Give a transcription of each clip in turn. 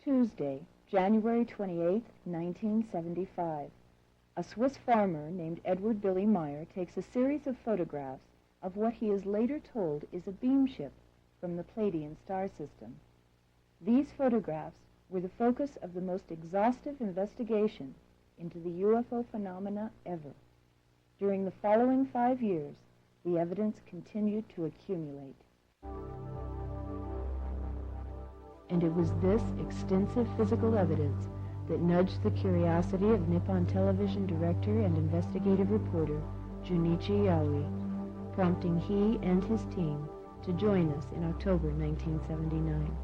Tuesday, January 28, 1975. A Swiss farmer named Eduard Billy Meier takes a series of photographs of what he is later told is a Beamship from the Pleiadian star system. These photographs were the focus of the most exhaustive investigation into the UFO phenomena ever. During the following 5 years, the evidence continued to accumulate. And it was this extensive physical evidence that nudged the curiosity of Nippon television director and investigative reporter Junichi Yaoi, prompting he and his team to join us in October 1979.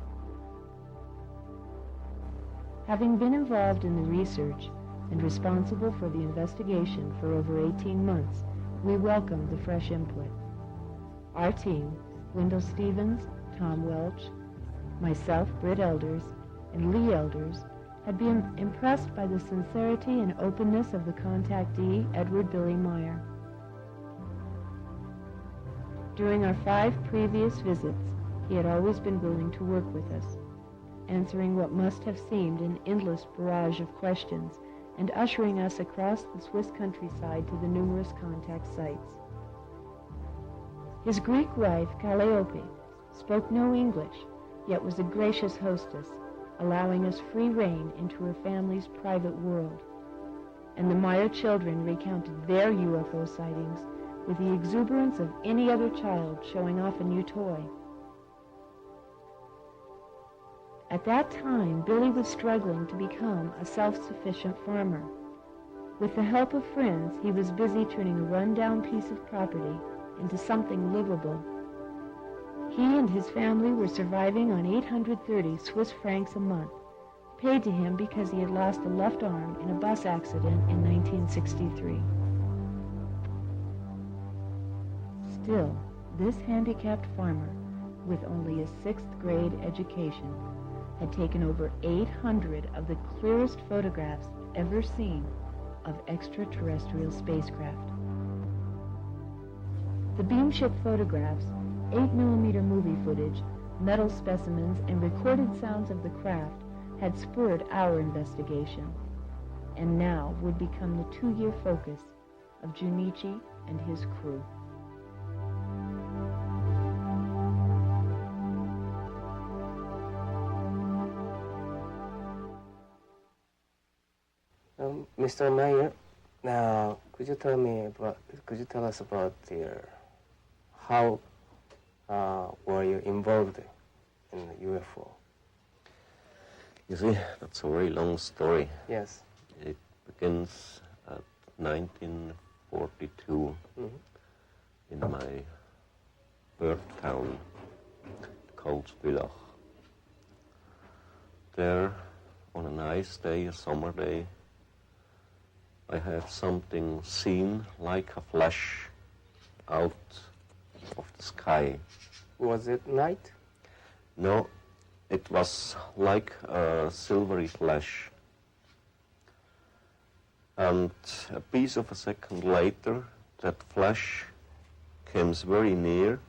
Having been involved in the research and responsible for the investigation for over 18 months, we welcomed the fresh input. Our team, Wendell Stevens, Tom Welch, myself, Britt Elders, and Lee Elders, had been impressed by the sincerity and openness of the contactee, Eduard Billy Meier. During our 5 previous visits, he had always been willing to work with us, answering what must have seemed an endless barrage of questions and ushering us across the Swiss countryside to the numerous contact sites. His Greek wife, Calliope, spoke no English, yet was a gracious hostess, allowing us free rein into her family's private world. And the Meier children recounted their UFO sightings with the exuberance of any other child showing off a new toy. At that time, Billy was struggling to become a self-sufficient farmer. With the help of friends, he was busy turning a run-down piece of property into something livable. He and his family were surviving on 830 Swiss francs a month, paid to him because he had lost a left arm in a bus accident in 1963. Still, this handicapped farmer, with only a 6th grade education, had taken over 800 of the clearest photographs ever seen of extraterrestrial spacecraft. The Beamship photographs, 8mm movie footage, metal specimens, and recorded sounds of the craft had spurred our investigation, and now would become the 2-year focus of Junichi and his crew. Mr. Meier, now could you tell us about how were you involved in the UFO? You see, that's a very long story. Yes. It begins at 1942 in my birth town called Villach. There, on a nice day, a summer day, I have something seen like a flash out of the sky. Was it night? No, it was like a silvery flash. And a piece of a second later, that flash comes very near,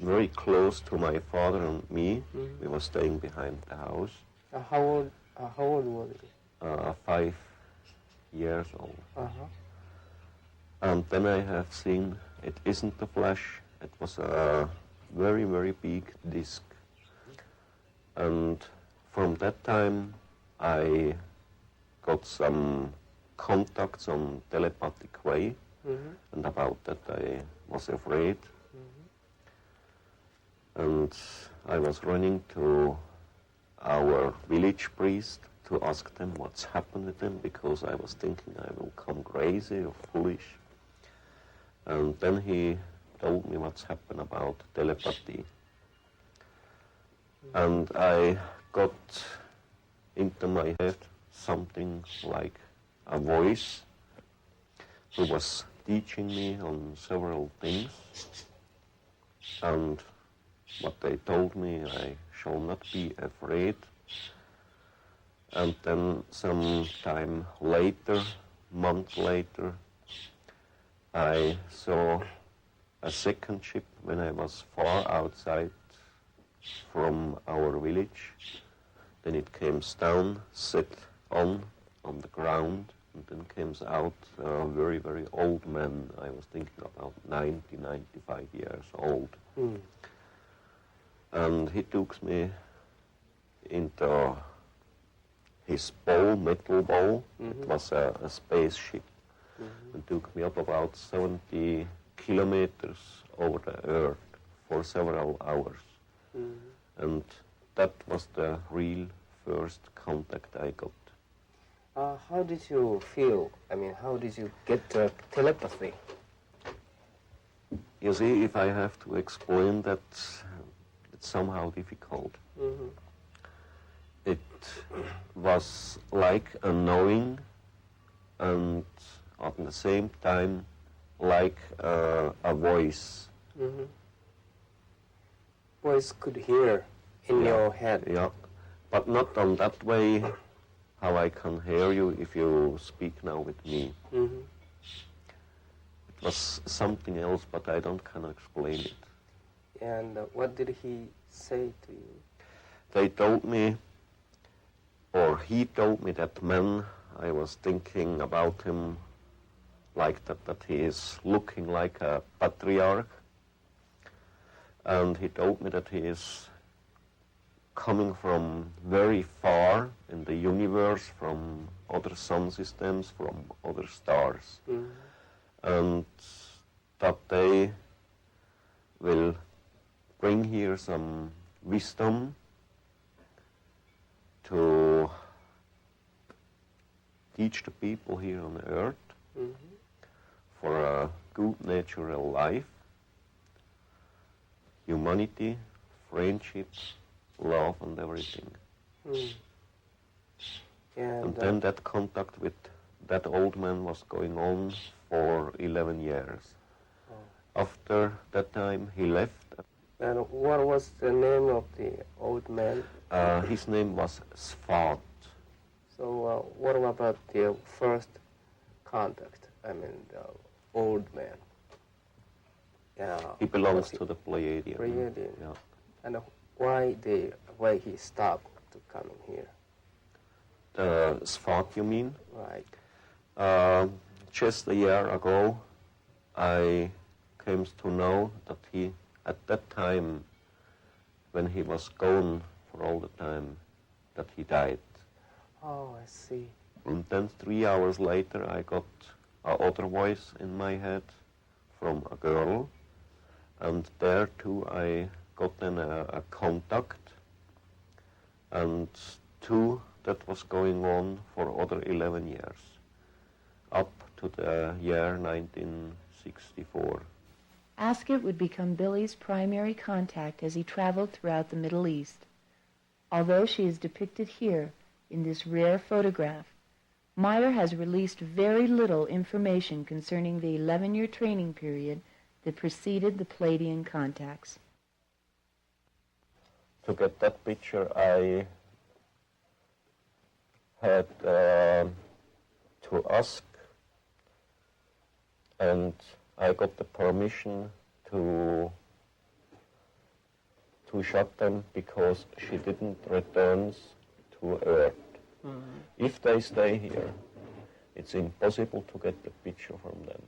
very close to my father and me. We were staying behind the house. How old was it? 5 years old. And then I have seen it isn't a flash, it was a very, very big disc. And from that time I got some contacts on telepathic way, and about that I was afraid. And I was running to our village priest to ask them what's happened to them, because I was thinking I will come crazy or foolish. And then he told me what's happened about telepathy. And I got into my head something like a voice who was teaching me on several things. And what they told me, I shall not be afraid. And then some time later, month later, I saw a second ship when I was far outside from our village. then it comes down, sit on the ground, and then comes out a very, very old man. I was thinking about 90, 95 years old. And he took me into his bow, metal bow. It was a spaceship. And took me up about 70 kilometers over the earth for several hours. And that was the real first contact I got. How did you feel? I mean, how did you get the telepathy? You see, if I have to explain that, it's somehow difficult. It was like a knowing and at the same time like a voice. Voice could hear in your head. Yeah, but not on that way how I can hear you if you speak now with me. It was something else, but I don't can explain it. And what did he say to you? They told me, or he told me that man, I was thinking about him like that he is looking like a patriarch. And he told me that he is coming from very far in the universe, from other sun systems, from other stars. And that they will bring here some wisdom to teach the people here on earth for a good natural life, humanity, friendship, love and everything. And then that contact with that old man was going on for 11 years. After that time he left. And what was the name of the old man? His name was Svat. So what about the first contact? I mean, the old man. He belongs to the Pleiadian. Pleiadian. Yeah. And why he stopped to coming here? The Svat, you mean? Right. Just a year ago, I came to know that he, at that time, when he was gone for all the time, that he died. Oh, I see. And then 3 hours later, I got another voice in my head from a girl, and there too I got then a contact, and two that was going on for other 11 years, up to the year 1964. Ascot would become Billy's primary contact as he traveled throughout the Middle East. Although she is depicted here in this rare photograph, Meier has released very little information concerning the 11-year training period that preceded the Pleiadian contacts. To get that picture, I had to ask, and I got the permission to shot them because she didn't return to Earth. If they stay here, it's impossible to get the picture from them.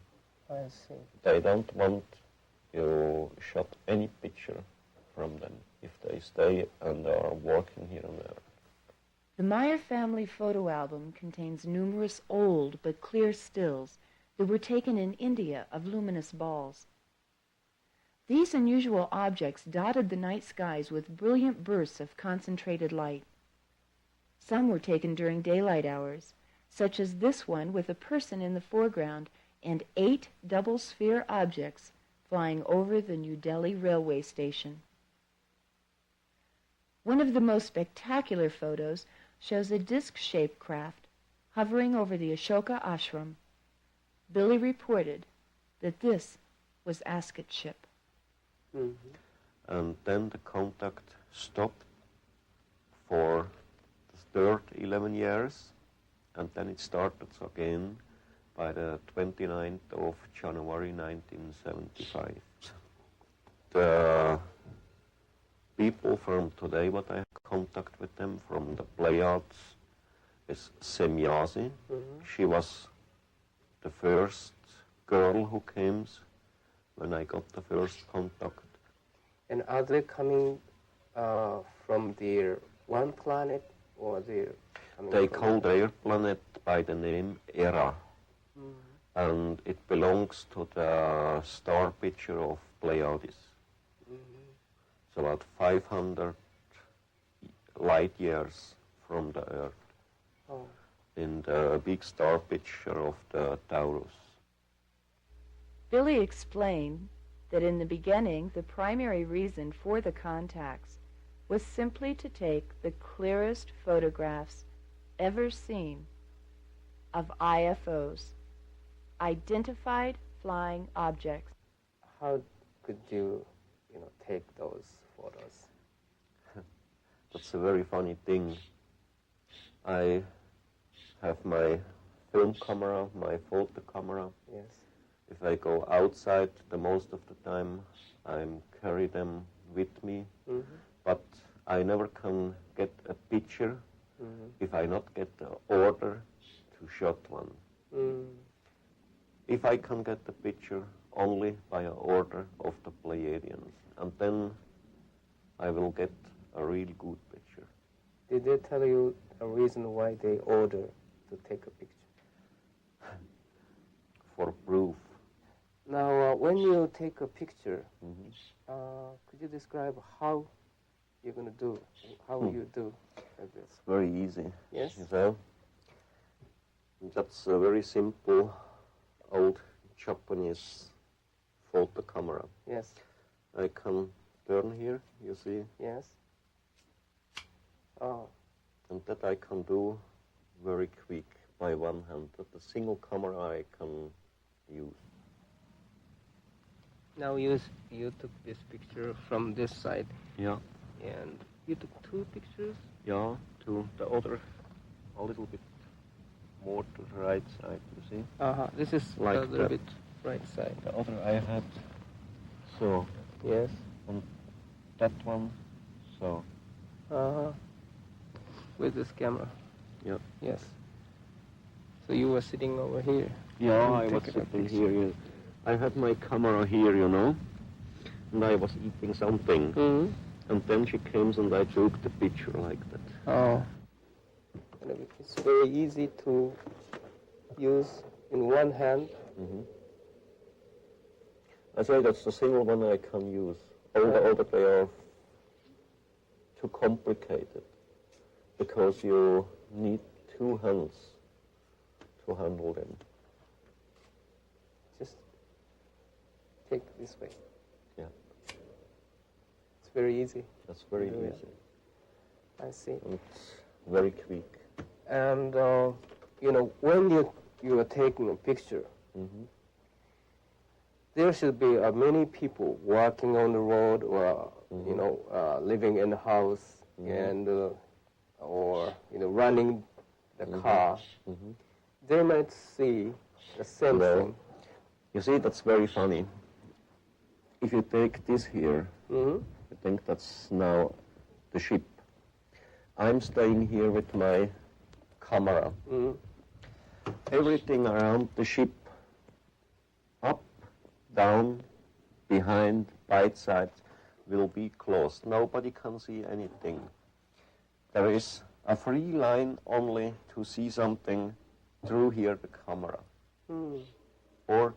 I see. They don't want you shot any picture from them if they stay and are working here on Earth. The Meier family photo album contains numerous old but clear stills that were taken in India of luminous balls. These unusual objects dotted the night skies with brilliant bursts of concentrated light. Some were taken during daylight hours, such as this one with a person in the foreground and 8 double-sphere objects flying over the New Delhi railway station. One of the most spectacular photos shows a disc-shaped craft hovering over the Ashoka ashram. Billy reported that this was Ascot's ship. And then the contact stopped for the third 11 years, and then it started again by the 29th of January 1975. The people from today, what I have contact with them from the Pleiades, is Semyasi. She was the first girl who came when I got the first contact. And are they coming from their one planet, or they're coming They from call their planet by the name Era, and it belongs to the star picture of Pleiades. It's about 500 light years from the Earth, in the big star picture of the Taurus. Billy explained that in the beginning, the primary reason for the contacts was simply to take the clearest photographs ever seen of IFOs, identified flying objects. How could you take those photos? That's a very funny thing. I have my film camera, my photo camera. Yes. If I go outside, the most of the time I carry them with me, but I never can get a picture if I not get the order to shot one. If I can get the picture only by an order of the Pleiadians, and then I will get a real good picture. Did they tell you a reason why they order to take a picture? For proof. Now, when you take a picture, could you describe how you're going to do, how you do like this? It's very easy. Yes? So, that's a very simple old Japanese photo camera. Yes. I can turn here, you see, Yes. Oh. and that I can do very quick by one hand. That the single camera I can use. Now you took this picture from this side, Yeah. and you took two pictures? Yeah, to the other, a little bit more to the right side, you see. This is Like a little that. bit right side. The other I had, so, Yes. on that one, so. With this camera. Yeah. Yes. So you were sitting over here. Yeah, and I was taking a sitting picture. here. I had my camera here, and I was eating something. And then she came and I took the picture like that. Oh. And it's very easy to use in one hand. I say that's the single one I can use. All the other, they are too complicated, because you need two hands to handle them. Just take this way. Yeah. It's very easy. That's very Yeah. easy. I see. And it's very quick. And when you are taking a picture, there should be many people walking on the road, or living in the house, and or running the car. They might see the same thing. You see, that's very funny. If you take this here, I think that's now the ship. I'm staying here with my camera. Everything around the ship, up, down, behind, by its sides, will be closed. Nobody can see anything. There is a free line only to see something through here, the camera, or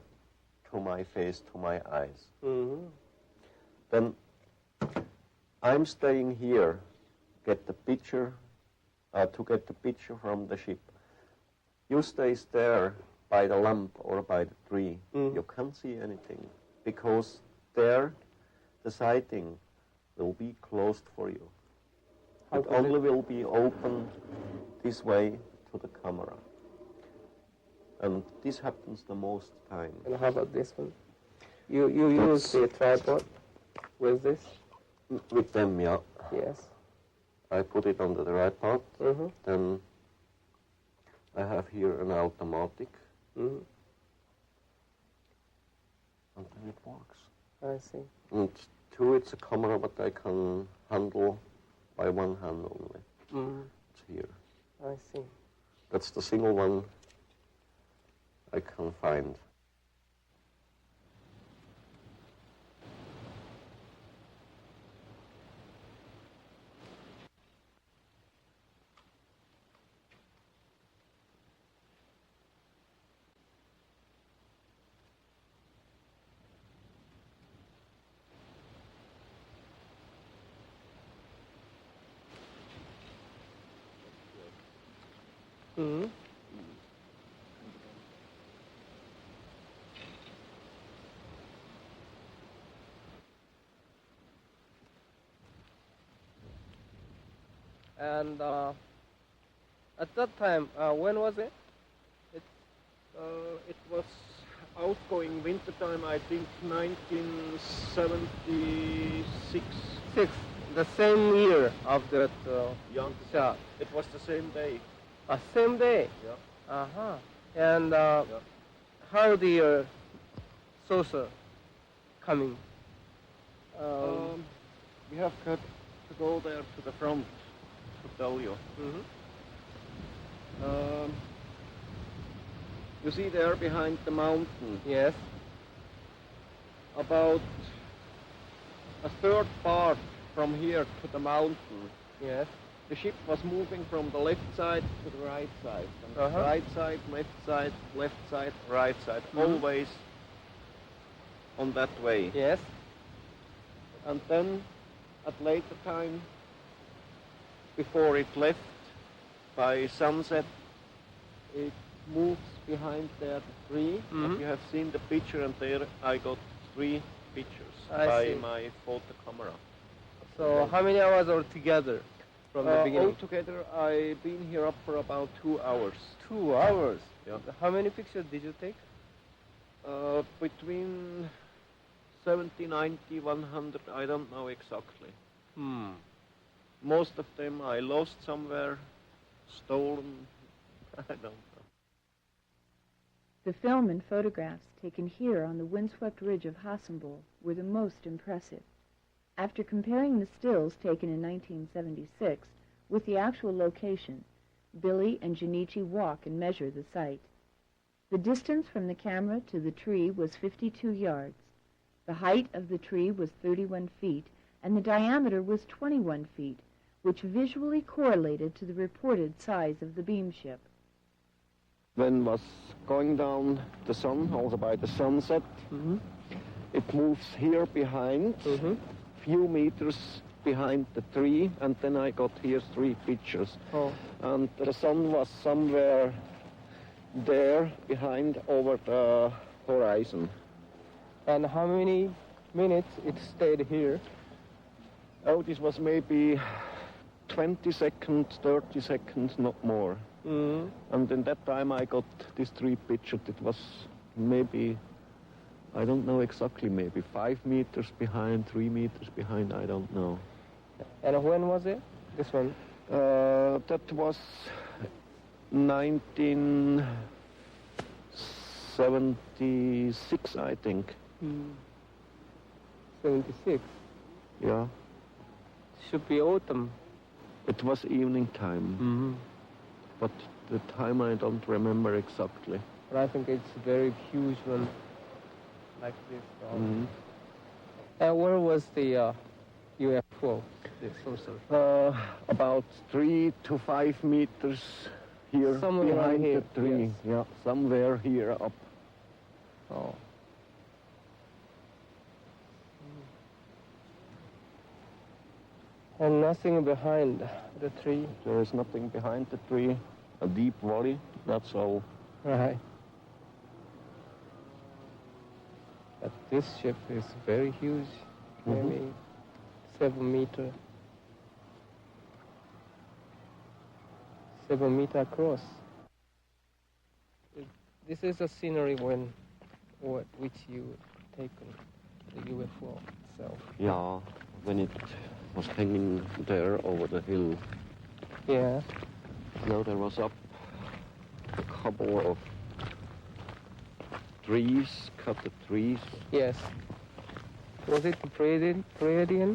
to my face, to my eyes. Then I'm staying here, get the picture, to get the picture from the ship. You stay there by the lamp or by the tree. You can't see anything, because there the sighting will be closed for you. It only will be open this way to the camera. And this happens the most time. And how about this one? You use the tripod with this? With them, yeah. Yes. I put it on the tripod. Then I have here an automatic. And then it works. I see. And two, it's a camera, but I can handle by one hand only. It's here. I see. That's the single one I can find. Mm-hmm. And at that time, when was it? It was outgoing winter time, I think 1976. The same year of that Yeah, shot. it was the same day. Same day. Yeah. Uh-huh. And how the saucer coming? We have got to go there to the front to tell you. Mm-hmm. You see there behind the mountain, Yes. about a third part from here to the mountain. Yes. The ship was moving from the left side to the right side. And Uh-huh. right side, left side, right side, Mhm. always on that way. Yes. And then at later time, before it left by sunset, it moves behind there the tree. Mhm. And you have seen the picture, and there I got 3 pictures I by see. my photo camera. So how many hours altogether from the beginning? Altogether, I've been here up for about 2 hours. 2 hours. Yeah. How many pictures did you take? Between 70, 90, 100, I don't know exactly. Most of them I lost somewhere, stolen, I don't know. The film and photographs taken here on the windswept ridge of Hassenbühl were the most impressive. After comparing the stills taken in 1976 with the actual location, Billy and Junichi walk and measure the site. The distance from the camera to the tree was 52 yards. The height of the tree was 31 feet, and the diameter was 21 feet, which visually correlated to the reported size of the Beamship. When was going down the sun, also by the sunset, it moves here behind, few meters behind the tree, and then I got here 3 pictures. Oh. And the sun was somewhere there behind over the horizon. And how many minutes it stayed here? Oh, this was maybe 20 seconds, 30 seconds, not more. And in that time I got these 3 pictures. It was maybe, I don't know exactly, maybe 5 meters behind, 3 meters behind, I don't know. And when was it? This one? That was 1976, I think. 76. Yeah. Should be autumn. It was evening time, but the time I don't remember exactly. But I think it's a very huge one, like this. And where was the UFO, the saucer? About 3 to 5 meters here Somewhere around behind here, the tree. yes. Yeah, somewhere here up. Oh. And nothing behind the tree. There is nothing behind the tree. A deep valley, that's all. Right. But this ship is very huge, maybe 7 meter. 7 meter across. This is a scenery which you taken, the UFO itself. Yeah, when it was hanging there over the hill. Yeah. Now there was up a couple of trees, cut the trees. Yes. Was it Pleiadian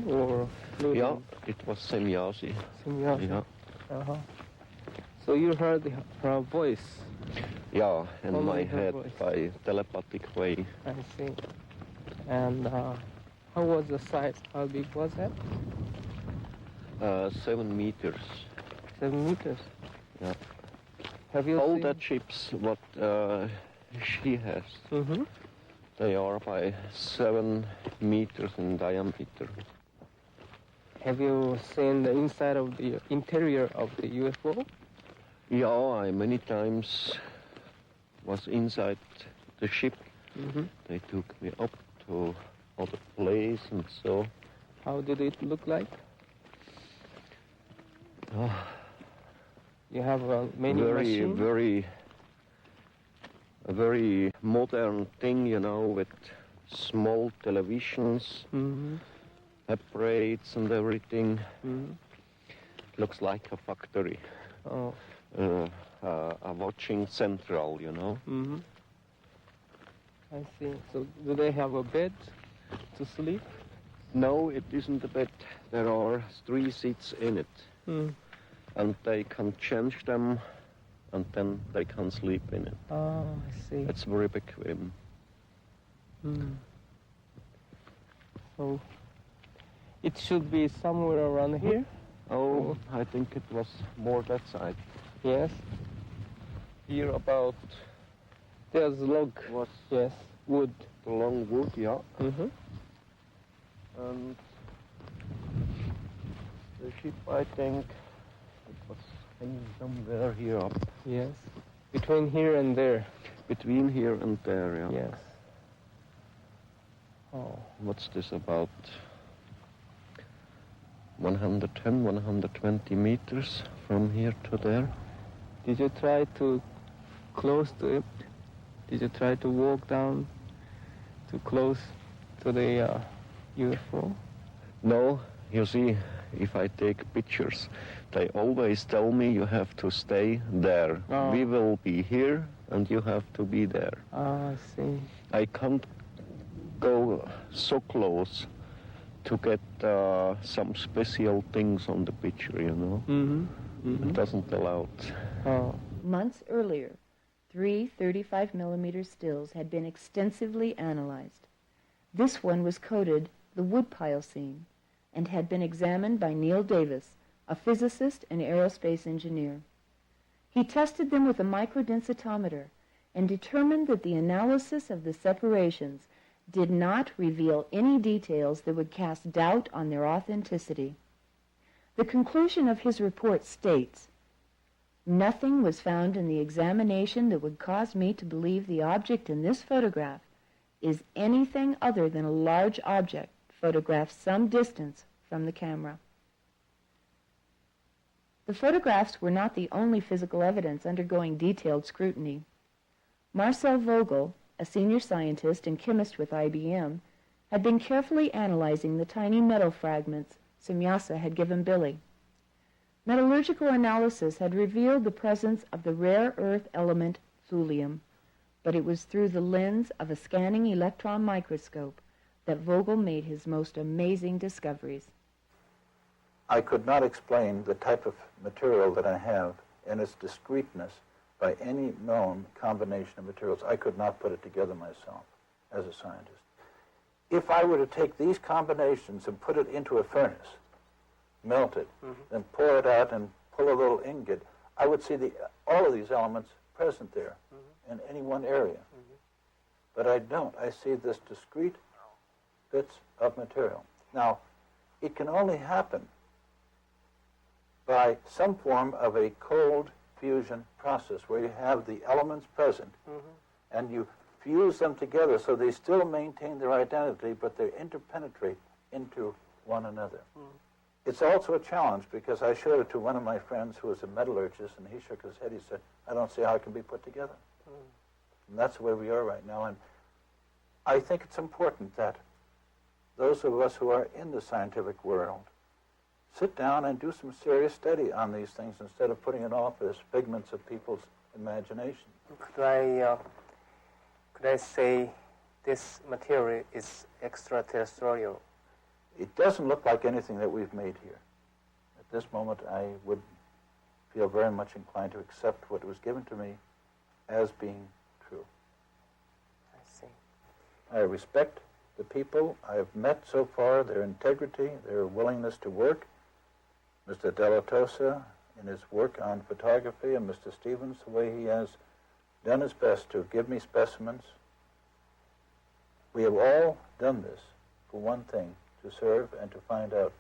or including? Yeah, it was Semyasi. Semyasi? Yeah. Uh-huh. So you heard her voice? Yeah, in Only my her head voice. by telepathic way. I see. And how was the size? How big was that? 7 meters. 7 meters? Yeah. Have you All seen? the ships what she has, Mm-hmm. they are by 7 meters in diameter. Have you seen the inside of the interior of the UFO? Yeah, I many times was inside the ship. Mm-hmm. They took me up to other place and so. How did it look like? Oh, You have many machines? a very modern thing, you know, with small televisions, Mm-hmm. apparatus and everything. Mm-hmm. Looks like a factory, Oh. a watching central, you know. Mm-hmm. I see. So do they have a bed to sleep? No, it isn't a bed. There are 3 seats in it, Mm. and they can change them, and then they can sleep in it. Oh, I see. It's very bequem. Mm. So it should be somewhere around here? Oh, I think it was more that side. Yes. Here about, there's log. Was Yes, wood. the long wood, yeah. Mm-hmm. And the ship, I think, it was hanging somewhere here up. Yes. Between here and there. Between here and there, yeah. Yes. Oh. What's this about? 110, 120 meters from here to there. Did you try to close to it? Did you try to walk down to close to the UFO? No, you see, if I take pictures, they always tell me you have to stay there. Oh. We will be here and you have to be there. Ah, I see. I can't go so close to get some special things on the picture, you know. Mm-hmm. Mm-hmm. It doesn't allow it. Oh. Months earlier, 3 35mm stills had been extensively analyzed. This one was coded the woodpile scene and had been examined by Neil Davis, a physicist and aerospace engineer. He tested them with a microdensitometer and determined that the analysis of the separations did not reveal any details that would cast doubt on their authenticity. The conclusion of his report states, "Nothing was found in the examination that would cause me to believe the object in this photograph is anything other than a large object photographed some distance from the camera." The photographs were not the only physical evidence undergoing detailed scrutiny. Marcel Vogel, a senior scientist and chemist with IBM, had been carefully analyzing the tiny metal fragments Semyasa had given Billy. Metallurgical analysis had revealed the presence of the rare earth element thulium, but it was through the lens of a scanning electron microscope that Vogel made his most amazing discoveries. I could not explain the type of material that I have and its discreteness by any known combination of materials. I could not put it together myself as a scientist. If I were to take these combinations and put it into a furnace, melt it, then pour it out and pull a little ingot, I would see all of these elements present there in any one area. But I don't. I see this discrete bits of material. Now, it can only happen by some form of a cold fusion process where you have the elements present and you fuse them together so they still maintain their identity, but they interpenetrate into one another. It's also a challenge because I showed it to one of my friends who was a metallurgist, and he shook his head. He said, "I don't see how it can be put together." And that's the way we are right now. And I think it's important that those of us who are in the scientific world sit down and do some serious study on these things instead of putting it off as figments of people's imagination. Could I say this material is extraterrestrial? it doesn't look like anything that we've made here. At this moment, I would feel very much inclined to accept what was given to me as being true. I see. I respect the people I have met so far, their integrity, their willingness to work. Mr. Della Tosa, in his work on photography, and Mr. Stevens, the way he has done his best to give me specimens. We have all done this for one thing, to serve and to find out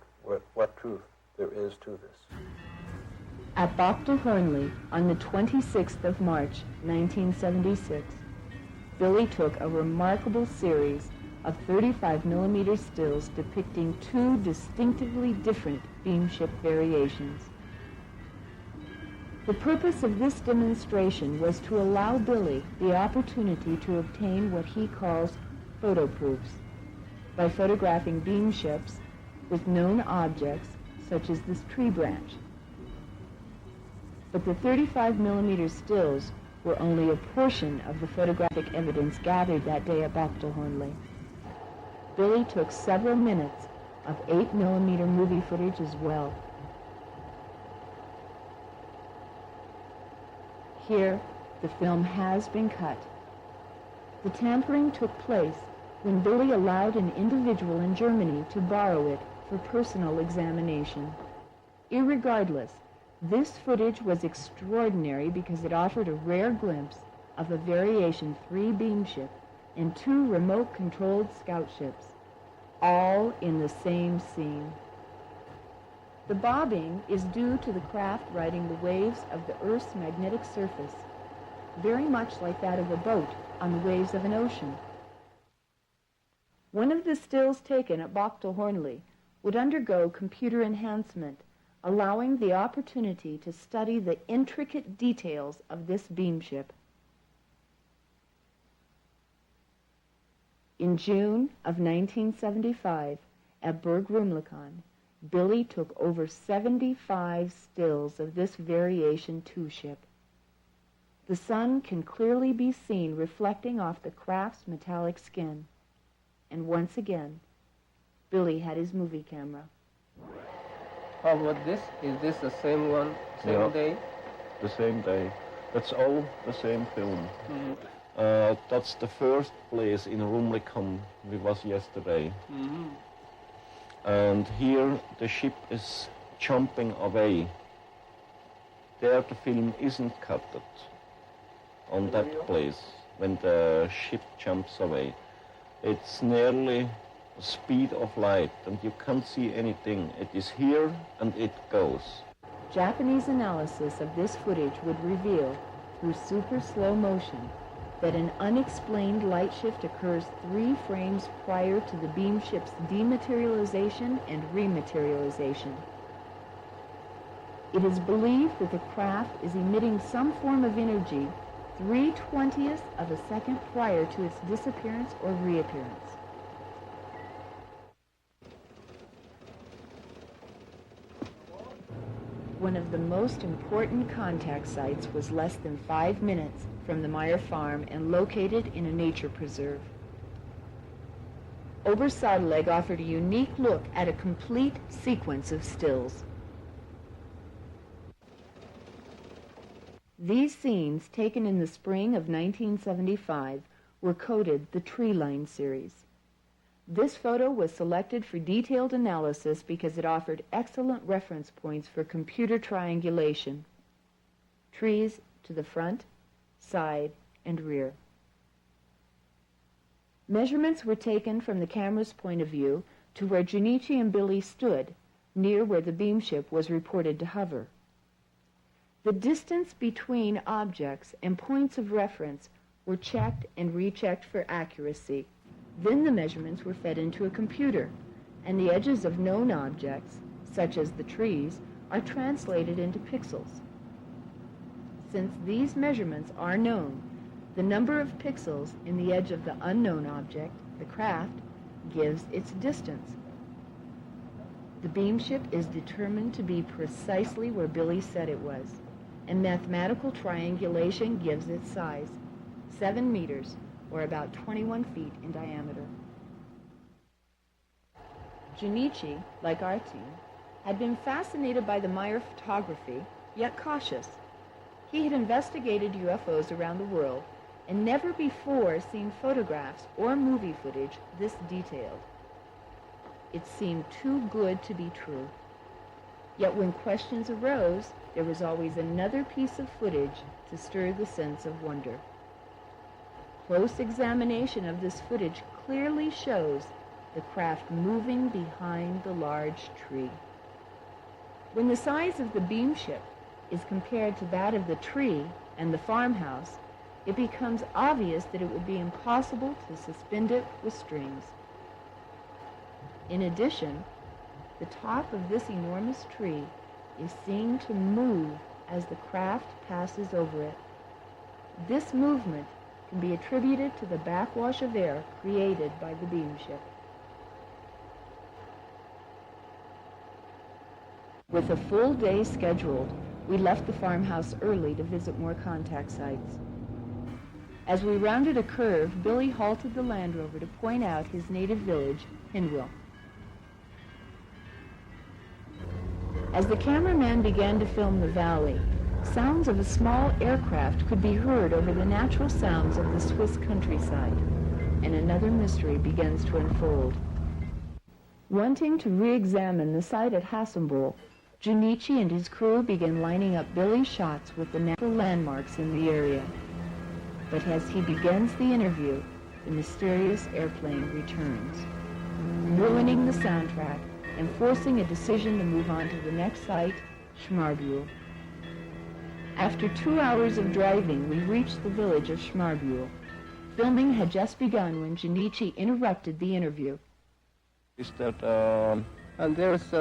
what truth there is to this. At Bachtel Hornley, on the 26th of March, 1976, Billy took a remarkable series of 35mm stills depicting two distinctively different Beamship variations. The purpose of this demonstration was to allow Billy the opportunity to obtain what he calls photo proofs by photographing Beamships with known objects such as this tree branch. But the 35mm stills were only a portion of the photographic evidence gathered that day at Bachtel Hornley. Billy took several minutes of 8mm movie footage as well. Here, the film has been cut. The tampering took place when Billy allowed an individual in Germany to borrow it for personal examination. Irregardless, this footage was extraordinary because it offered a rare glimpse of a Variation 3 Beamship and two remote-controlled scout ships, all in the same scene. The bobbing is due to the craft riding the waves of the Earth's magnetic surface, very much like that of a boat on the waves of an ocean. One of the stills taken at Bachtel Hornley would undergo computer enhancement, allowing the opportunity to study the intricate details of this Beamship. In June of 1975, at Berg Rumlikon, Billy took over 75 stills of this Variation 2 ship. The sun can clearly be seen reflecting off the craft's metallic skin. And once again, Billy had his movie camera. How about this? Is this the same one, same day? The same day. That's all the same film. Mm-hmm. That's the first place in Rumlikon we was yesterday. Mm-hmm. And here the ship is jumping away. There the film isn't cut on that place when the ship jumps away. It's nearly the speed of light and you can't see anything. It is here and it goes. Japanese analysis of this footage would reveal, through super slow motion, that an unexplained light shift occurs 3 frames prior to the Beamship's dematerialization and rematerialization. It is believed that the craft is emitting some form of energy 3/20ths of a second prior to its disappearance or reappearance. One of the most important contact sites was less than 5 minutes from the Meier farm and located in a nature preserve. Obersadeleg offered a unique look at a complete sequence of stills. These scenes, taken in the spring of 1975, were coded the Tree Line series. This photo was selected for detailed analysis because it offered excellent reference points for computer triangulation. Trees to the front, side, and rear. Measurements were taken from the camera's point of view to where Junichi and Billy stood, near where the Beamship was reported to hover. The distance between objects and points of reference were checked and rechecked for accuracy. Then the measurements were fed into a computer, and the edges of known objects, such as the trees, are translated into pixels. Since these measurements are known, the number of pixels in the edge of the unknown object, the craft, gives its distance. The Beamship is determined to be precisely where Billy said it was, and mathematical triangulation gives its size, 7 meters, or about 21 feet in diameter. Junichi, like our team, had been fascinated by the Meier photography, yet cautious. He had investigated UFOs around the world and never before seen photographs or movie footage this detailed. It seemed too good to be true. Yet when questions arose, there was always another piece of footage to stir the sense of wonder. Close examination of this footage clearly shows the craft moving behind the large tree. When the size of the Beamship is compared to that of the tree and the farmhouse, it becomes obvious that it would be impossible to suspend it with strings. In addition, the top of this enormous tree is seen to move as the craft passes over it. This movement can be attributed to the backwash of air created by the Beamship. With a full day scheduled, we left the farmhouse early to visit more contact sites. As we rounded a curve, Billy halted the Land Rover to point out his native village, Hinwil. As the cameraman began to film the valley, sounds of a small aircraft could be heard over the natural sounds of the Swiss countryside, and another mystery begins to unfold. Wanting to re-examine the site at Hassenbuhl, Junichi and his crew began lining up Billy's shots with the natural landmarks in the area. But as he begins the interview, the mysterious airplane returns, ruining the soundtrack and forcing a decision to move on to the next site, Schmarbuhl. After 2 hours of driving, we reached the village of Schmarbuhl. Filming had just begun when Junichi interrupted the interview. Is that, And there's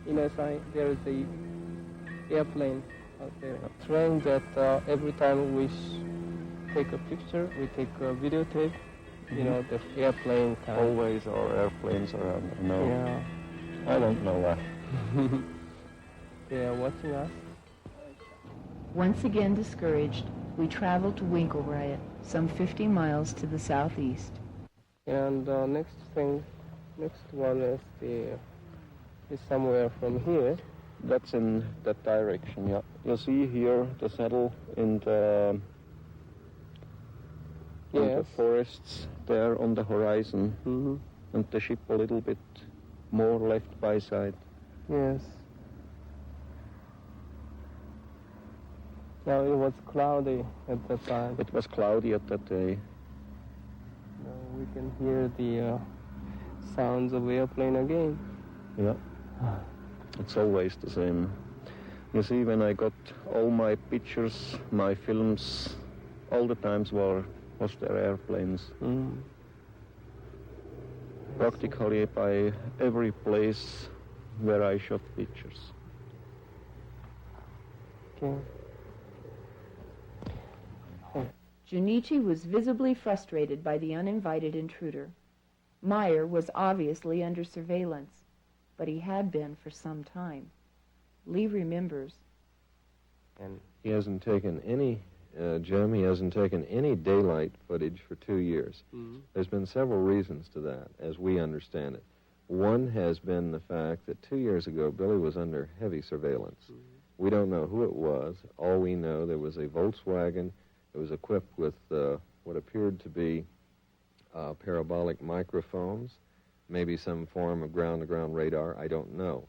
inside there is a airplane out there, a train that every time we take a picture, we take a videotape. You know, the airplane kind. always our airplanes around? No, Yeah, I don't know that. they are watching us. Once again discouraged, we traveled to Winkelried, some 50 miles to the southeast. And next one is somewhere from here. That's in that direction, yeah. You see here the saddle in the Yes. forests there on the horizon, Mm-hmm. and the ship a little bit more left by side. Yes. Now it was cloudy at that time. It was cloudy at that day. Now we can hear the sounds of airplane again. Yeah. It's always the same. You see, when I got all my pictures, my films, all the times was there airplanes. Mm. Practically by every place where I shot pictures. Okay. Junichi was visibly frustrated by the uninvited intruder. Meier was obviously under surveillance, but he had been for some time. Lee remembers. And he hasn't taken any, Jim, he hasn't taken any daylight footage for 2 years. Mm-hmm. There's been several reasons to that, as we understand it. One has been the fact that 2 years ago, Billy was under heavy surveillance. Mm-hmm. We don't know who it was. All we know, there was a Volkswagen. It was equipped with what appeared to be parabolic microphones, maybe some form of ground-to-ground radar. I don't know.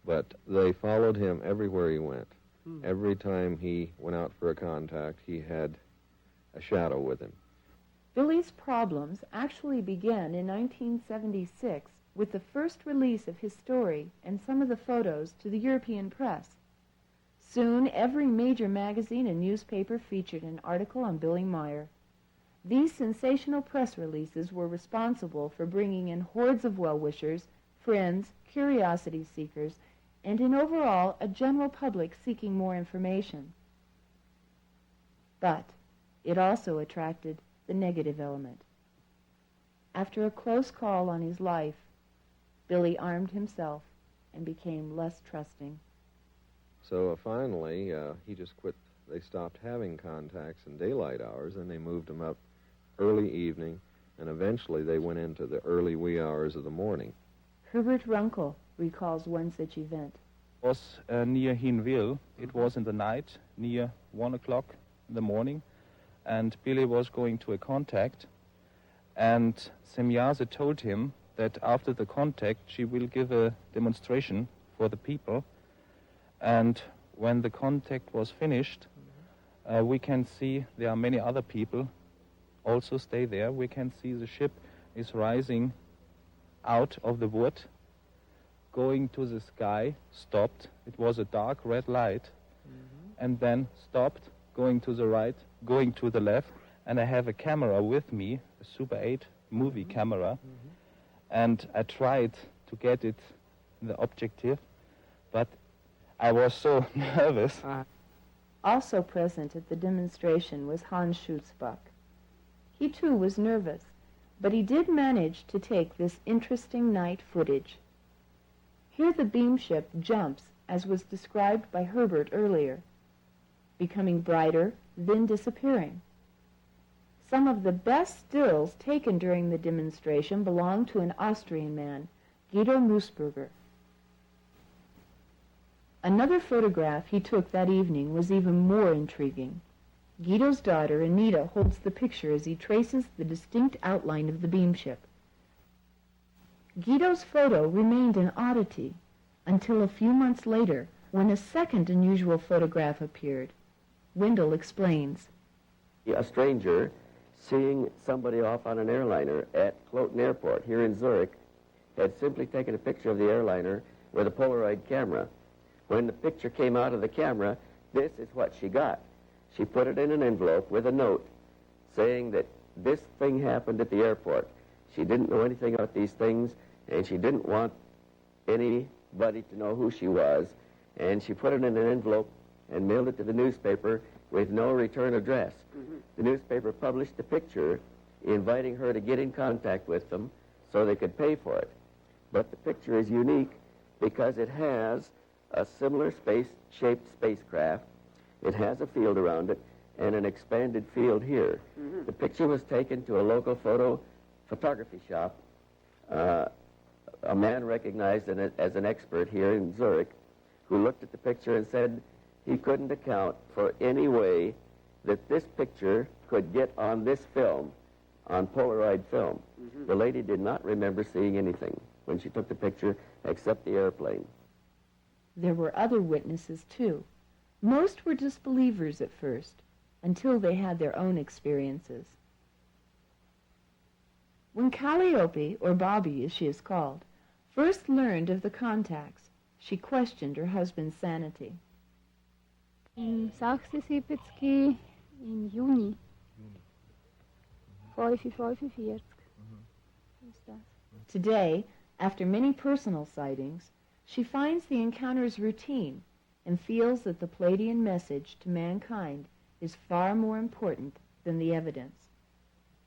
But they followed him everywhere he went. Every time he went out for a contact, he had a shadow with him. Billy's problems actually began in 1976 with the first release of his story and some of the photos to the European press. Soon, every major magazine and newspaper featured an article on Billy Meier. These sensational press releases were responsible for bringing in hordes of well-wishers, friends, curiosity seekers, and in overall a general public seeking more information. But it also attracted the negative element. After a close call on his life, Billy armed himself and became less trusting. So finally, he just quit. They stopped having contacts in daylight hours, and they moved them up early evening, and eventually they went into the early wee hours of the morning. Herbert Runkel recalls one such event. It was near Hinwil. It was in the night, near 1 o'clock in the morning, and Billy was going to a contact, and Semjase told him that after the contact she will give a demonstration for the people, and when the contact was finished, we can see there are many other people also stay there. We can see the ship is rising out of the wood, going to the sky, stopped. It was a dark red light, and then stopped, going to the right, going to the left, and I have a camera with me, a Super 8 movie camera, and I tried to get it in the objective, but I was so nervous. Also present at the demonstration was Hans Schutzbach. He too was nervous, but he did manage to take this interesting night footage. Here the Beamship jumps, as was described by Herbert earlier, becoming brighter, then disappearing. Some of the best stills taken during the demonstration belong to an Austrian man, Guido Moosberger. Another photograph he took that evening was even more intriguing. Guido's daughter, Anita, holds the picture as he traces the distinct outline of the Beamship. Guido's photo remained an oddity until a few months later, when a second unusual photograph appeared. Wendell explains. A stranger seeing somebody off on an airliner at Cloten Airport here in Zurich had simply taken a picture of the airliner with a Polaroid camera. When the picture came out of the camera, this is what she got. She put it in an envelope with a note saying that this thing happened at the airport. She didn't know anything about these things, and she didn't want anybody to know who she was, and she put it in an envelope and mailed it to the newspaper with no return address. The newspaper published the picture, inviting her to get in contact with them so they could pay for it. But the picture is unique because it has a similar shaped spacecraft. It has a field around it and an expanded field here. The picture was taken to a local photography shop. A man recognized as an expert here in Zurich who looked at the picture and said he couldn't account for any way that this picture could get on this film, on Polaroid film. The lady did not remember seeing anything when she took the picture except the airplane. There were other witnesses, too. Most were disbelievers at first, until they had their own experiences. When Calliope, or Bobby as she is called, first learned of the contacts, she questioned her husband's sanity. In 76 im Juni. 45. Today, after many personal sightings, she finds the encounters routine and feels that the Palladian message to mankind is far more important than the evidence.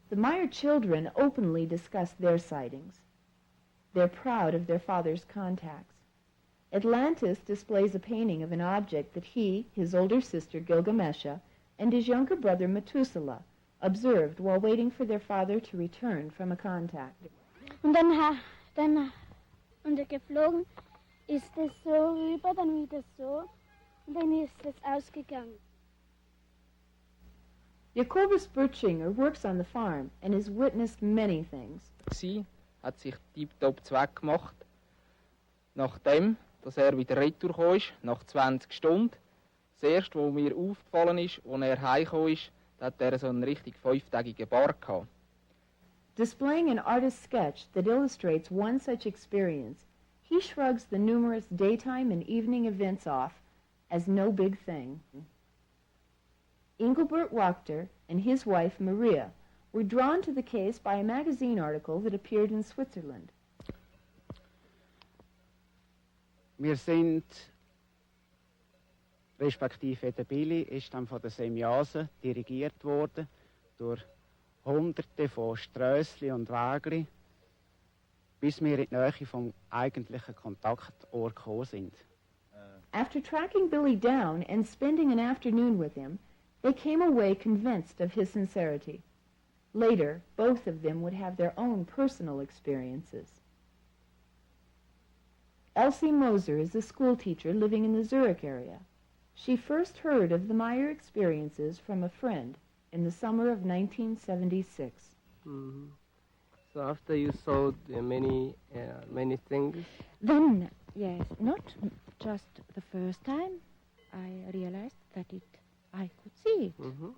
The Meier children openly discuss their sightings. They're proud of their father's contacts. Atlantis displays a painting of an object that he, his older sister Gilgamesha, and his younger brother Methuselah observed while waiting for their father to return from a contact. Und dann geflogen, ist es so rüber, dann wieder so, und dann ist es ausgegangen. Jacobus Burtschinger works on the farm and has witnessed many things. Sie hat sich tiptop zweckgemacht, nachdem dass wieder retour ist, nach 20 Stunden. Das erste, was mir aufgefallen ist, als heimgekommen ist, hat er so einen richtig 5-tägigen Bart gehabt. Displaying an artist's sketch that illustrates one such experience, he shrugs the numerous daytime and evening events off as no big thing. Engelbert Wachter and his wife Maria were drawn to the case by a magazine article that appeared in Switzerland. Wir sind, respektive der Billy, ist dann von der Semjase dirigiert worden durch Hunderte von Strössli und Wägli, bis wir in die Nähe vom eigentlichen Kontaktort gekommen sind. After tracking Billy down and spending an afternoon with him, they came away convinced of his sincerity. Later, both of them would have their own personal experiences. Elsie Moser is a schoolteacher living in the Zurich area. She first heard of the Meier experiences from a friend in the summer of 1976. Mm-hmm. So after you saw many things? Then, yes, not just the first time, I realized that I could see it. Mm-hmm.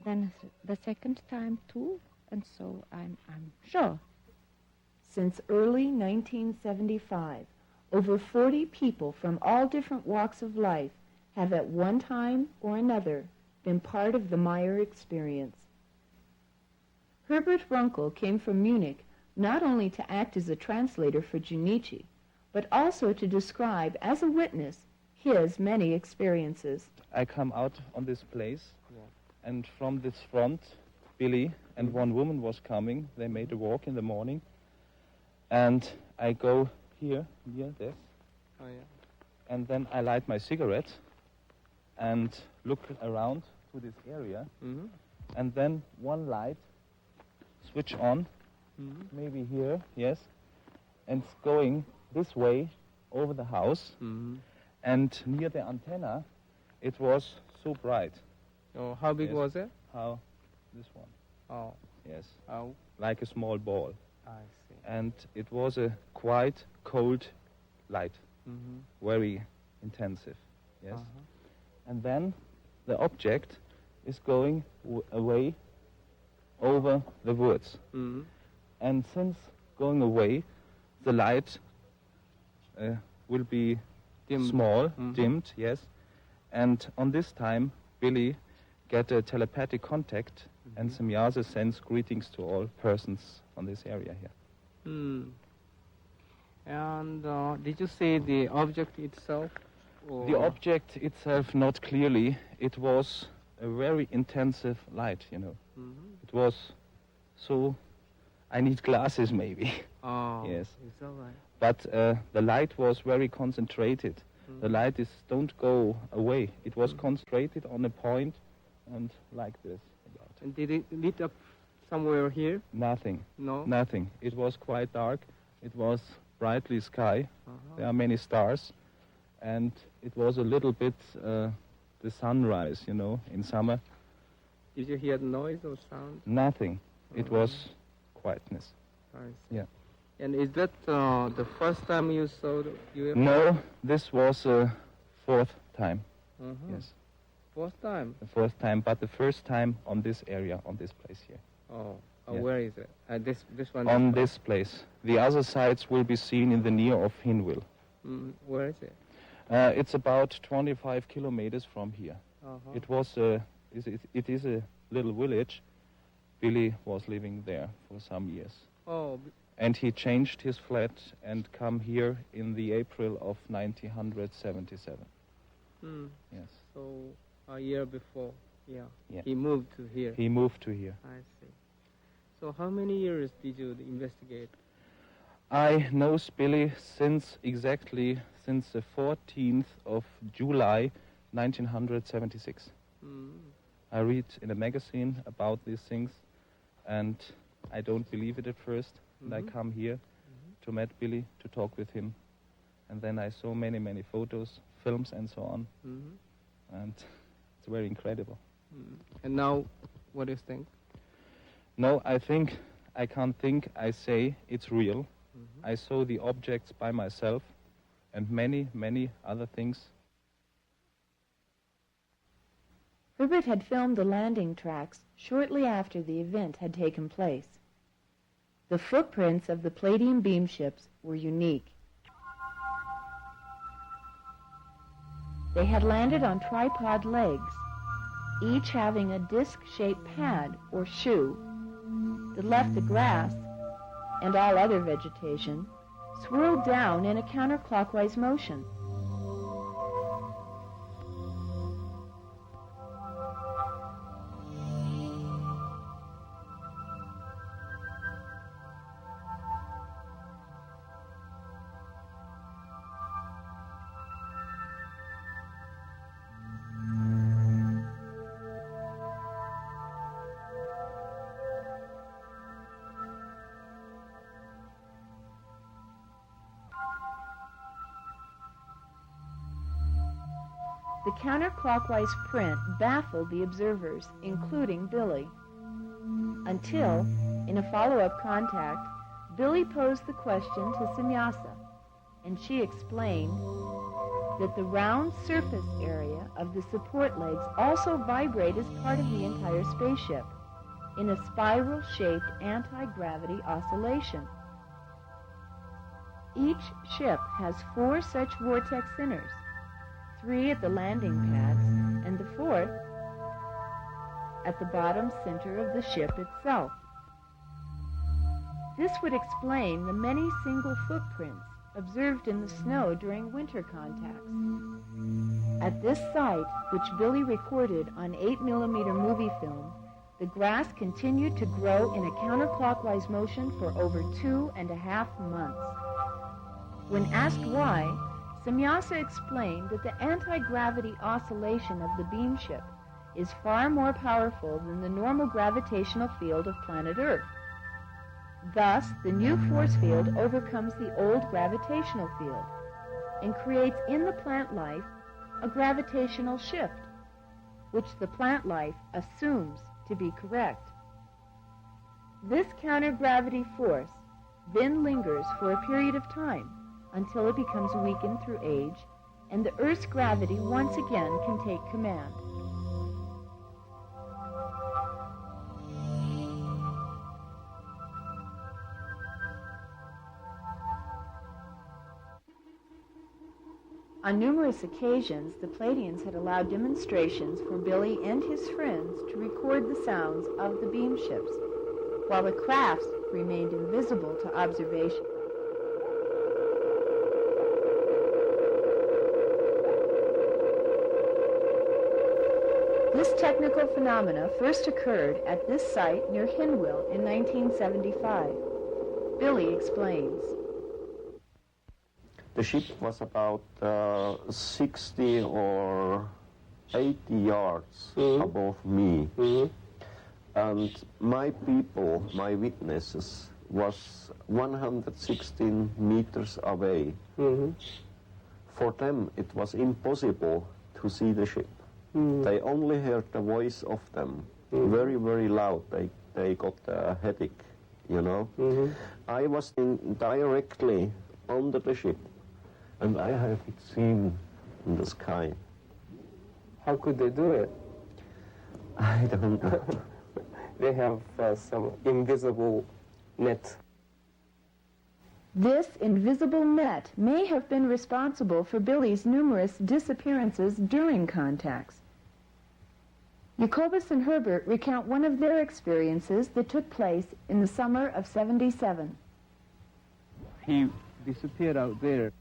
Then the second time too, and so I'm sure. Since early 1975, over 40 people from all different walks of life have at one time or another been part of the Meier experience. Herbert Runkel came from Munich not only to act as a translator for Junichi, but also to describe as a witness his many experiences. I come out on this place, and from this front, Billy and one woman was coming. They made a walk in the morning, and I go here, near this, and then I light my cigarette and look around to this area, and then one light switch on, maybe here, yes, and it's going this way over the house, and near the antenna, it was so bright. Oh, how big was it? How? This one. Oh. Yes. How? Like a small ball. I see. And it was a quite cold light, very intensive, yes. And then the object is going away over the woods. And since going away, the light will be small, dimmed, yes. And on this time, Billy get a telepathic contact, and Semyase sends greetings to all persons on this area here. And did you see the object itself? Or? The object itself, not clearly. It was a very intensive light, you know. It was so... I need glasses, maybe. Oh, yes. It's all right. But the light was very concentrated. The light don't go away. It was concentrated on a point, and like this. And did it lit up somewhere here? Nothing. No? Nothing. It was quite dark. It was brightly sky. There are many stars. And it was a little bit the sunrise, you know, in summer. Did you hear noise or sound? Nothing. It was quietness. I see. Yeah. And is that the first time you saw the UFO? No, this was fourth time. Yes. Fourth time? The fourth time, but the first time on this area, on this place here. Oh, Yeah. Where is it? This one? On this place. The other sides will be seen in the near of Hinwil. Where is it? It's about 25 kilometers from here. It was it is a little village. Billy was living there for some years. Oh. And he changed his flat and come here in the April of 1977. Yes. So a year before, yeah. He moved to here. He moved to here. I see. So how many years did you investigate? I know Billy since the 14th of July 1976. I read in a magazine about these things, and I don't believe it at first. And I come here to meet Billy, to talk with him. And then I saw many, many photos, films, and so on. And it's very incredible. And now, what do you think? No, I can't think, I say it's real. I saw the objects by myself and many, many other things. Herbert had filmed the landing tracks shortly after the event had taken place. The footprints of the Palladium beamships were unique. They had landed on tripod legs, each having a disc-shaped pad or shoe that left the grass and all other vegetation swirled down in a counterclockwise motion. The counterclockwise print baffled the observers, including Billy, until, in a follow-up contact, Billy posed the question to Semyasa, and she explained that the round surface area of the support legs also vibrate as part of the entire spaceship in a spiral-shaped anti-gravity oscillation. Each ship has 4 such vortex centers, 3 at the landing pads and the 4th at the bottom center of the ship itself. This would explain the many single footprints observed in the snow during winter contacts. At this site, which Billy recorded on 8mm movie film, the grass continued to grow in a counterclockwise motion for over 2.5 months. When asked why, Semyasa explained that the anti-gravity oscillation of the Beamship is far more powerful than the normal gravitational field of planet Earth. Thus, the new force field overcomes the old gravitational field and creates in the plant life a gravitational shift, which the plant life assumes to be correct. This counter-gravity force then lingers for a period of time until it becomes weakened through age, and the Earth's gravity once again can take command. On numerous occasions, the Pleiadians had allowed demonstrations for Billy and his friends to record the sounds of the beamships, while the crafts remained invisible to observation. This technical phenomena first occurred at this site near Hinwil in 1975. Billy explains. The ship was about 60 or 80 yards above me. And my people, my witnesses, was 116 meters away. For them, it was impossible to see the ship. They only heard the voice of them, very, very loud. They got a headache, you know. I was directly under the ship, and I have it seen in the sky. How could they do it? I don't know. They have some invisible net. This invisible net may have been responsible for Billy's numerous disappearances during contacts. Jacobus and Herbert recount one of their experiences that took place in the summer of '77. He disappeared out there.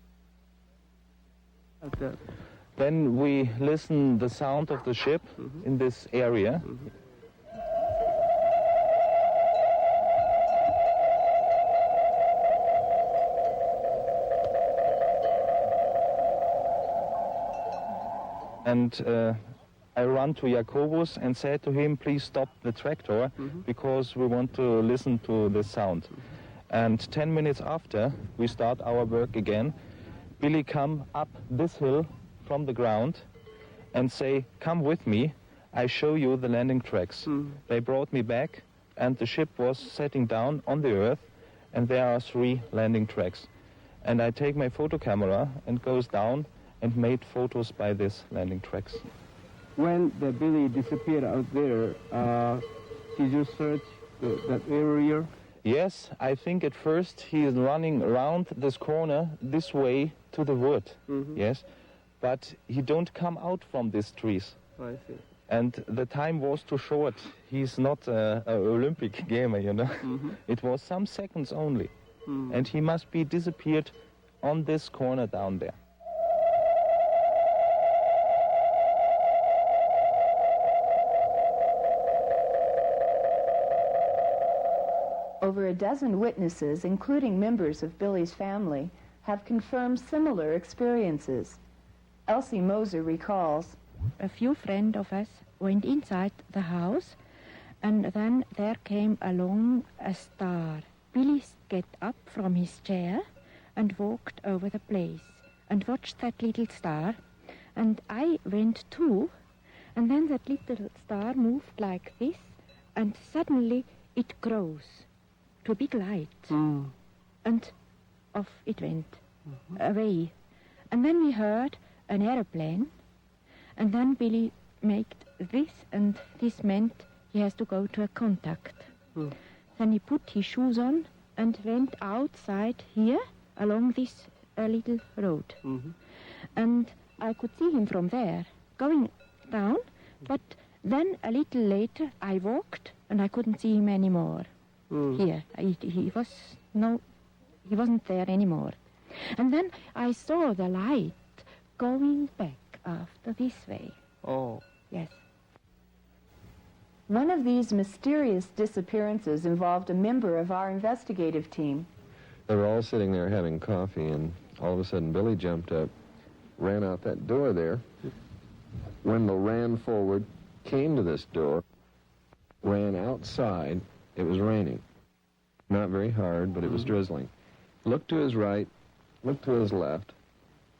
Then we listened the sound of the ship in this area. And I ran to Jacobus and said to him, please stop the tractor because we want to listen to the sound. And 10 minutes after we start our work again, Billy come up this hill from the ground and say, come with me, I show you the landing tracks. They brought me back and the ship was setting down on the earth and there are 3 landing tracks. And I take my photo camera and goes down and made photos by these landing tracks. When the Billy disappeared out there, did you search that area? Yes, I think at first he is running around this corner this way to the wood, yes, but he don't come out from these trees. I see. And the time was too short. He's not an Olympic gamer, you know. It was some seconds only. And he must be disappeared on this corner down there. Over a dozen witnesses, including members of Billy's family, have confirmed similar experiences. Elsie Moser recalls, a few friends of us went inside the house, and then there came along a star. Billy got up from his chair and walked over the place and watched that little star, And I went too, and then that little star moved like this, and suddenly it grows to a big light. And off it went, away. And then we heard an aeroplane, and then Billy made this, and this meant he has to go to a contact. Then he put his shoes on and went outside here along this little road. And I could see him from there going down, but then a little later I walked and I couldn't see him anymore. Here, he wasn't there anymore. And then I saw the light going back after this way. Oh. Yes. One of these mysterious disappearances involved a member of our investigative team. They were all sitting there having coffee, and all of a sudden Billy jumped up, ran out that door there. Wendell ran forward, came to this door, ran outside. It was raining. Not very hard, but it was drizzling. Looked to his right, looked to his left.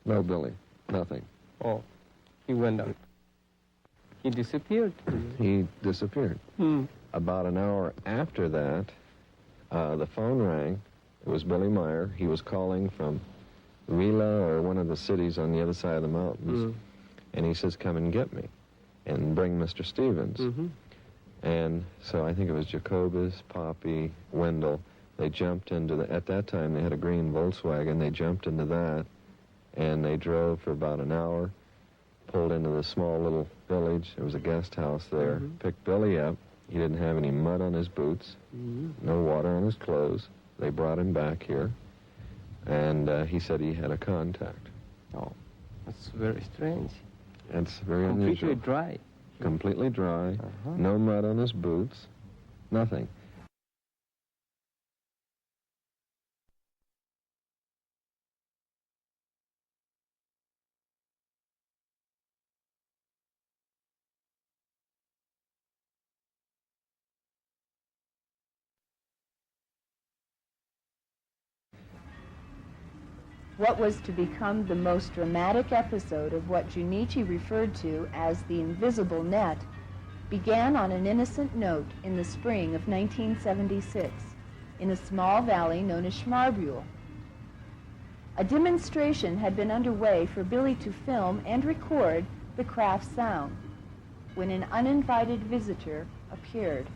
No Billy. Nothing. Oh. He went out. He disappeared. He disappeared. About an hour after that, the phone rang. It was Billy Meier. He was calling from Vila or one of the cities on the other side of the mountains. And he says, come and get me and bring Mr. Stevens. And so I think it was Jacobus, Poppy, Wendell. They jumped into at that time they had a green Volkswagen. They jumped into that, and they drove for about an hour, pulled into the small little village. There was a guest house there. Picked Billy up. He didn't have any mud on his boots, no water on his clothes. They brought him back here, and he said he had a contact. Oh, that's very strange. It's very Completely unusual. dry. Completely dry, no mud on his boots, nothing. What was to become the most dramatic episode of what Junichi referred to as the invisible net began on an innocent note in the spring of 1976 in a small valley known as Schmarbühl. A demonstration had been underway for Billy to film and record the craft's sound when an uninvited visitor appeared.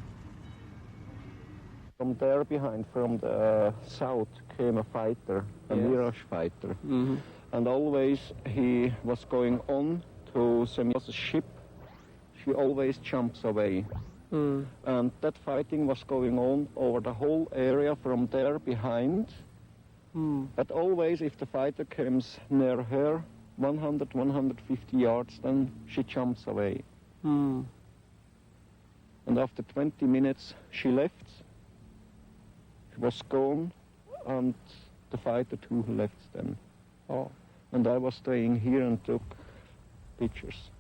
From there behind, from the south, came a fighter, a Mirage fighter. And always he was going on to Semya's ship. She always jumps away. And that fighting was going on over the whole area from there behind. But always if the fighter comes near her, 100, 150 yards, then she jumps away. And after 20 minutes, she left. She was gone, and the fighter too left then. Oh. And I was staying here and took pictures.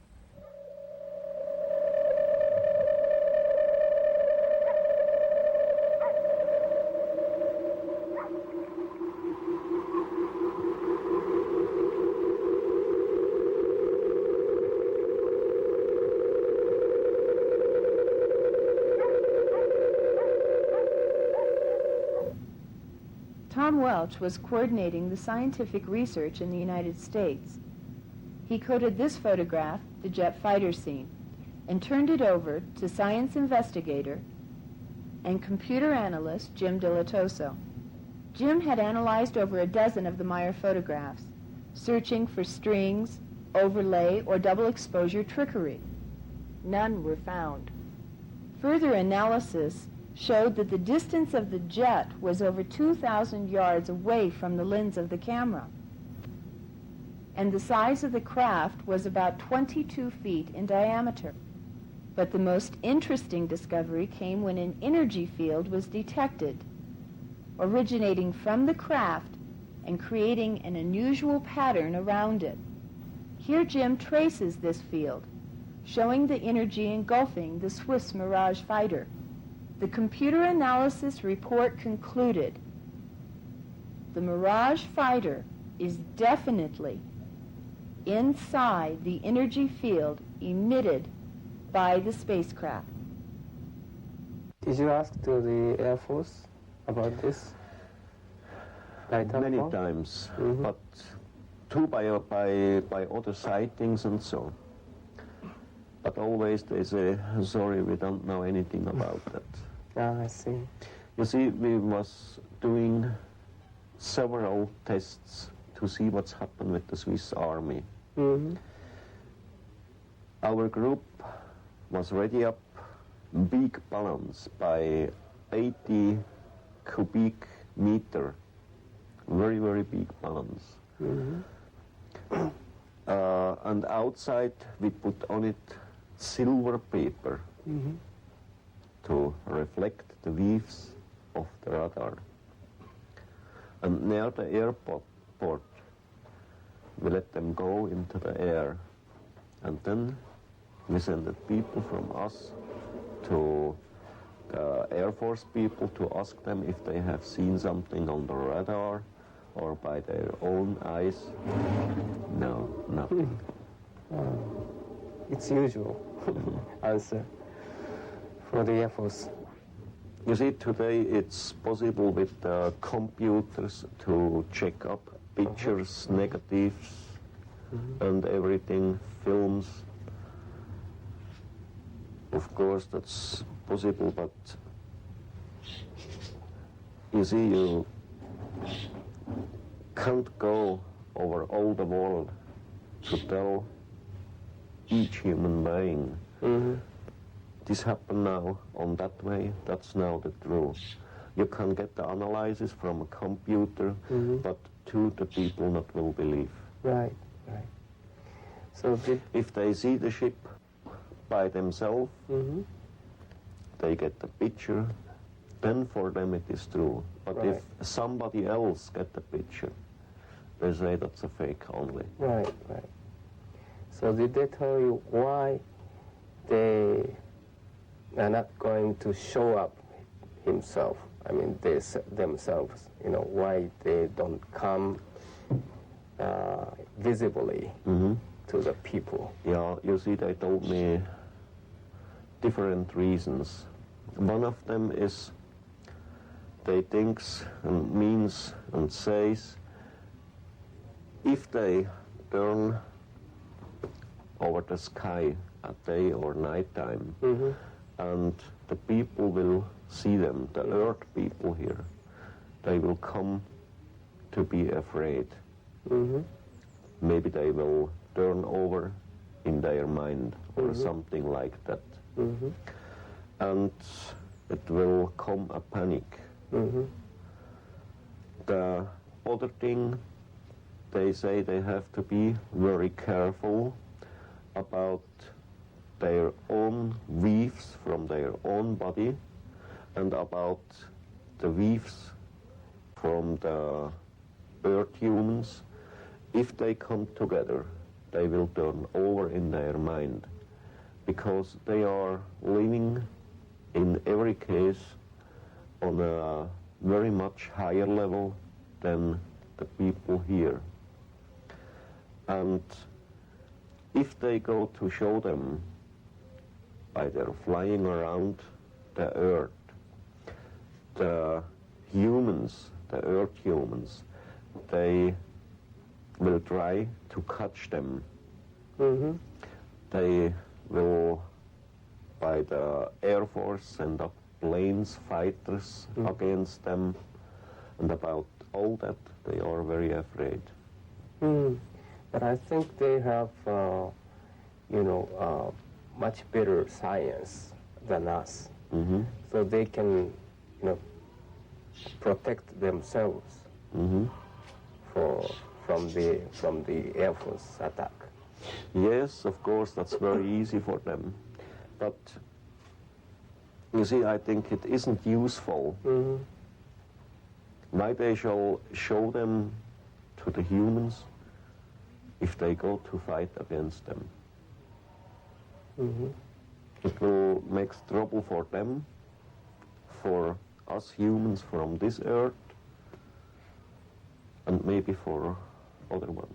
Tom Welch was coordinating the scientific research in the United States. He coded this photograph, the jet fighter scene, and turned it over to science investigator and computer analyst Jim Dilatoso. Jim had analyzed over a dozen of the Meier photographs, searching for strings, overlay, or double exposure trickery. None were found. Further analysis showed that the distance of the jet was over 2,000 yards away from the lens of the camera, and the size of the craft was about 22 feet in diameter. But the most interesting discovery came when an energy field was detected, originating from the craft and creating an unusual pattern around it. Here Jim traces this field, showing the energy engulfing the Swiss Mirage fighter. The computer analysis report concluded the Mirage fighter is definitely inside the energy field emitted by the spacecraft. Did you ask to the Air Force about this? Many times, but too by other sightings and so. But always they say, sorry, we don't know anything about that. Ah, I see. You see, we was doing several tests to see what's happened with the Swiss Army. Our group was ready up big balloons by 80 cubic meter, very, very big balloons. And outside we put on it silver paper to reflect the waves of the radar. And near the airport, we let them go into the air. And then we sent the people from us to the Air Force people to ask them if they have seen something on the radar or by their own eyes. No, nothing. It's usual answer for the Air Force. You see, today it's possible with computers to check up pictures, negatives, and everything, films. Of course, that's possible, but you see, you can't go over all the world to tell each human being this happened now on that way, that's now the truth. You can get the analysis from a computer, but the people not will believe. Right. So if they see the ship by themselves, they get the picture, then for them it is true. But if somebody else get the picture, they say that's a fake only. Right. So did they tell you why they are not going to show up himself? I mean, themselves, why they don't come visibly to the people? Yeah, you see, they told me different reasons. One of them is they thinks and means and says if they turn over the sky at day or night time and the people will see them, the earth people here, they will come to be afraid. Maybe they will turn over in their mind or something like that. And it will come a panic. The other thing, they say they have to be very careful about their own weaves from their own body and about the weaves from the earth humans. If they come together, they will turn over in their mind, because they are living in every case on a very much higher level than the people here. And if they go to show them by their flying around the earth, the humans, the earth humans, they will try to catch them. They will, by the Air Force, send up planes, fighters against them, and about all that they are very afraid. But I think they have, much better science than us, so they can, protect themselves from the Air Force attack. Yes, of course, that's very easy for them. But you see, I think it isn't useful. Why they shall show them to the humans if they go to fight against them? It will make trouble for them, for us humans from this earth, and maybe for other one.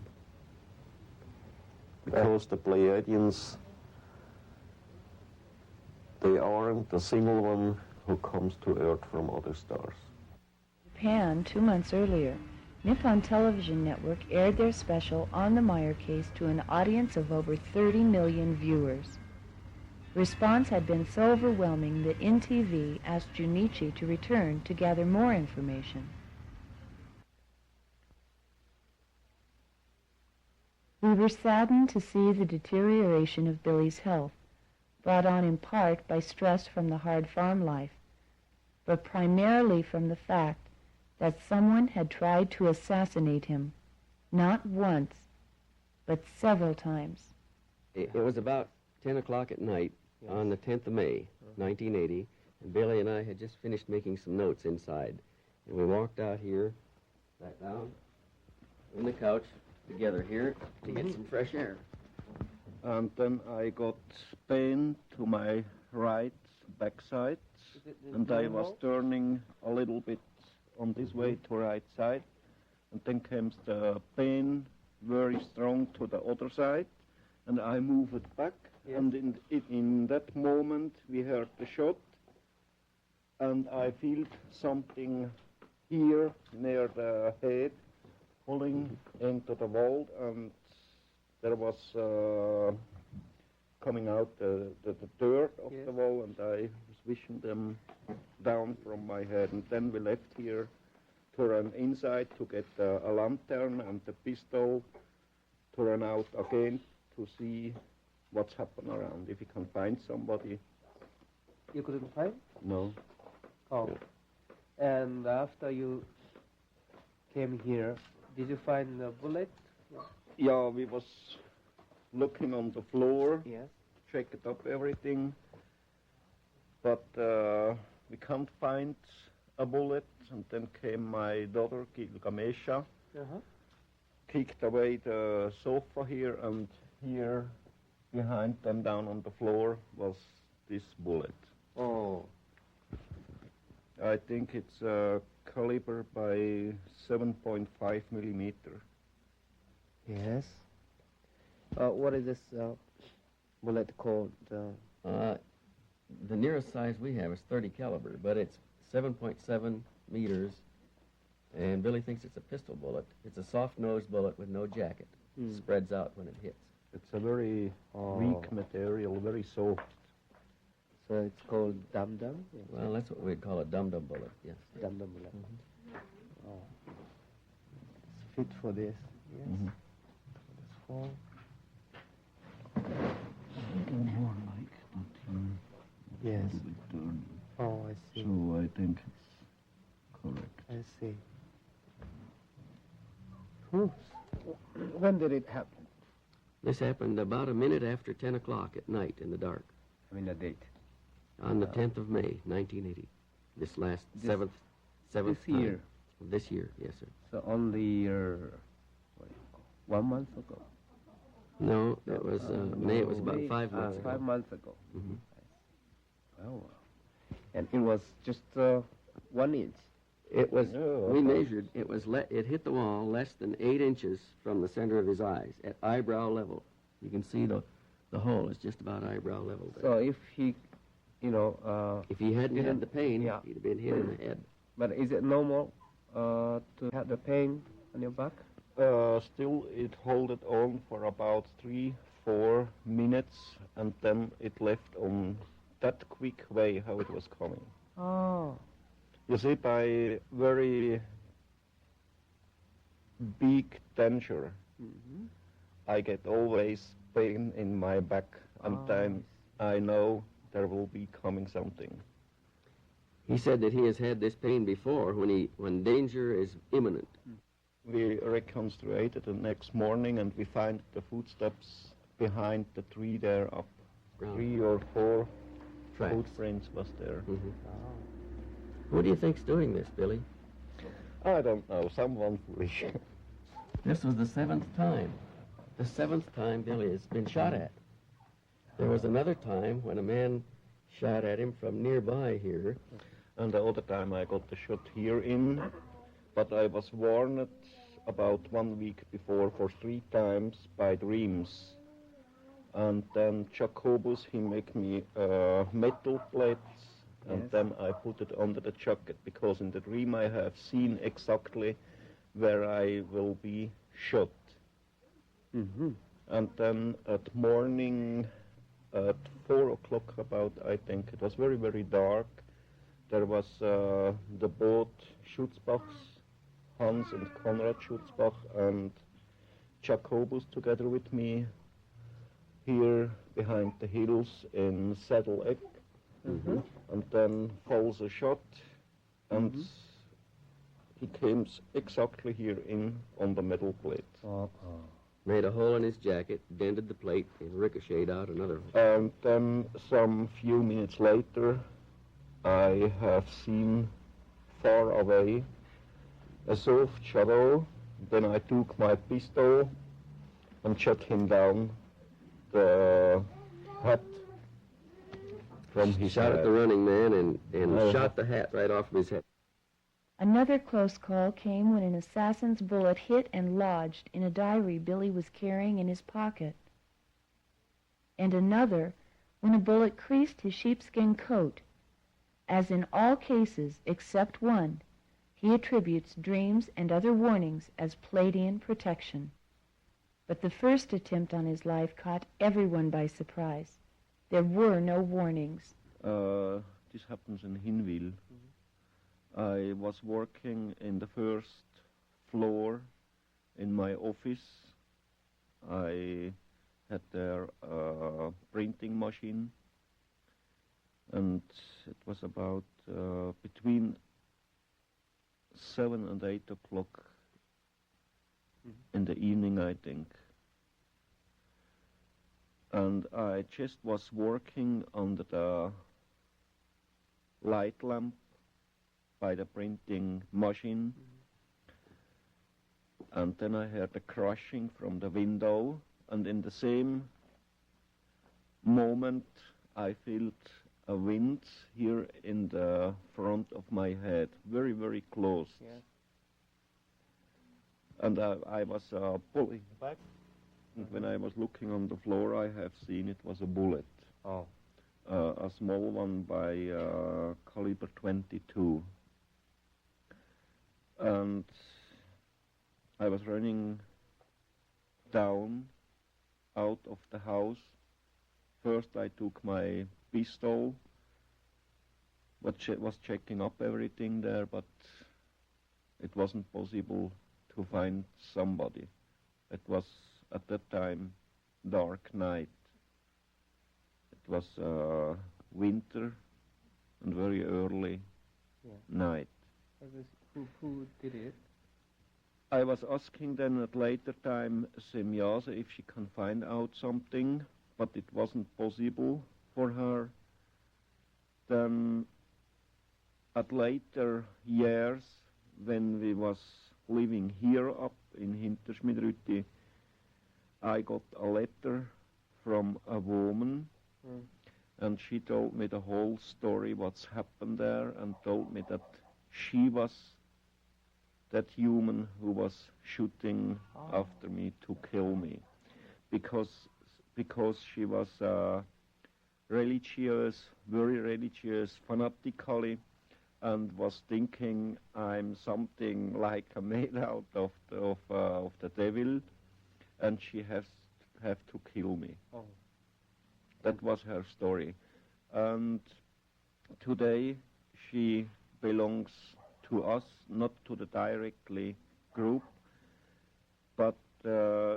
because the Pleiadians, they aren't a single one who comes to Earth from other stars. Japan, 2 months earlier, Nippon Television Network aired their special on the Meier case to an audience of over 30 million viewers. Response had been so overwhelming that NTV asked Junichi to return to gather more information. We were saddened to see the deterioration of Billy's health, brought on in part by stress from the hard farm life, but primarily from the fact that someone had tried to assassinate him, not once, but several times. It was about 10 o'clock at night on the 10th of May, 1980, and Billy and I had just finished making some notes inside. And we walked out here, sat down on the couch together here to get some fresh air. And then I got pain to my right backside, and I was turning a little bit on this way to right side, and then comes the pain very strong to the other side, and I move it back, and in that moment we heard the shot, and I felt something here near the head pulling into the wall, and there was coming out the dirt of the wall, and I was wishing them down from my head. And then we left here to run inside to get a lantern and the pistol to run out again to see what's happened around, if you can find somebody. You couldn't find? No. Oh. And after you came here, did you find a bullet? Yeah, we was looking on the floor, Yes. checked up everything, but we can't find a bullet. And then came my daughter, Gilgamesha, kicked away the sofa here, and here behind them down on the floor was this bullet. Oh. I think it's a caliber by 7.5 millimeter. Yes. What is this bullet called? The nearest size we have is 30 caliber, but it's 7.7 meters, and Billy thinks it's a pistol bullet. It's a soft-nosed bullet with no jacket. Spreads out when it hits. It's a very weak material, very soft. So it's called dum-dum? Yes. Well, that's what we'd call a dum-dum bullet, yes. Dum-dum bullet. Oh. It's fit for this, yes. This fall. More like that. Yes. Oh, I see. So I think it's correct. I see. When did it happen? This happened about a minute after 10 o'clock at night in the dark. I mean, the date. On the 10th of May, 1980. This last seventh this time. year? This year, yes, sir. So only 1 month ago? No, that was May. It was about 5 months ago. 5 months ago. Mm-hmm. Oh, and it was just 1 inch. It was. We measured. It was. It hit the wall less than 8 inches from the center of his eyes at eyebrow level. You can see the hole is just about eyebrow level there. So if he, if he hadn't had the pain, he'd have been hit in the head. But is it normal to have the pain on your back? Still, it held it on for about 3-4 minutes, and then it left on that quick way how it was coming. Oh. You see, by very big danger, I get always pain in my back, and then I know there will be coming something. He said that he has had this pain before when danger is imminent. We reconstructed the next morning, and we find the footsteps behind the tree there up. 3 or 4 Tracks. footprints was there. Who do you think's doing this, Billy? I don't know, someone foolish. This was the 7th time. The 7th time Billy has been shot at. There was another time when a man shot at him from nearby here. And the other time I got the shot here in, but I was warned about 1 week before for 3 times by dreams And then Jacobus, he make me metal plates, and then I put it under the jacket, because in the dream I have seen exactly where I will be shot. And then at morning, at 4 o'clock about, I think, it was very, very dark. There was the boat Schutzbachs, Hans and Konrad Schutzbach, and Jacobus together with me here behind the hills in Saddle-Eck. And then falls a shot, and he came exactly here in on the metal plate. Made a hole in his jacket, dented the plate, and ricocheted out another. And then some few minutes later, I have seen far away a soft shadow. Then I took my pistol and shot him down the hat from his Shot head. at the running man and shot the hat right off of his head. Another close call came when an assassin's bullet hit and lodged in a diary Billy was carrying in his pocket. And another when a bullet creased his sheepskin coat. As in all cases except one, he attributes dreams and other warnings as Palladian protection. But the first attempt on his life caught everyone by surprise. There were no warnings. This happens in Hinwil. I was working in the first floor in my office. I had there a printing machine, and it was about between 7 and 8 o'clock in the evening, I think. And I just was working under the light lamp by the printing machine. And then I heard a crashing from the window, and in the same moment I felt a wind here in the front of my head, very, very close. Yes. And I was pulling back. And when I was looking on the floor, I have seen it was a bullet. Oh. A small one by caliber 22. And I was running down out of the house. First I took my pistol, but was checking up everything there, but it wasn't possible to find somebody. It was at that time dark night. It was winter and very early night. Who did it? I was asking then at later time Semyase if she can find out something, but it wasn't possible for her. Then at later years, when we was living here up in Hinterschmidrütti, I got a letter from a woman, and she told me the whole story, what's happened there, and told me that she was that human who was shooting after me to kill me, because she was religious, very religious, fanatically, and was thinking I'm something like made out of the devil, and she have to kill me. Oh. That was her story. And today she belongs to us, not to the directly group, but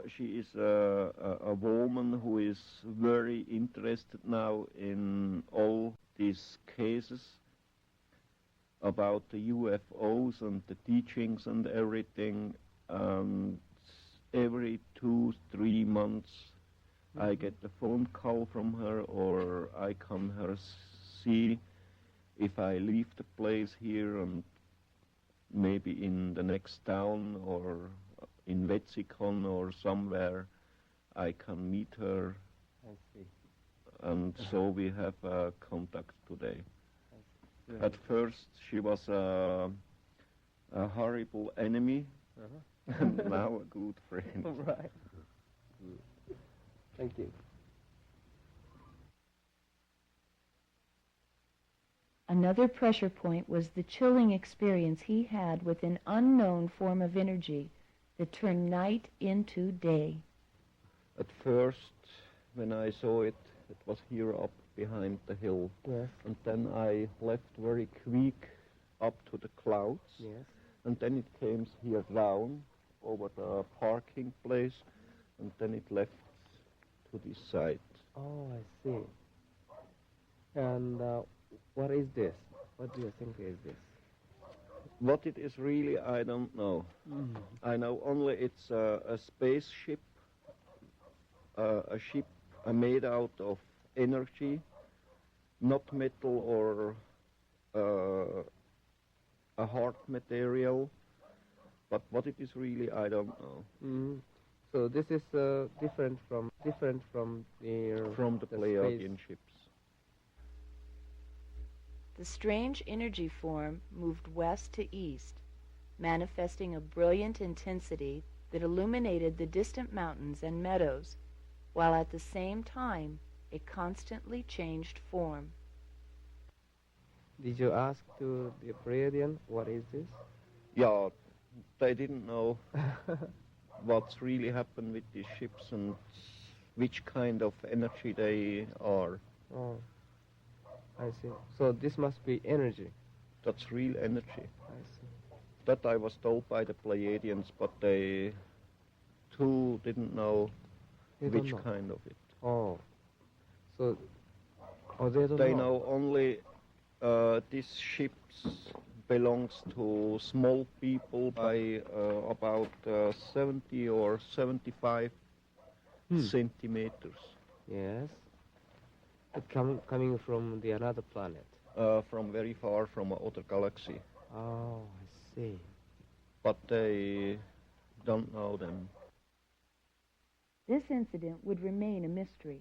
she is a woman who is very interested now in all these cases about the UFOs and the teachings and everything. And every 2-3 months I get a phone call from her, or I come her see if I leave the place here and maybe in the next town or in Wetzikon or somewhere I can meet her. I see. And so we have contact today. At first she was a horrible enemy, and now a good friend. Right. Thank you. Another pressure point was the chilling experience he had with an unknown form of energy that turned night into day. At first, when I saw it, it was here up behind the hill. Yes. And then I left very quick up to the clouds. Yes. And then it came here down over the parking place, and then it left to this side. Oh, I see. And what is this? What do you think is this? What it is really, I don't know. I know only it's a spaceship, a ship made out of energy, not metal or a hard material. But what it is really, I don't know. So this is different from the Pleiadian ships. The strange energy form moved west to east, manifesting a brilliant intensity that illuminated the distant mountains and meadows, while at the same time it constantly changed form. Did you ask to the Pleiadian, what is this? Yeah, they didn't know what's really happened with these ships and which kind of energy they are. Oh, I see. So this must be energy. That's real energy. I see. That I was told by the Pleiadians, but they too didn't know which kind of it. Oh, so they don't They know only these ships belongs to small people by about 70 or 75 centimeters. Yes. Coming from the another planet. From very far from another galaxy. Oh, I see. But they don't know them. This incident would remain a mystery.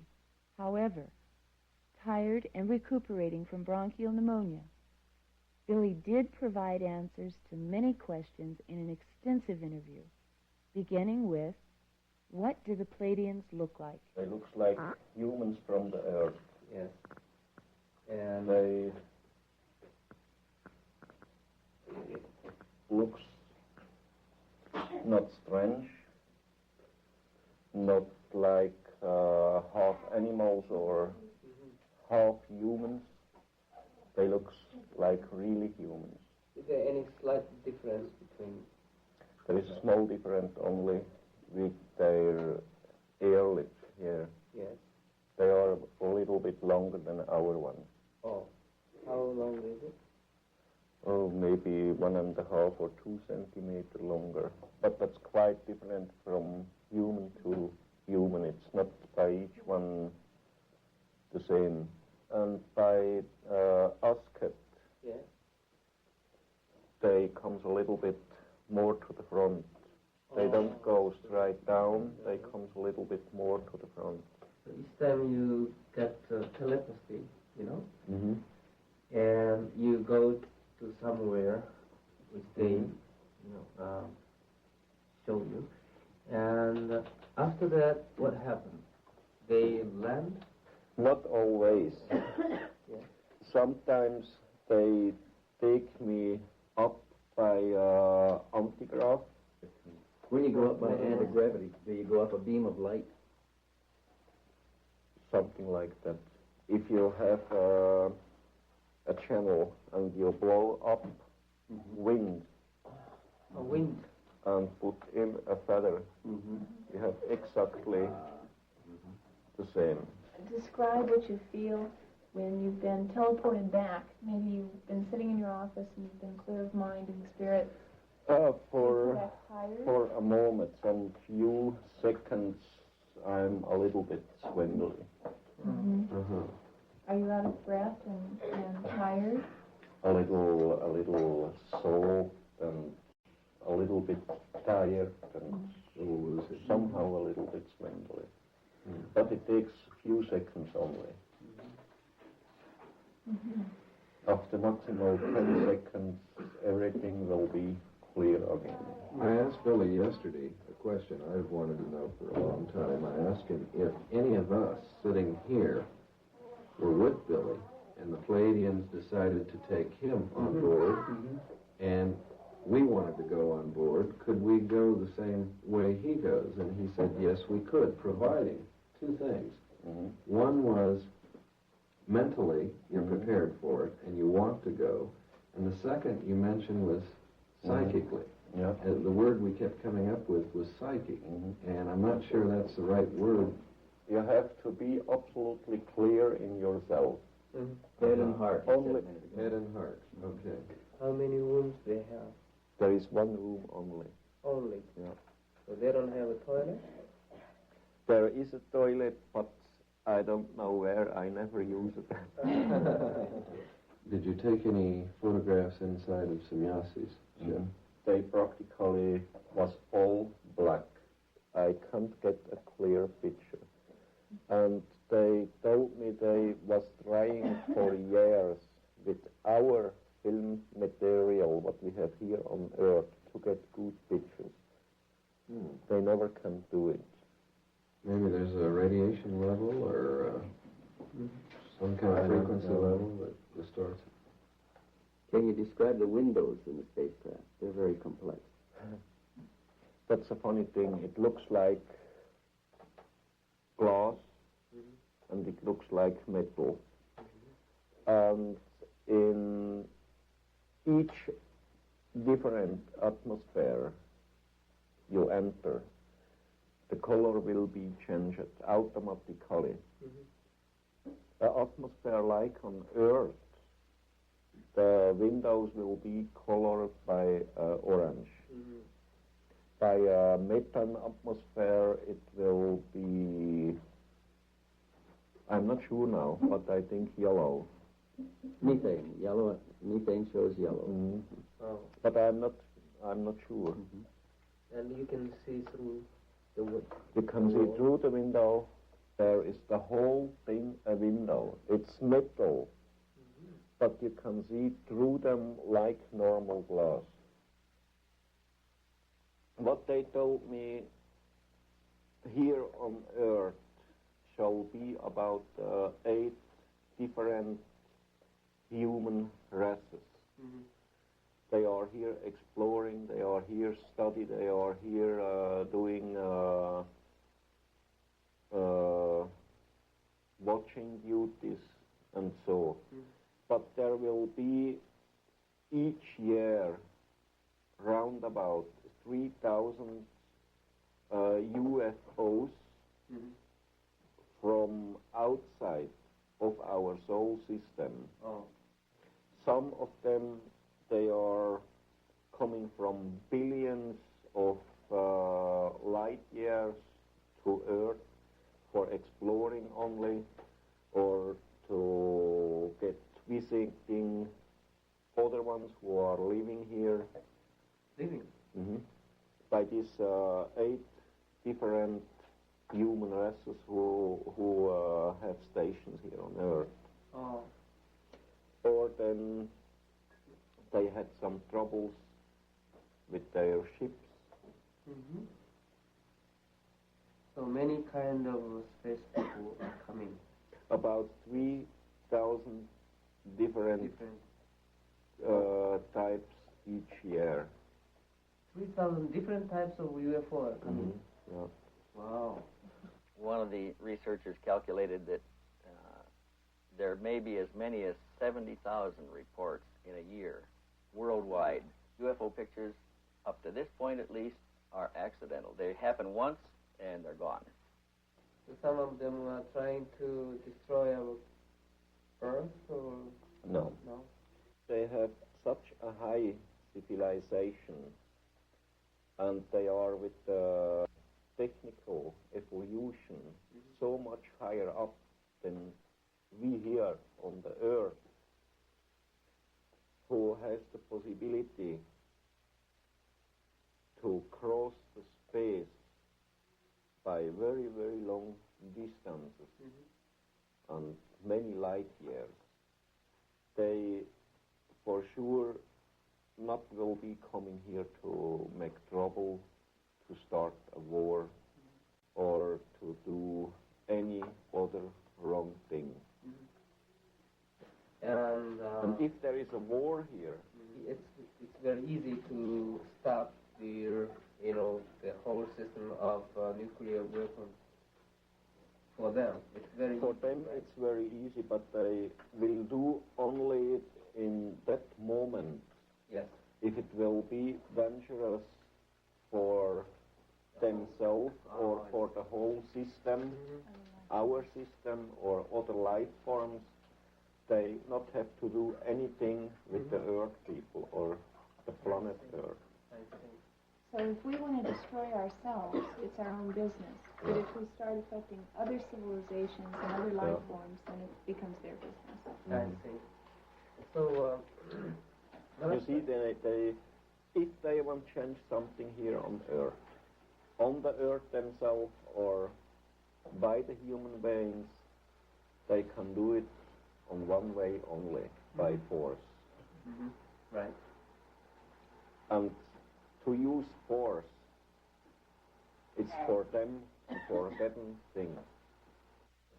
However, tired and recuperating from bronchial pneumonia, Billy did provide answers to many questions in an extensive interview, beginning with, what do the Pleiadians look like? They look like humans from the Earth. Yes. And they looks not strange, not like half animals or half humans. They look like really humans. Is there any slight difference between? There is a small difference only with their ear lips here. Yes. They are a little bit longer than our one. Oh, how long is it? Oh, maybe 1.5 or 2 centimeters longer. But that's quite different from human to human. It's not by each one the same. And by Asket, yeah, they comes a little bit more to the front. They don't go straight down. They comes a little bit more to the front. Each time you get telepathy, you know, Mm-hmm. and you go to somewhere which they, show you, and after that, what happens? They land? Not always. Yeah. Sometimes they take me up by antigrav. When you go up by anti-gravity, do you go up a beam of light? Something like that. If you have a channel and you blow up wind, A wind. and put in a feather, you have exactly the same. Describe what you feel when you've been teleported back. Maybe you've been sitting in your office and you've been clear of mind and spirit. For a moment, some few seconds, I'm a little bit swindly. Are you out of breath and tired? A little sore and a little bit tired and somehow a little bit swindly. But it takes a few seconds only. After maximum 10 seconds, everything will be clear again. I asked Billy yesterday a question I've wanted to know for a long time. I asked him if any of us sitting here were with Billy and the Palladians decided to take him on board, and we wanted to go on board. Could we go the same way he goes? And he said, yes, we could, providing two things. One was mentally, you're prepared for it, and you want to go. And the second you mentioned was psychically. Yeah. The word we kept coming up with was psychic, and I'm not sure that's the right word. You have to be absolutely clear in yourself. Head and heart. Only head and heart. Okay. How many rooms they have? There is one room only. Only. Yeah. So they don't have a toilet? There is a toilet, but I don't know where. I never use it. Did you take any photographs inside of Semyasis? They practically was all black. I can't get a clear picture. And they told me they was trying for years with our film material, what we have here on Earth, to get good pictures. They never can do it. Maybe there's a radiation level or some kind of frequency level that distorts it. Can you describe the windows in the spacecraft? They're very complex. That's a funny thing. It looks like glass, and it looks like metal. And in each different atmosphere you enter, the color will be changed automatically. The atmosphere like on Earth, the windows will be colored by orange. By a methane atmosphere, it will be, I'm not sure now, but I think yellow. Methane, yellow. Methane shows yellow. Oh. But I'm not sure. And you can see through the wood. You can see through the window. There is the whole thing a window. It's metal, but you can see through them like normal glass. What they told me here on Earth shall be about 8 different human races. They are here exploring, they are here study, they are here doing watching duties and so. But there will be each year round about 3,000 UFOs from outside of our solar system. Some of them, they are coming from billions of light years to Earth for exploring only, or to get visiting other ones who are living here. Living? By these 8 different human races who have stations here on Earth. Or then they had some troubles with their ships. So many kind of space people are coming. About 3,000 different types each year. 3,000 different types of UFO are coming. Yeah. Wow. One of the researchers calculated that there may be as many as 70,000 reports in a year worldwide. UFO pictures, up to this point at least, are accidental. They happen once and they're gone. So some of them are trying to destroy our Earth, or No. They have such a high civilization, and they are with the technical evolution so much higher up than we here on the Earth, who has the possibility to cross the space by very, very long distances and many light years. They, for sure, not will be coming here to make trouble, to start a war, or to do any other wrong thing. if there is a war here, it's very easy to stop the whole system of nuclear weapons. For them, it's very for them it's very easy, but they will do only in that moment. Yes. If it will be dangerous for themselves or for the whole system, our system or other life forms, they not have to do anything with the Earth people or the planet Earth. So if we want to destroy ourselves, it's our own business. But if we start affecting other civilizations and other life forms, then it becomes their business. I see. So, you see, if they want to change something here on the Earth themselves or by the human beings, they can do it on one way only, by force. Right. And to use force, it's for them a forbidden thing.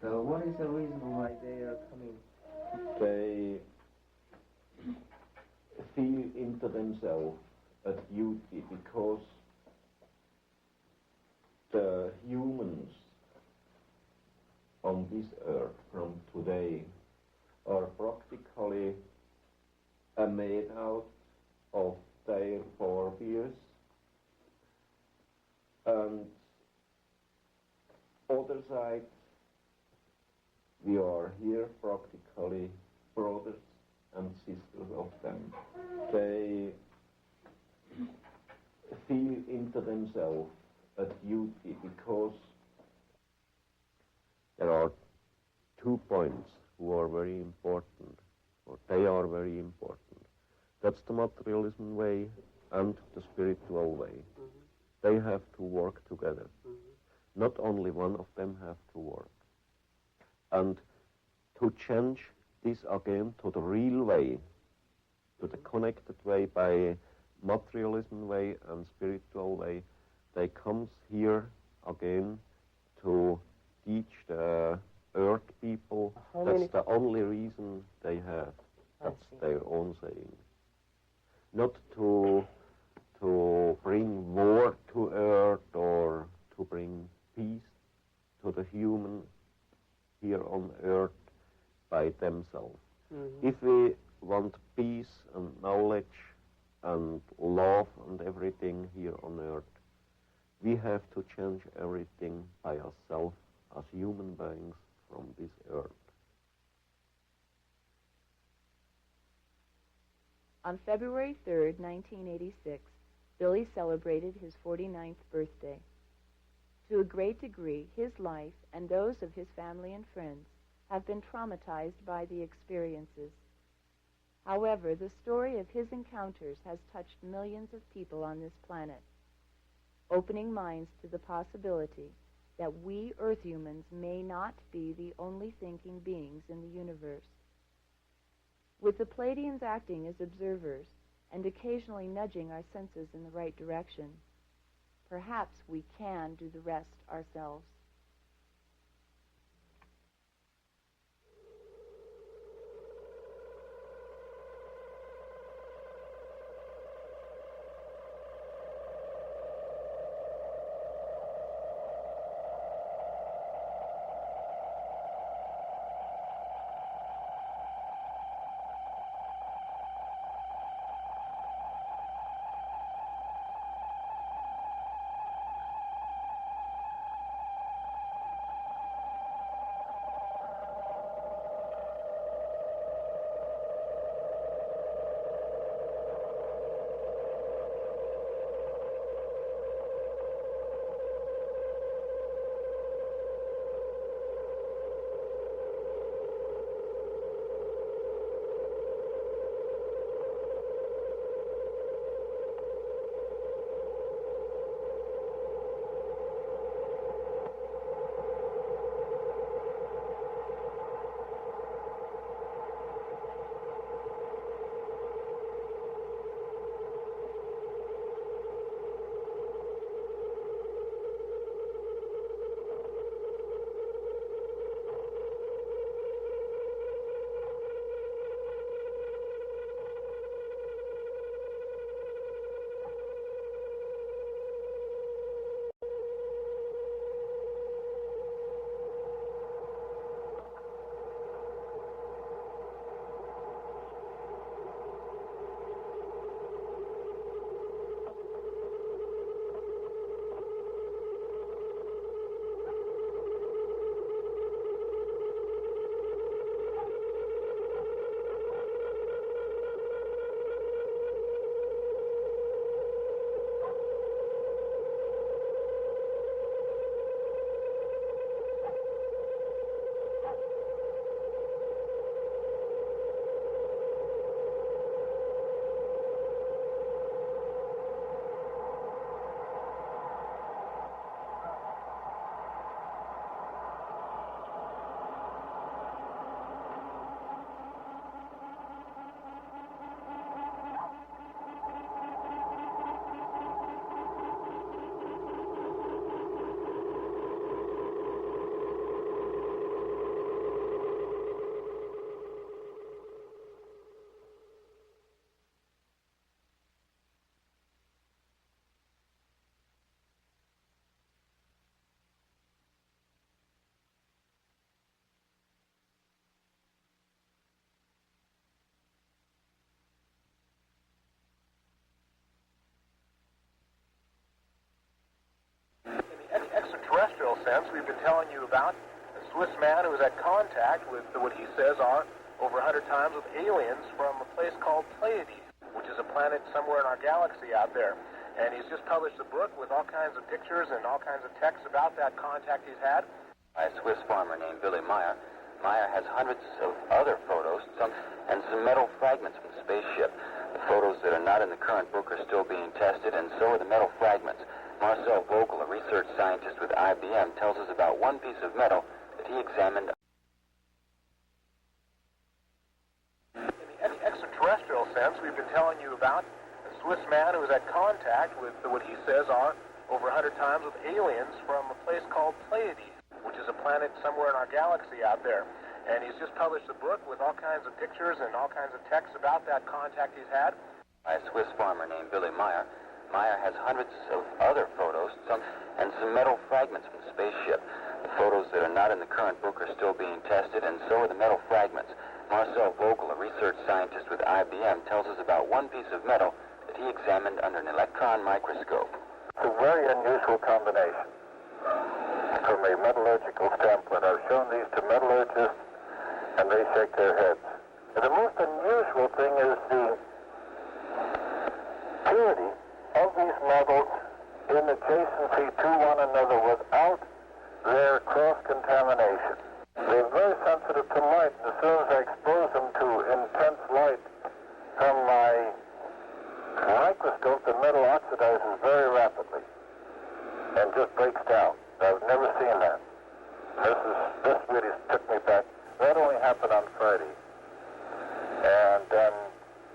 So what is the reason why they are coming? They feel into themselves a duty because the humans on this earth from today are practically made out of their forebears and other side we are here practically brothers and sisters of them. They feel into themselves a duty because there are 2 points who are very important, or they are very important. That's the materialism way and the spiritual way. They have to work together. Not only one of them have to work. And to change this again to the real way, to the connected way by materialism way and spiritual way, they comes here again to teach the earth people. That's the only reason they have. That's their own saying. Not to bring war to earth or to bring peace to the human here on earth by themselves. If we want peace and knowledge and love and everything here on earth, we have to change everything by ourselves as human beings from this earth. On February 3rd, 1986, Billy celebrated his 49th birthday. To a great degree, his life and those of his family and friends have been traumatized by the experiences. However, the story of his encounters has touched millions of people on this planet, opening minds to the possibility that we Earth humans may not be the only thinking beings in the universe. With the Pleiadians acting as observers and occasionally nudging our senses in the right direction, perhaps we can do the rest ourselves. sense, we've been telling you about a Swiss man who was at contact with what he says are over 100 times with aliens from a place called Pleiades, which is a planet somewhere in our galaxy out there. And he's just published a book with all kinds of pictures and all kinds of texts about that contact he's had. By a Swiss farmer named Billy Meier. Meier has hundreds of other photos and some metal fragments from the spaceship. The photos that are not in the current book are still being tested, and so are the metal fragments. Marcel Vogel, a research scientist with IBM, tells us about one piece of metal that he examined. In the extraterrestrial sense, we've been telling you about a Swiss man who was at contact with what he says are over 100 times with aliens from a place called Pleiades, which is a planet somewhere in our galaxy out there. And he's just published a book with all kinds of pictures and all kinds of texts about that contact he's had. By a Swiss farmer named Billy Meier. Meier has hundreds of other photos and some metal fragments from the spaceship. The photos that are not in the current book are still being tested, and so are the metal fragments. Marcel Vogel, a research scientist with IBM, tells us about one piece of metal that he examined under an electron microscope. It's a very unusual combination from a metallurgical standpoint. I've shown these to metallurgists, and they shake their heads. And the most unusual thing is the purity of these metals in adjacency to one another without their cross-contamination. They're very sensitive to light, and as soon as I expose them to intense light from my microscope, the metal oxidizes very rapidly and just breaks down. I've never seen that. This really took me back. That only happened on Friday. And then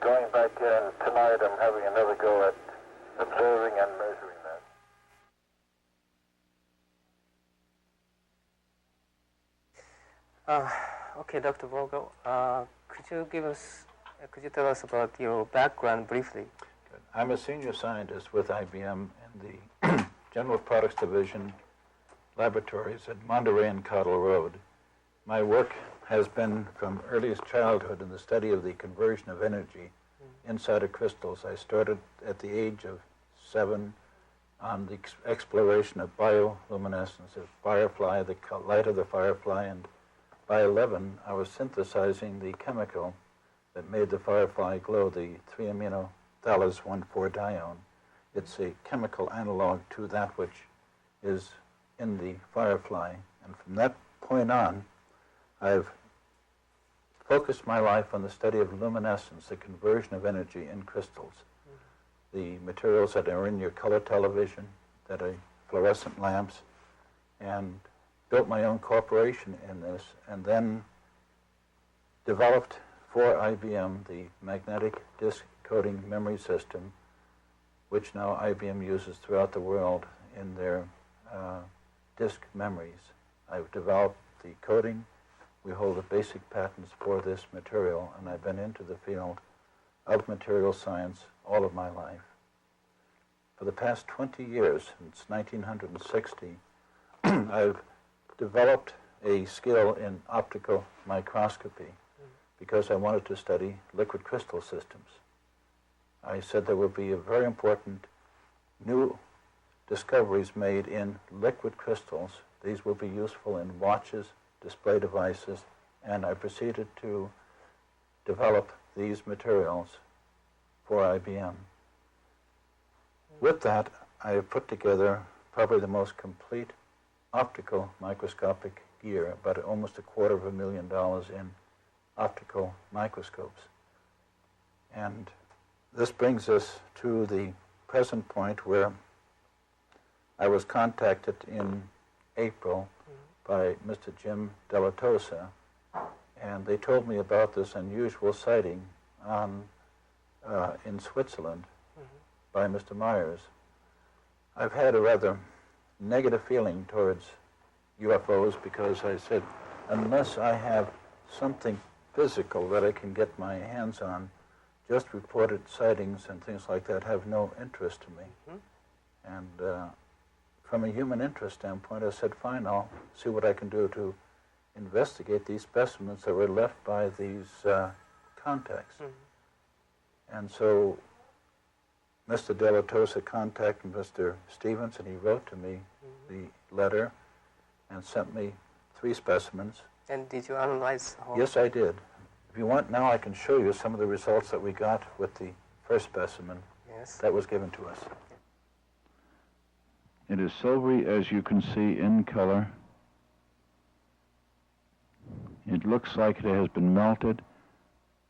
going back in tonight, I'm having another go at observing and measuring that. Okay, Dr. Vogel, could you tell us about your background briefly? Good. I'm a senior scientist with IBM in the General Products Division laboratories at Monterey and Cottle Road. My work has been from earliest childhood in the study of the conversion of energy inside of crystals. I started at the age of 7 on the exploration of bioluminescence, of firefly, the light of the firefly, and by 11 I was synthesizing the chemical that made the firefly glow, the 3-amino-thallose 1,4-dione. It's a chemical analog to that which is in the firefly, and from that point on I've focused my life on the study of luminescence, the conversion of energy in crystals. The materials that are in your color television, that are fluorescent lamps, and built my own corporation in this, and then developed for IBM the magnetic disk coding memory system, which now IBM uses throughout the world in their disk memories. I've developed the coding. We hold the basic patents for this material, and I've been into the field of material science all of my life. For the past 20 years, since 1960, I've developed a skill in optical microscopy because I wanted to study liquid crystal systems. I said there would be a very important new discoveries made in liquid crystals. These will be useful in watches, display devices, and I proceeded to develop these materials for IBM. With that, I have put together probably the most complete optical microscopic gear, about almost $250,000 in optical microscopes. And this brings us to the present point where I was contacted in April by Mr. Jim Delatosa, and they told me about this unusual sighting in Switzerland by Mr. Myers. I've had a rather negative feeling towards UFOs because I said, unless I have something physical that I can get my hands on, just reported sightings and things like that have no interest to me. And from a human interest standpoint, I said, fine, I'll see what I can do to investigate these specimens that were left by these contacts. And so Mr. Delatosa contacted Mr. Stevens, and he wrote to me the letter, and sent me 3 specimens. And did you analyze all? Yes, I did. If you want, now I can show you some of the results that we got with the first specimen that was given to us. It is silvery, as you can see, in color. It looks like it has been melted.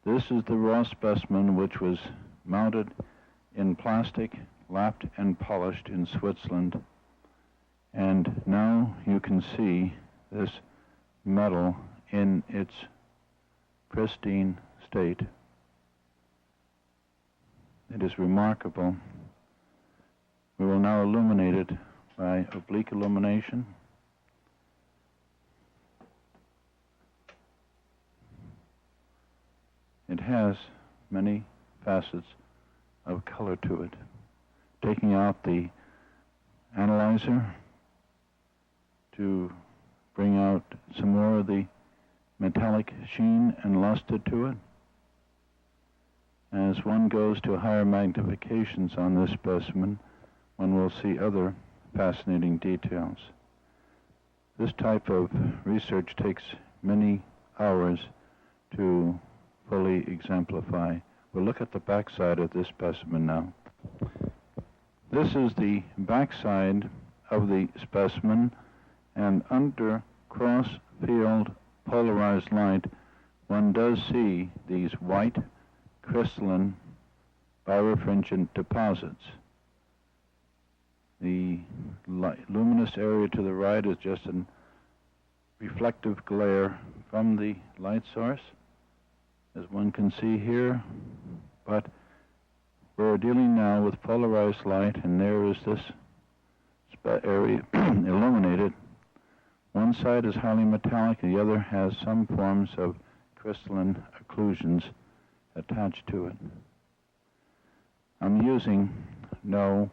This is the raw specimen which was mounted in plastic, lapped and polished in Switzerland. And now you can see this metal in its pristine state. It is remarkable. We will now illuminate it by oblique illumination. It has many facets of color to it. Taking out the analyzer to bring out some more of the metallic sheen and luster to it. As one goes to higher magnifications on this specimen, one will see other fascinating details. This type of research takes many hours to fully exemplify. We'll look at the backside of this specimen now. This is the backside of the specimen, and under cross-field polarized light, one does see these white crystalline birefringent deposits. The luminous area to the right is just a reflective glare from the light source, as one can see here, but we're dealing now with polarized light, and there is this area illuminated. One side is highly metallic, the other has some forms of crystalline occlusions attached to it. I'm using no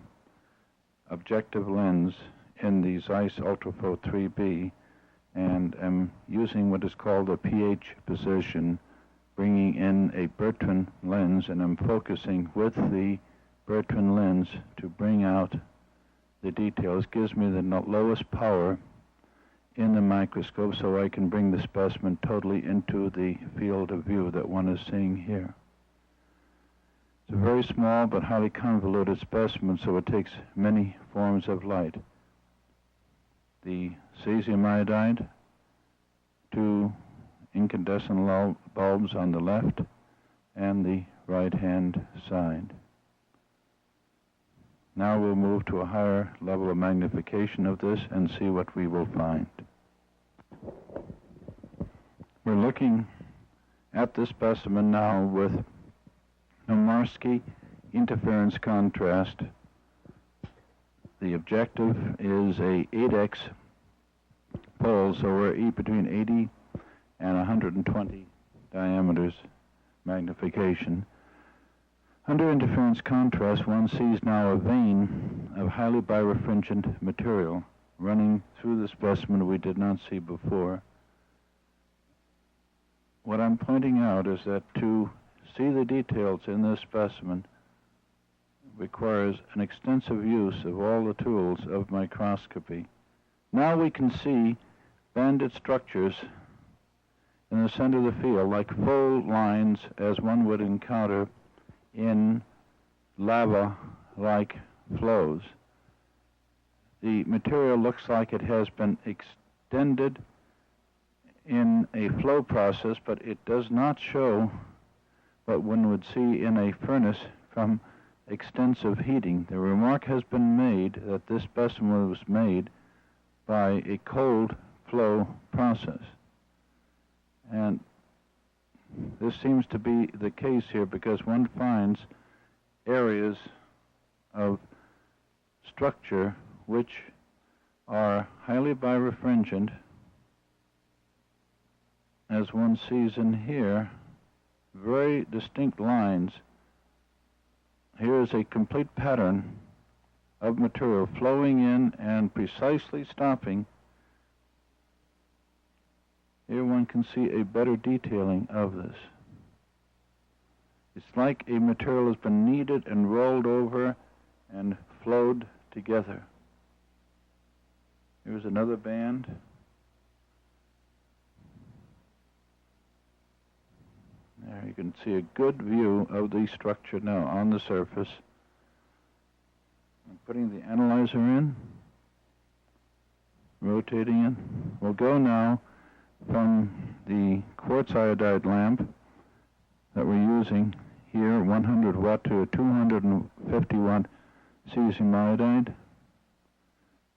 objective lens in the Zeiss Ultraphoto 3B, and am using what is called a pH position, bringing in a Bertrand lens, and I'm focusing with the Bertrand lens to bring out the details. Gives me the lowest power in the microscope, so I can bring the specimen totally into the field of view that one is seeing here. It's a very small but highly convoluted specimen, so it takes many forms of light. The cesium iodide, 2 incandescent bulbs on the left and the right-hand side. Now we'll move to a higher level of magnification of this and see what we will find. We're looking at this specimen now with Nomarsky interference contrast. The objective is a 8x pole, so we're between 80 and 120 diameters magnification. Under interference contrast, one sees now a vein of highly birefringent material running through the specimen we did not see before. What I'm pointing out is that to see the details in this specimen requires an extensive use of all the tools of microscopy. Now we can see banded structures in the center of the field, like fold lines as one would encounter in lava-like flows. The material looks like it has been extended in a flow process, but it does not show what one would see in a furnace from extensive heating. The remark has been made that this specimen was made by a cold flow process. And this seems to be the case here, because one finds areas of structure which are highly birefringent, as one sees in here, very distinct lines. Here is a complete pattern of material flowing in and precisely stopping. Here one can see a better detailing of this. It's like a material has been kneaded and rolled over and flowed together. Here's another band There you can see a good view of the structure now on the surface. I'm putting the analyzer in, rotating it. We'll go now from the quartz iodide lamp that we're using here, 100 watt to a 250 watt cesium iodide.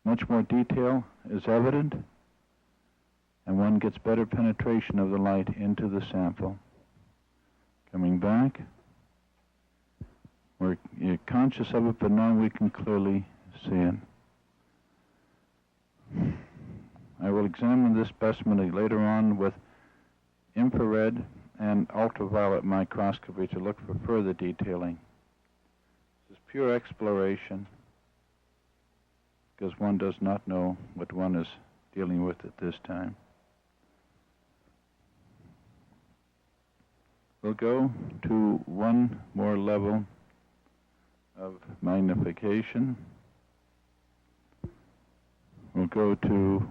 Much more detail is evident, and one gets better penetration of the light into the sample. Coming back, you're conscious of it, but now we can clearly see it. I will examine this specimen later on with infrared and ultraviolet microscopy to look for further detailing. This is pure exploration, because one does not know what one is dealing with at this time. We'll go to one more level of magnification. We'll go to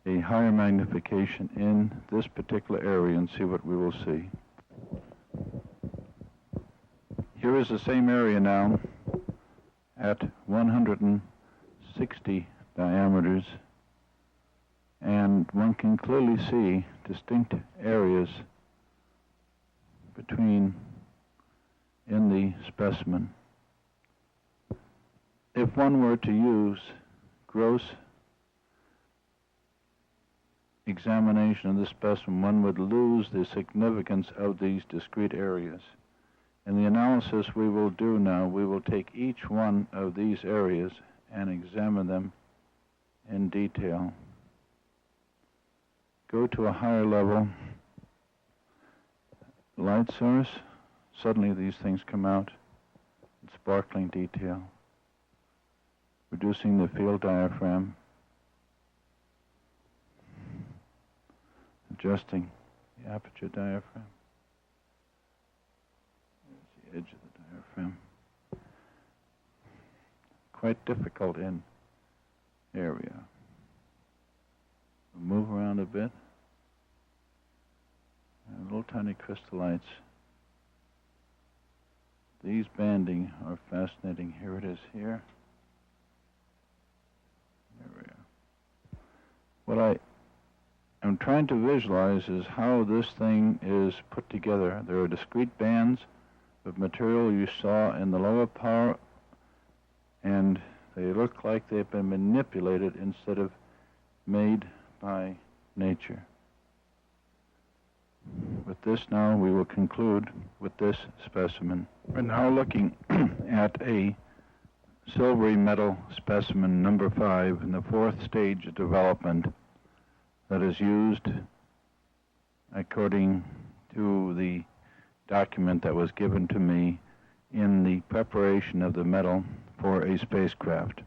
a higher magnification in this particular area and see what we will see. Here is the same area now at 160 diameters, and one can clearly see distinct areas in the specimen. If one were to use gross examination of the specimen, one would lose the significance of these discrete areas. In the analysis we will do now, we will take each one of these areas and examine them in detail. Go to a higher level light source. Suddenly these things come out in sparkling detail. Reducing the field diaphragm. Adjusting the aperture diaphragm. There's the edge of the diaphragm. Quite difficult in area. We'll move around a bit. And little tiny crystallites. These banding are fascinating. Here it is here. There we are. What I am trying to visualize is how this thing is put together. There are discrete bands of material you saw in the lower part, and they look like they've been manipulated instead of made by nature. With this now, we will conclude with this specimen. We're now looking at a silvery metal specimen number 5 in the 4th stage of development that is used according to the document that was given to me in the preparation of the metal for a spacecraft.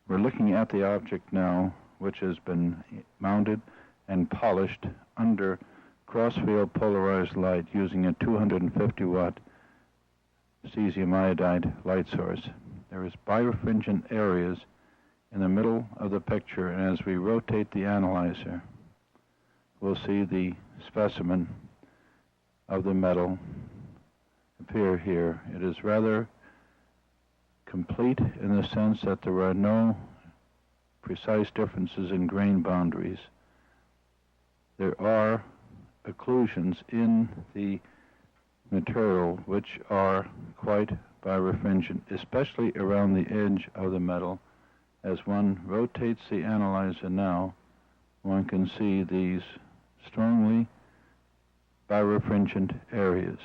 We're looking at the object now, which has been mounted and polished under cross-field polarized light using a 250 watt cesium iodide light source. There is birefringent areas in the middle of the picture, and as we rotate the analyzer, we'll see the specimen of the metal appear here. It is rather complete in the sense that there are no precise differences in grain boundaries. There are occlusions in the material which are quite birefringent, especially around the edge of the metal. As one rotates the analyzer now, one can see these strongly birefringent areas.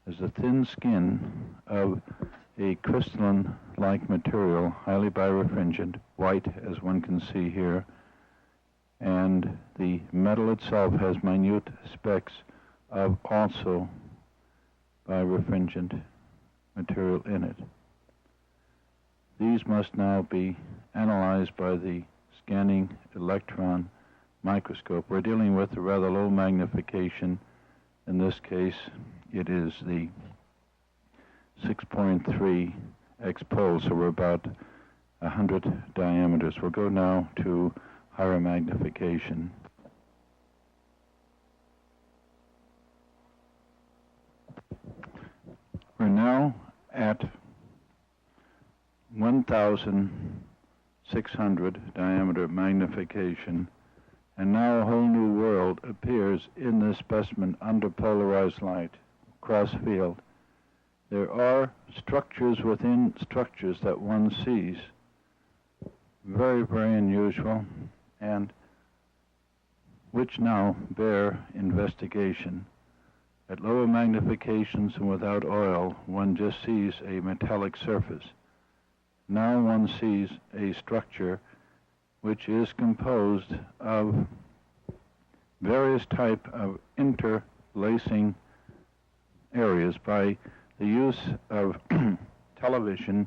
There's a thin skin of a crystalline-like material, highly birefringent, white as one can see here, and the metal itself has minute specks of also birefringent material in it. These must now be analyzed by the scanning electron microscope. We're dealing with a rather low magnification. In this case, it is the 6.3 X-pole, so we're about 100 diameters. We'll go now to higher magnification. We're now at 1,600 diameter magnification, and now a whole new world appears in this specimen under polarized light, cross field. There are structures within structures that one sees. Very, very unusual, and which now bear investigation. At lower magnifications and without oil, one just sees a metallic surface. Now one sees a structure which is composed of various type of interlacing areas. By the use of television,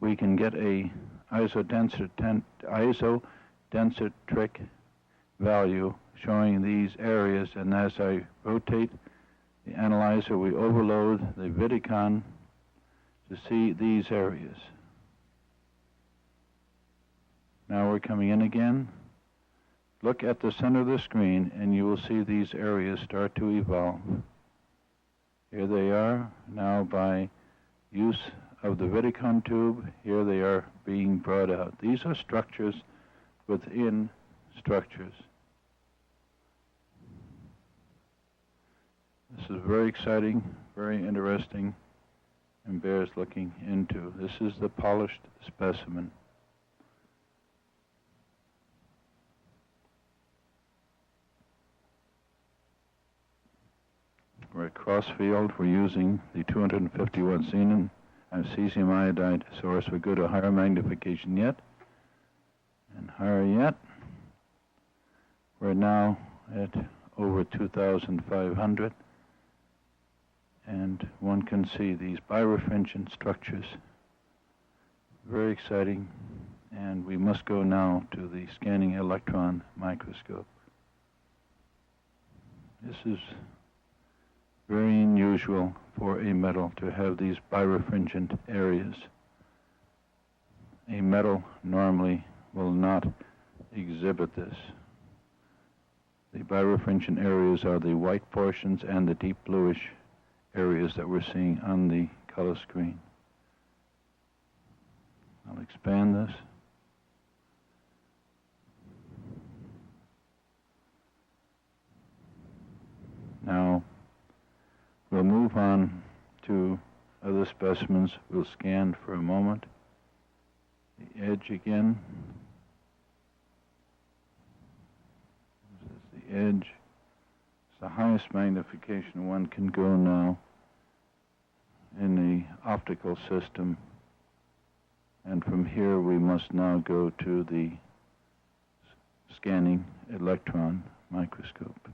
we can get a isodensitric value showing these areas, and as I rotate the analyzer, we overload the Vidicon to see these areas. Now we're coming in again. Look at the center of the screen and you will see these areas start to evolve. Here they are. Now by use of the Vidicon tube, here they are being brought out. These are structures within structures. This is very exciting, very interesting, and bears looking into. This is the polished specimen. We're at Crossfield. We're using the 251 xenon and cesium iodide source. We go to higher magnification yet, and higher yet. We're now at over 2,500. And one can see these birefringent structures. Very exciting. And we must go now to the scanning electron microscope. This is very unusual for a metal to have these birefringent areas. A metal normally will not exhibit this. The birefringent areas are the white portions and the deep bluish areas that we're seeing on the color screen. I'll expand this. Now we'll move on to other specimens. We'll scan for a moment. The edge again. This is the edge. It's the highest magnification one can go now in the optical system. And from here we must now go to the scanning electron microscope.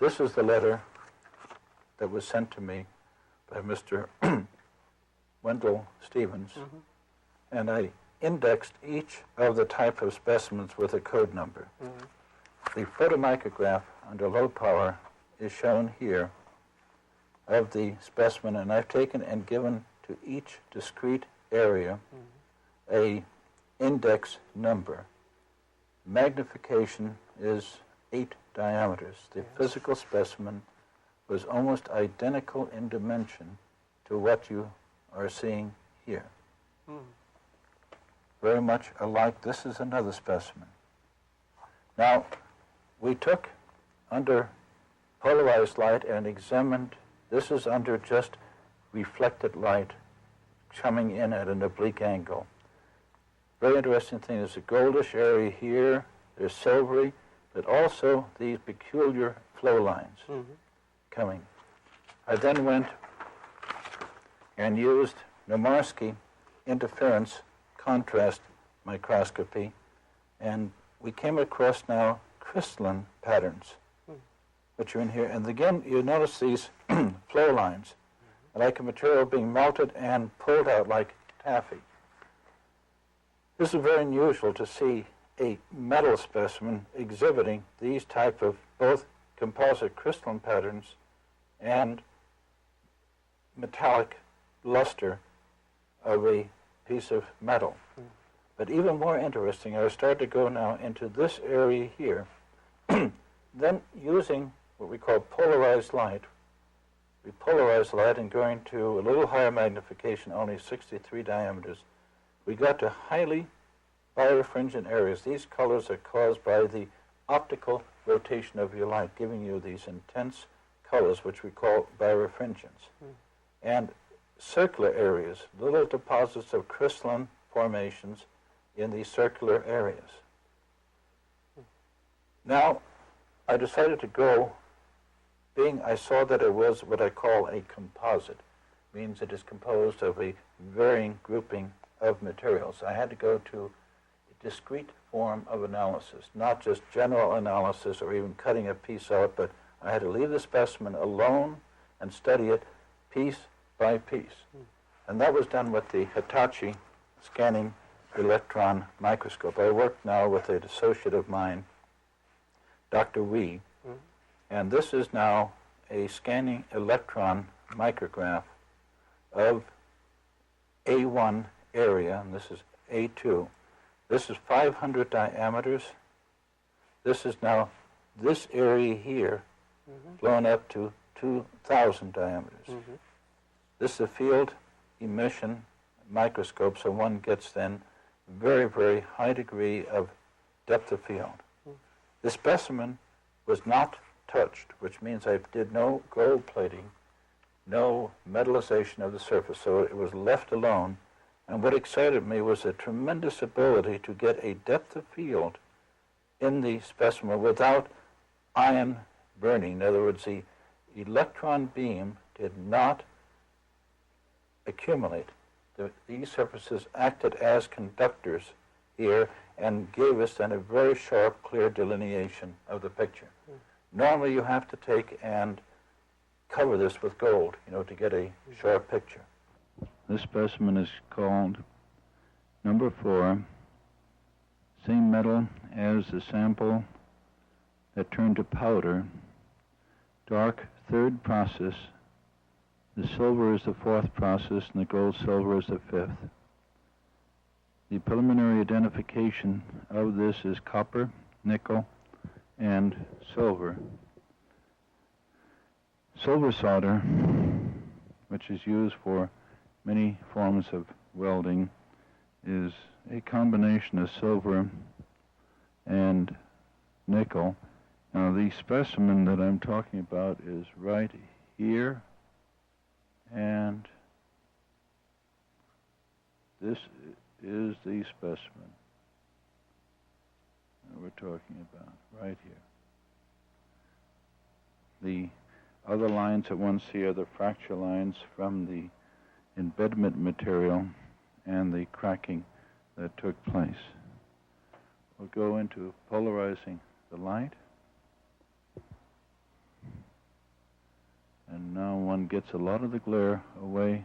This is the letter that was sent to me by Mr. Wendell Stevens, and I indexed each of the type of specimens with a code number. The photomicrograph under low power is shown here of the specimen, and I've taken and given to each discrete area a index number. Magnification is 8 diameters. The physical specimen was almost identical in dimension to what you are seeing here. Very much alike. This is another specimen. Now, we took under polarized light and examined. This is under just reflected light coming in at an oblique angle. Very interesting thing is a goldish area here. There's silvery, but also these peculiar flow lines coming. I then went and used Nomarsky interference contrast microscopy, and we came across now crystalline patterns, which are in here. And again, you notice these flow lines, like a material being melted and pulled out like taffy. This is very unusual to see a metal specimen exhibiting these type of both composite crystalline patterns and metallic luster of a piece of metal. But even more interesting, I started to go now into this area here. Then using what we call polarized light, we polarize light and going to a little higher magnification, only 63 diameters, we got to highly birefringent areas. These colors are caused by the optical rotation of your light, giving you these intense colors, which we call birefringence. And circular areas, little deposits of crystalline formations in these circular areas. Now, I decided to go, being I saw that it was what I call a composite, means it is composed of a varying grouping of materials. I had to go to a discrete form of analysis, not just general analysis or even cutting a piece out, but I had to leave the specimen alone and study it piece by piece. And that was done with the Hitachi scanning electron microscope. I work now with an associate of mine, Dr. Wee, and this is now a scanning electron micrograph of A1 area, and this is A2. This is 500 diameters. This is now this area here blown up to 2,000 diameters. This is a field emission microscope, so one gets then very, very high degree of depth of field. The specimen was not touched, which means I did no gold plating, no metallization of the surface, so it was left alone. And what excited me was a tremendous ability to get a depth of field in the specimen without ion burning. In other words, the electron beam did not accumulate. These surfaces acted as conductors here and gave us then a very sharp, clear delineation of the picture. Normally you have to take and cover this with gold, to get a sharp picture. This specimen is called number 4, same metal as the sample that turned to powder, dark third process. The silver is the 4th process and the gold silver is the 5th. The preliminary identification of this is copper, nickel, and silver. Silver solder, which is used for many forms of welding, is a combination of silver and nickel. Now the specimen that I'm talking about is right here, and this is the specimen that we're talking about right here. The other lines that one see are the fracture lines from the embedment material and the cracking that took place. We'll go into polarizing the light. And now one gets a lot of the glare away.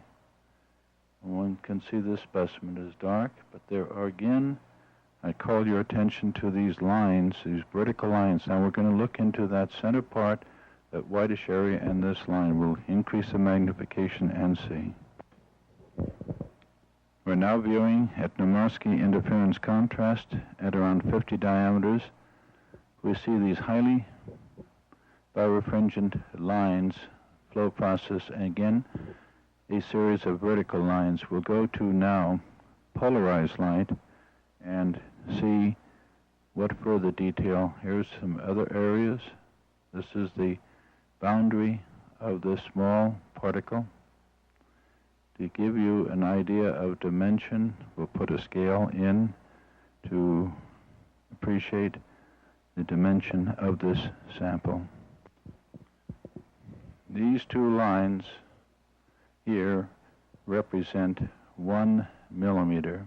And one can see this specimen is dark, but there are again, I call your attention to these lines, these vertical lines. Now we're going to look into that center part, that whitish area, and this line. We'll increase the magnification and see. We're now viewing at Nomarski interference contrast at around 50 diameters. We see these highly birefringent lines, flow process, and again, a series of vertical lines. We'll go to now polarized light and see what further detail. Here's some other areas. This is the boundary of this small particle. To give you an idea of dimension, we'll put a scale in to appreciate the dimension of this sample. These two lines here represent 1 millimeter,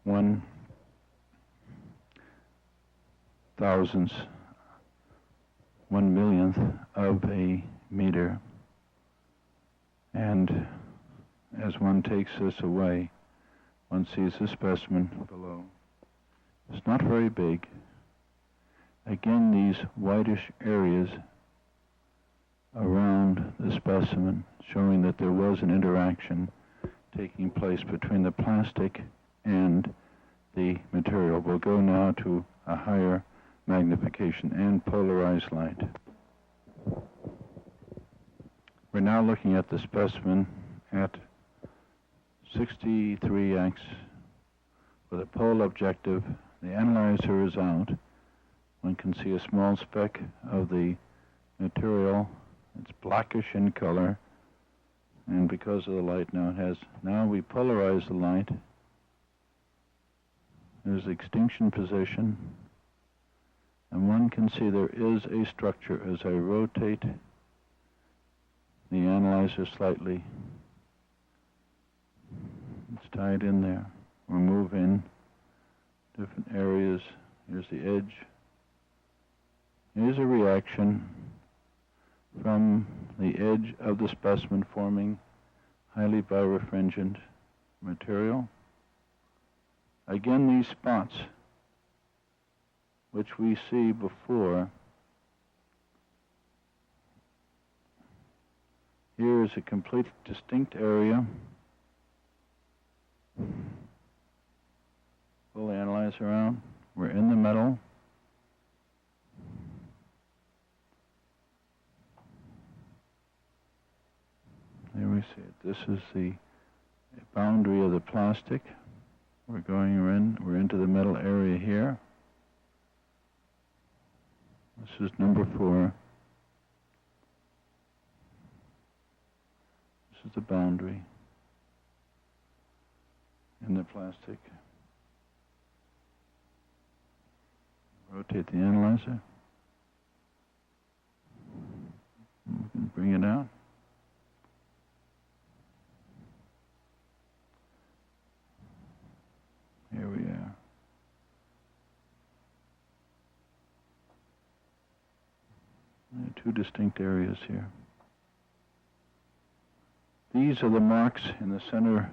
1 thousandth, 1 millionth of a meter. And as one takes this away, one sees the specimen below. It's not very big. Again, these whitish areas around the specimen, showing that there was an interaction taking place between the plastic and the material. We'll go now to a higher magnification and polarized light. We're now looking at the specimen at 63x with a pole objective. The analyzer is out. One can see a small speck of the material. It's blackish in color, and because of the light now we polarize the light. There's the extinction position, and one can see there is a structure as I rotate the analyzer slightly. It's tied in there. We'll move in different areas. Here's the edge. Here's a reaction from the edge of the specimen forming highly birefringent material. Again, these spots, which we see before, here is a complete distinct area. Pull the analyzer around. We're in the metal. There we see it. This is the boundary of the plastic. We're into the metal area here. This is number 4. This is the boundary in the plastic. Rotate the analyzer. We can bring it out. Here we are. There are 2 distinct areas here. These are the marks in the center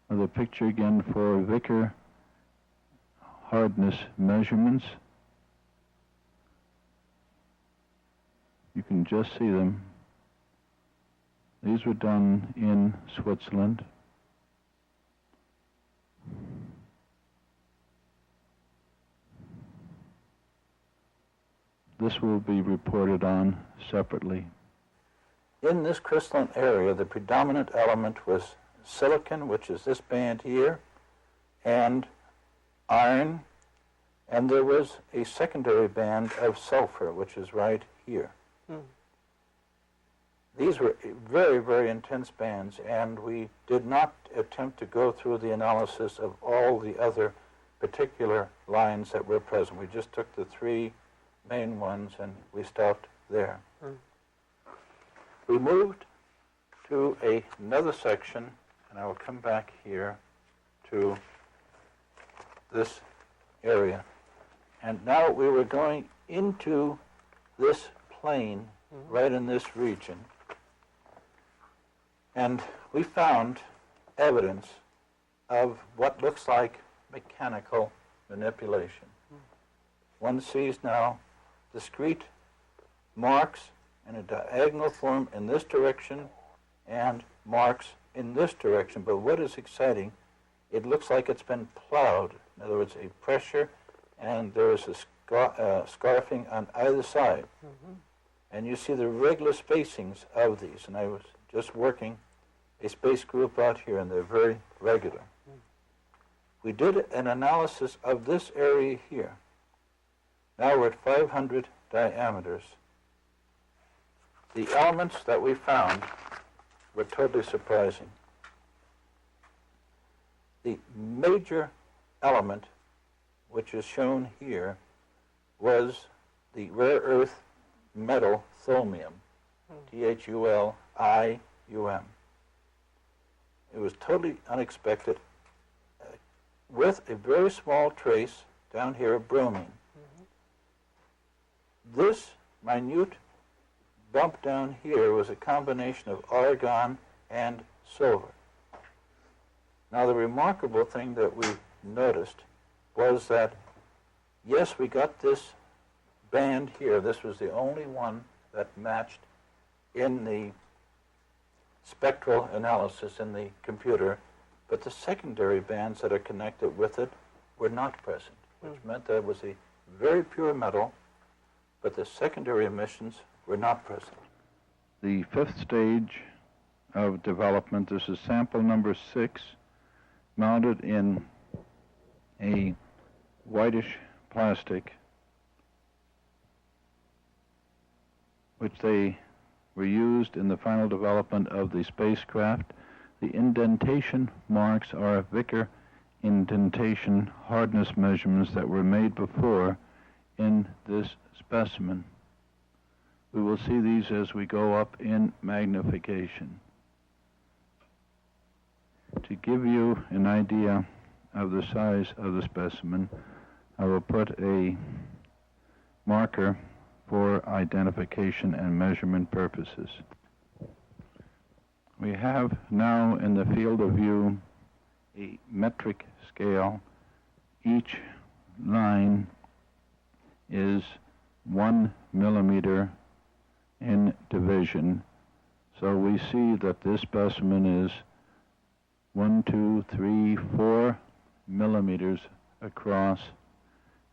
of the picture again for Vickers hardness measurements. You can just see them. These were done in Switzerland. This will be reported on separately. In this crystalline area, the predominant element was silicon, which is this band here, and iron, and there was a secondary band of sulfur, which is right here. These were very, very intense bands, and we did not attempt to go through the analysis of all the other particular lines that were present. We just took the 3 main ones, and we stopped there. We moved to another section, and I will come back here to this area. And now we were going into this plane right in this region, and we found evidence of what looks like mechanical manipulation. One sees now discrete marks in a diagonal form in this direction and marks in this direction. But what is exciting, it looks like it's been plowed. In other words, a pressure, and there is a scarfing on either side. And you see the regular spacings of these. And I was just working a space group out here, and they're very regular. We did an analysis of this area here. Now we're at 500 diameters. The elements that we found were totally surprising. The major element, which is shown here, was the rare earth metal thulmium, Thulium. It was totally unexpected, with a very small trace down here of bromine. This minute bump down here was a combination of argon and silver. Now, the remarkable thing that we noticed was that, yes, we got this band here. This was the only one that matched in the spectral analysis in the computer, but the secondary bands that are connected with it were not present, which meant that it was a very pure metal, but the secondary emissions were not present. The fifth stage of development, this is sample number 6, mounted in a whitish plastic, which they were used in the final development of the spacecraft. The indentation marks are Vickers indentation hardness measurements that were made before in this specimen. We will see these as we go up in magnification. To give you an idea of the size of the specimen, I will put a marker for identification and measurement purposes. We have now in the field of view a metric scale. Each line is 1 millimeter in division. So we see that this specimen is 1, 2, 3, 4 millimeters across,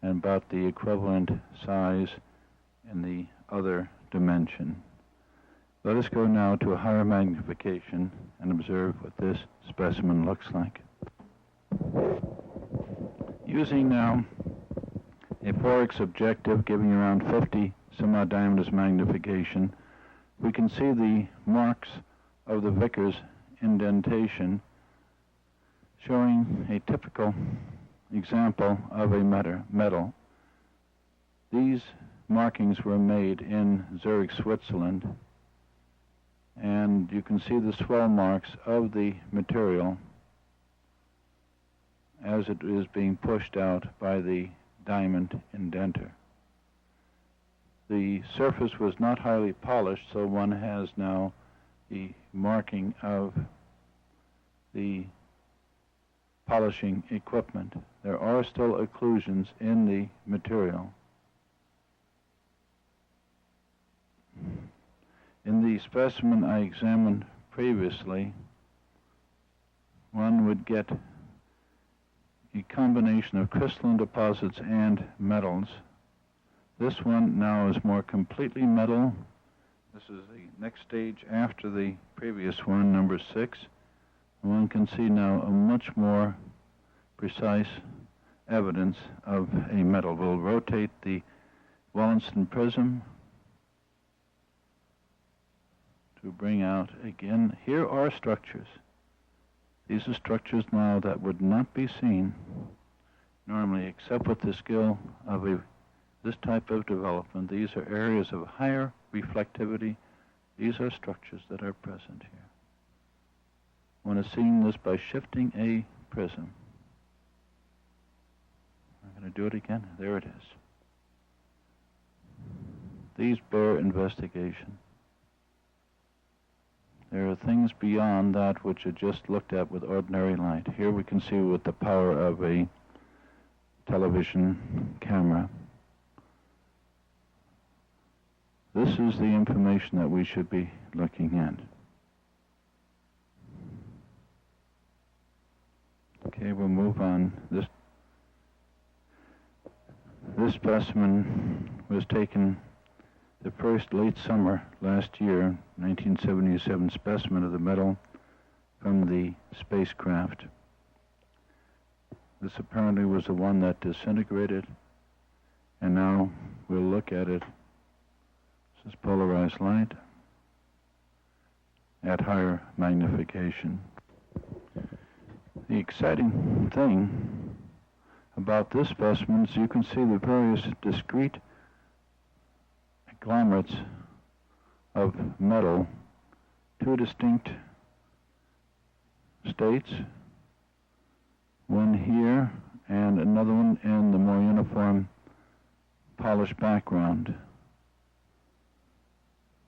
and about the equivalent size in the other dimension. Let us go now to a higher magnification and observe what this specimen looks like. Using now a 4x objective giving around 50 some odd diameters magnification, we can see the marks of the Vickers indentation showing a typical example of a metal. These markings were made in Zurich, Switzerland, and you can see the swell marks of the material as it is being pushed out by the diamond indenter. The surface was not highly polished, so one has now the marking of the polishing equipment. There are still occlusions in the material. In the specimen I examined previously, one would get a combination of crystalline deposits and metals. This one now is more completely metal. This is the next stage after the previous one, number 6. One can see now a much more precise evidence of a metal. We'll rotate the Wallenstein prism to bring out again. Here are structures. These are structures now that would not be seen normally except with the skill of this type of development. These are areas of higher reflectivity. These are structures that are present here. One is seeing this by shifting a prism. I'm going to do it again. There it is. These bear investigation. There are things beyond that which are just looked at with ordinary light. Here we can see with the power of a television camera. This is the information that we should be looking at. Okay, we'll move on. This specimen was taken the first late summer last year, 1977 specimen of the metal from the spacecraft. This apparently was the one that disintegrated, and now we'll look at it. This is polarized light at higher magnification. The exciting thing about this specimen is you can see the various discrete agglomerates of metal, two distinct states, one here and another one in the more uniform polished background.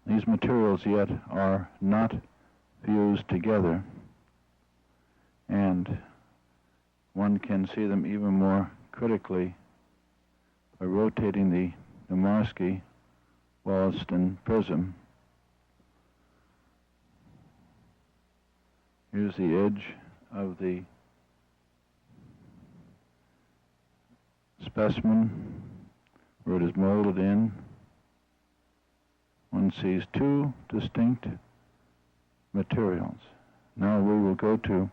These materials yet are not fused together, and one can see them even more critically by rotating the Nomarsky-Wallenstein prism. Here's the edge of the specimen where it is molded in, one sees two distinct materials. Now we will go to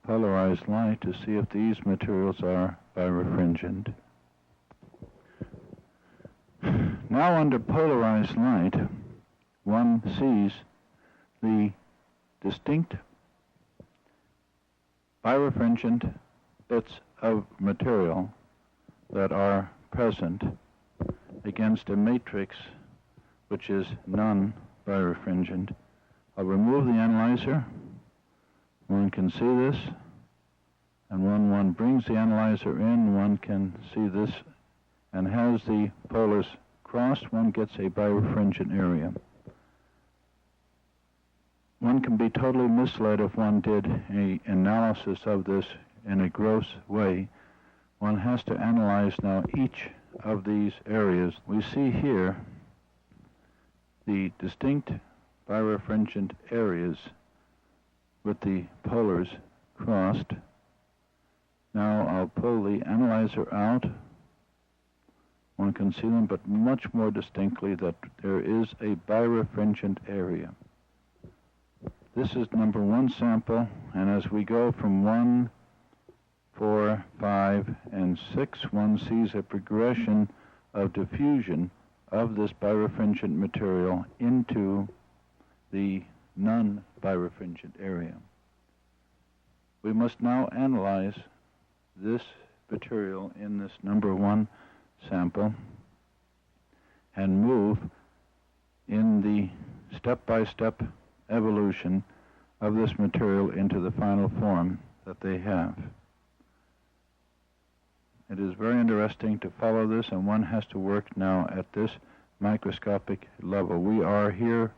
polarized light to see if these materials are birefringent. Now under polarized light, one sees the distinct birefringent bits of material that are present against a matrix which is non-birefringent. I'll remove the analyzer. One can see this, and when one brings the analyzer in, one can see this, and has the polars crossed, one gets a birefringent area. One can be totally misled if one did an analysis of this in a gross way. One has to analyze now each of these areas. We see here the distinct birefringent areas with the polars crossed. Now I'll pull the analyzer out. One can see them, but much more distinctly that there is a birefringent area. This is number one sample, and as we go from 1, 4, 5, and 6, one sees a progression of diffusion of this birefringent material into the non-birefringent area. We must now analyze this material in this number one sample and move in the step-by-step evolution of this material into the final form that they have. It is very interesting to follow this, and one has to work now at this microscopic level. We are here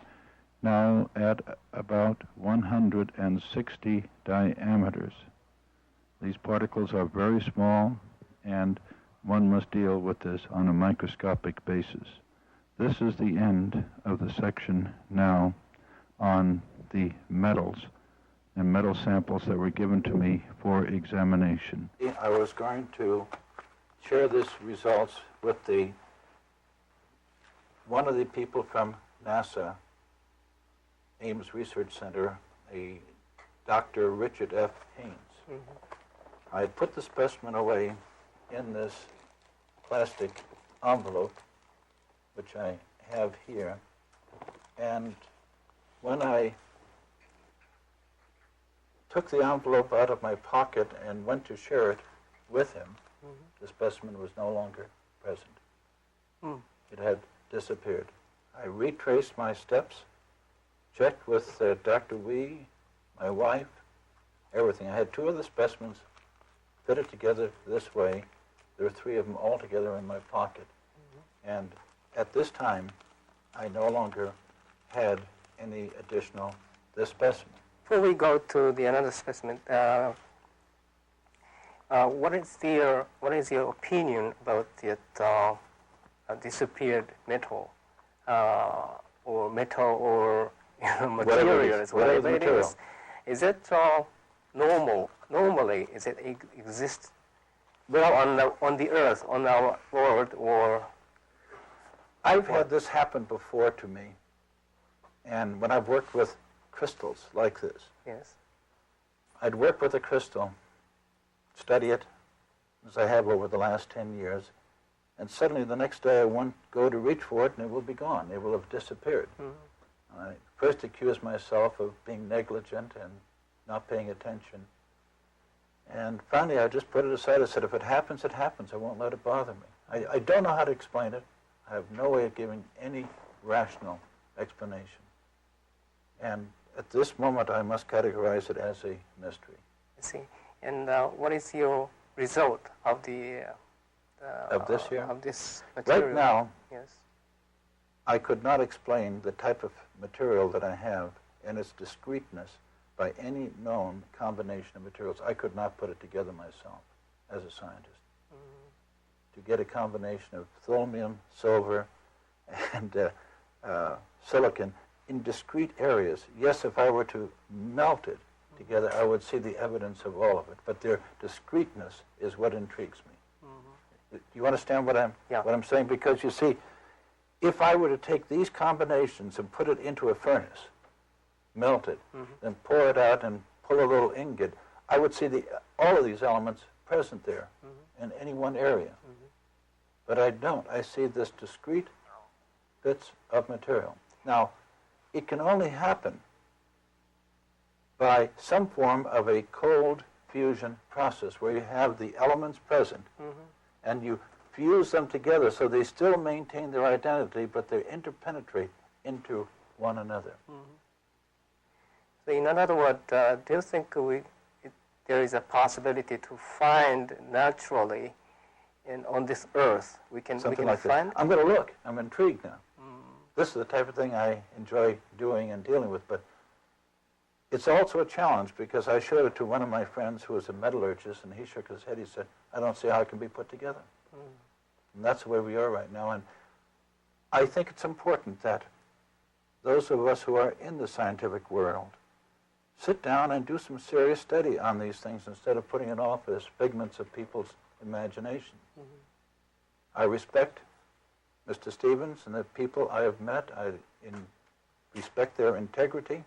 now at about 160 diameters. These particles are very small, and one must deal with this on a microscopic basis. This is the end of the section now on the metals and metal samples that were given to me for examination. I was going to share these results with one of the people from NASA, Ames Research Center, a Dr. Richard F. Haynes. Mm-hmm. I put the specimen away in this plastic envelope, which I have here, and when I took the envelope out of my pocket and went to share it with him, the specimen was no longer present. It had disappeared. I retraced my steps, checked with Dr. Wee, my wife, everything. I had two of the specimens fitted together this way. There were three of them all together in my pocket. And at this time, I no longer had any additional this specimen. Before we go to the another specimen, what is your opinion about the disappeared metal or materials? Whatever it is. Is it normal? Normally, is it exist well on the Earth, on our world, or? I've had this happen before to me, and when I've worked with crystals like this, yes, I'd work with a crystal, study it, as I have over the last 10 years, and suddenly the next day I go to reach for it and it will be gone. It will have disappeared. Mm-hmm. I first accused myself of being negligent and not paying attention. And finally I just put it aside. I said, if it happens, it happens. I won't let it bother me. I don't know how to explain it. I have no way of giving any rational explanation. And at this moment I must categorize it as a mystery. I see. And what is your result of the of this here? Of this material? Right now, yes, I could not explain the type of material that I have and its discreteness by any known combination of materials. I could not put it together myself as a scientist. To get a combination of thorium, silver, and silicon in discrete areas. Yes, if I were to melt it together, I would see the evidence of all of it. But their discreteness is what intrigues me. Do you understand what I'm saying? Because you see, if I were to take these combinations and put it into a furnace, melt it, then pour it out and pull a little ingot, I would see all of these elements present there in any one area. But I don't. I see this discrete bits of material. Now, it can only happen by some form of a cold fusion process where you have the elements present and you fuse them together so they still maintain their identity, but they interpenetrate into one another. So in other words, do you think there is a possibility to find naturally on this earth we can Something like find? That. I'm going to look. I'm intrigued now. This is the type of thing I enjoy doing and dealing with, but it's also a challenge because I showed it to one of my friends who was a metallurgist, and he shook his head. He said, I don't see how it can be put together. And that's the way we are right now. And I think it's important that those of us who are in the scientific world sit down and do some serious study on these things instead of putting it off as figments of people's imagination. I respect Mr. Stevens and the people I have met. I respect their integrity.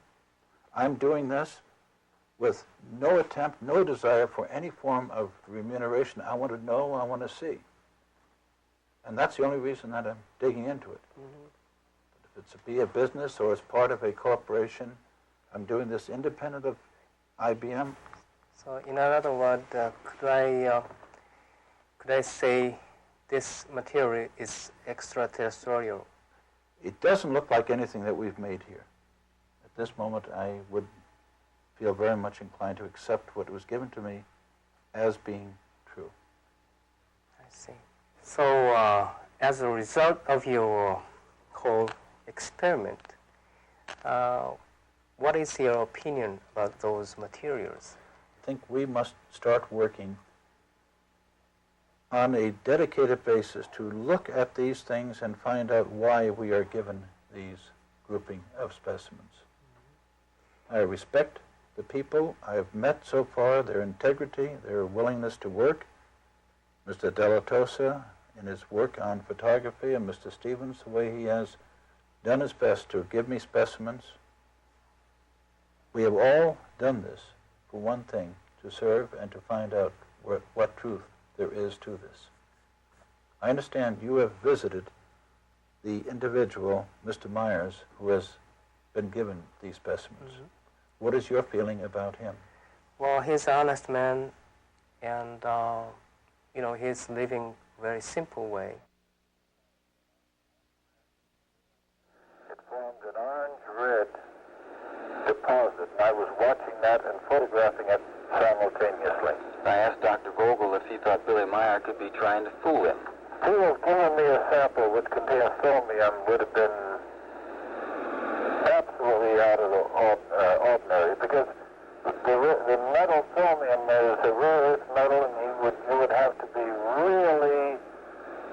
I'm doing this with no attempt, no desire for any form of remuneration. I want to know, I want to see. And that's the only reason that I'm digging into it. If it's to be a business or as part of a corporation, I'm doing this independent of IBM. So in other words, could I say this material is extraterrestrial? It doesn't look like anything that we've made here. At this moment, I would feel very much inclined to accept what was given to me as being true. I see. So as a result of your whole experiment, what is your opinion about those materials? I think we must start working on a dedicated basis to look at these things and find out why we are given these grouping of specimens. I respect the people I have met so far, their integrity, their willingness to work. Mr. Della Tosa in his work on photography, and Mr. Stevens, the way he has done his best to give me specimens. We have all done this for one thing, to serve and to find out what truth there is to this. I understand you have visited the individual, Mr. Myers, who has been given these specimens. What is your feeling about him? Well, he's an honest man, and he's living a very simple way. It formed an orange-red deposit. I was watching that and photographing it simultaneously. I asked Dr. Vogel if he thought Billy Meier could be trying to fool him. He was giving me a sample which contained chromium would have been absolutely out of the ordinary, because the metal chromium is a rare earth metal, and you would have to be really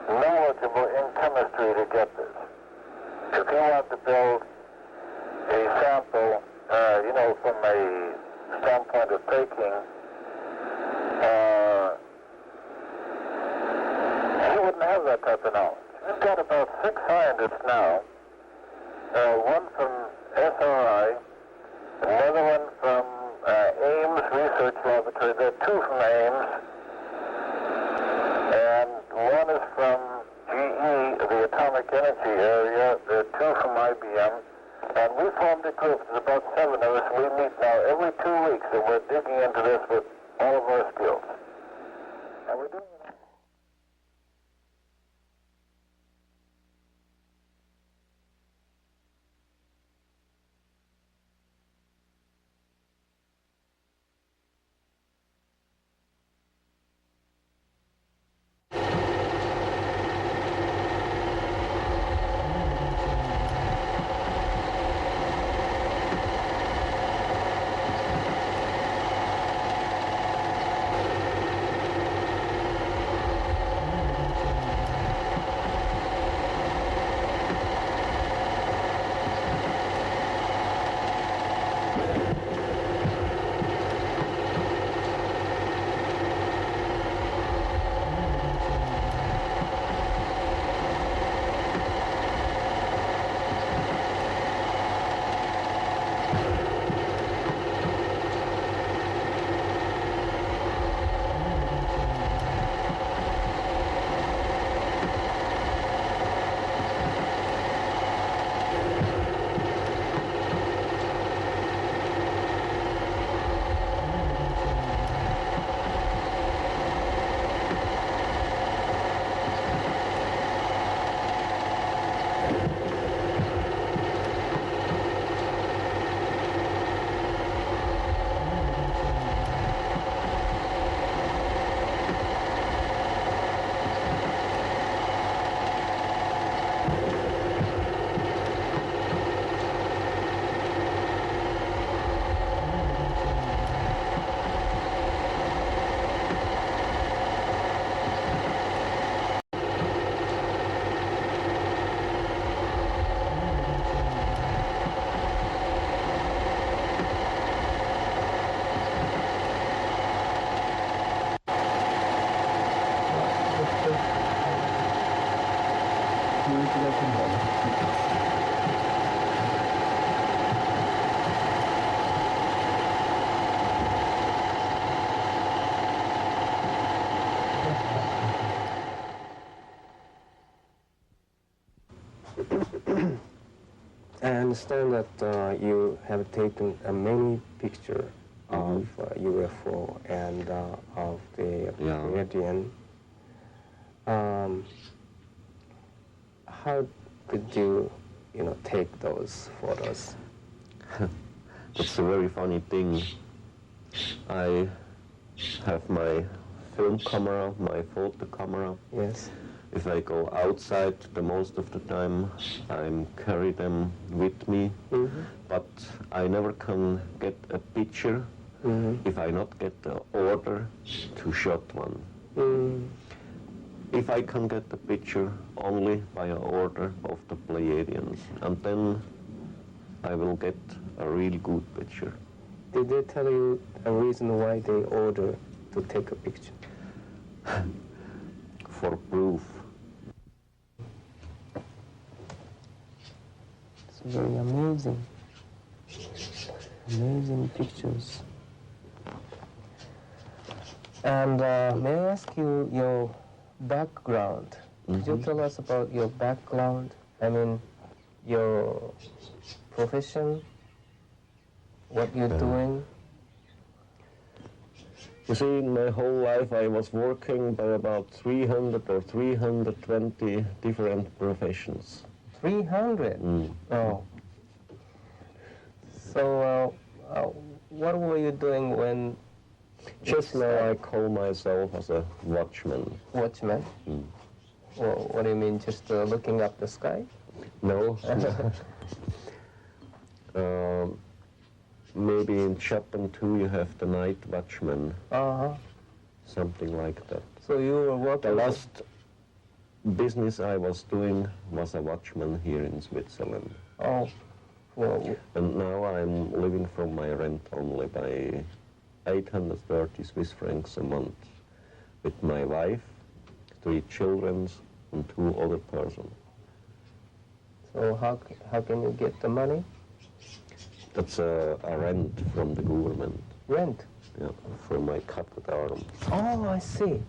knowledgeable in chemistry to get this. If you want to build a sample, from a standpoint of taking, you wouldn't have that type of knowledge. We've got about 6 scientists now, one from SRI, another one from Ames Research Laboratory. There are 2 from Ames, and one is from GE, the atomic energy area. There are 2 from IBM. And we formed a group. There's about 7 of us. We meet now every 2 weeks, and we're digging into this with all of our skills. And we're doing it. I understand that you have taken many pictures of UFO and of the Pleiadian. How did you take those photos? That's a very funny thing. I have my film camera, my photo camera. Yes. If I go outside, the most of the time I carry them with me, but I never can get a picture if I not get the order to shot one. If I can get the picture only by an order of the Pleiadians, and then I will get a really good picture. Did they tell you a reason why they order to take a picture? For proof. It's very amazing. Amazing pictures. And may I ask you your background? Could you tell us about your background? I mean, your profession, what you're doing? You see, my whole life I was working by about 300 or 320 different professions. 300? Oh. So, what were you doing when... Just now I call myself as a watchman. Watchman? Well, what do you mean, just looking up the sky? No. Maybe in Japan too you have the night watchman. Something like that. So you were working... The last business I was doing was a watchman here in Switzerland. Oh, well... And now I'm living from my rent only by 830 Swiss francs a month with my wife, 3 children, and 2 other persons. So how can you get the money? That's a rent from the government. Rent? Yeah, for my cutted arm. Oh, I see.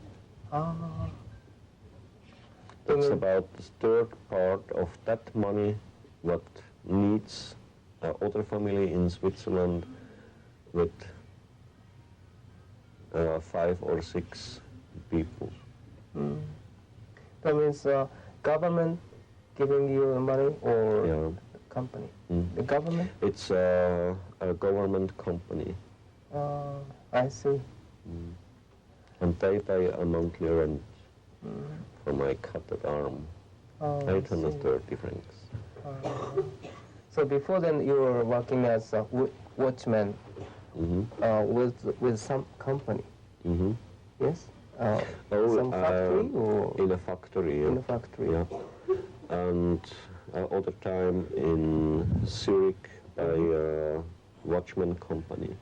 That's about the third part of that money what needs other family in Switzerland with 5 or 6 people. That means government giving you the money or the company? The government? It's a government company. I see. And they pay a monthly rent for my cutted arm. 830 francs. So before then you were working as a watchman with some company? Yes? Some factory or? In a factory, yeah. In a factory. Yeah. And other time in Zurich by a watchman company.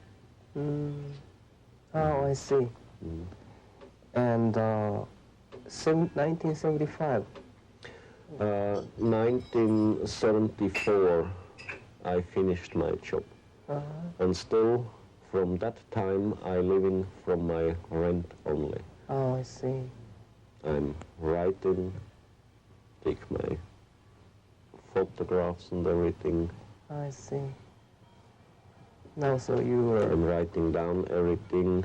Oh, I see. And 1975? 1974 I finished my job. And still from that time I living from my rent only. Oh, I see. I'm writing, take my photographs and everything. I see. Now, so you were... I'm writing down everything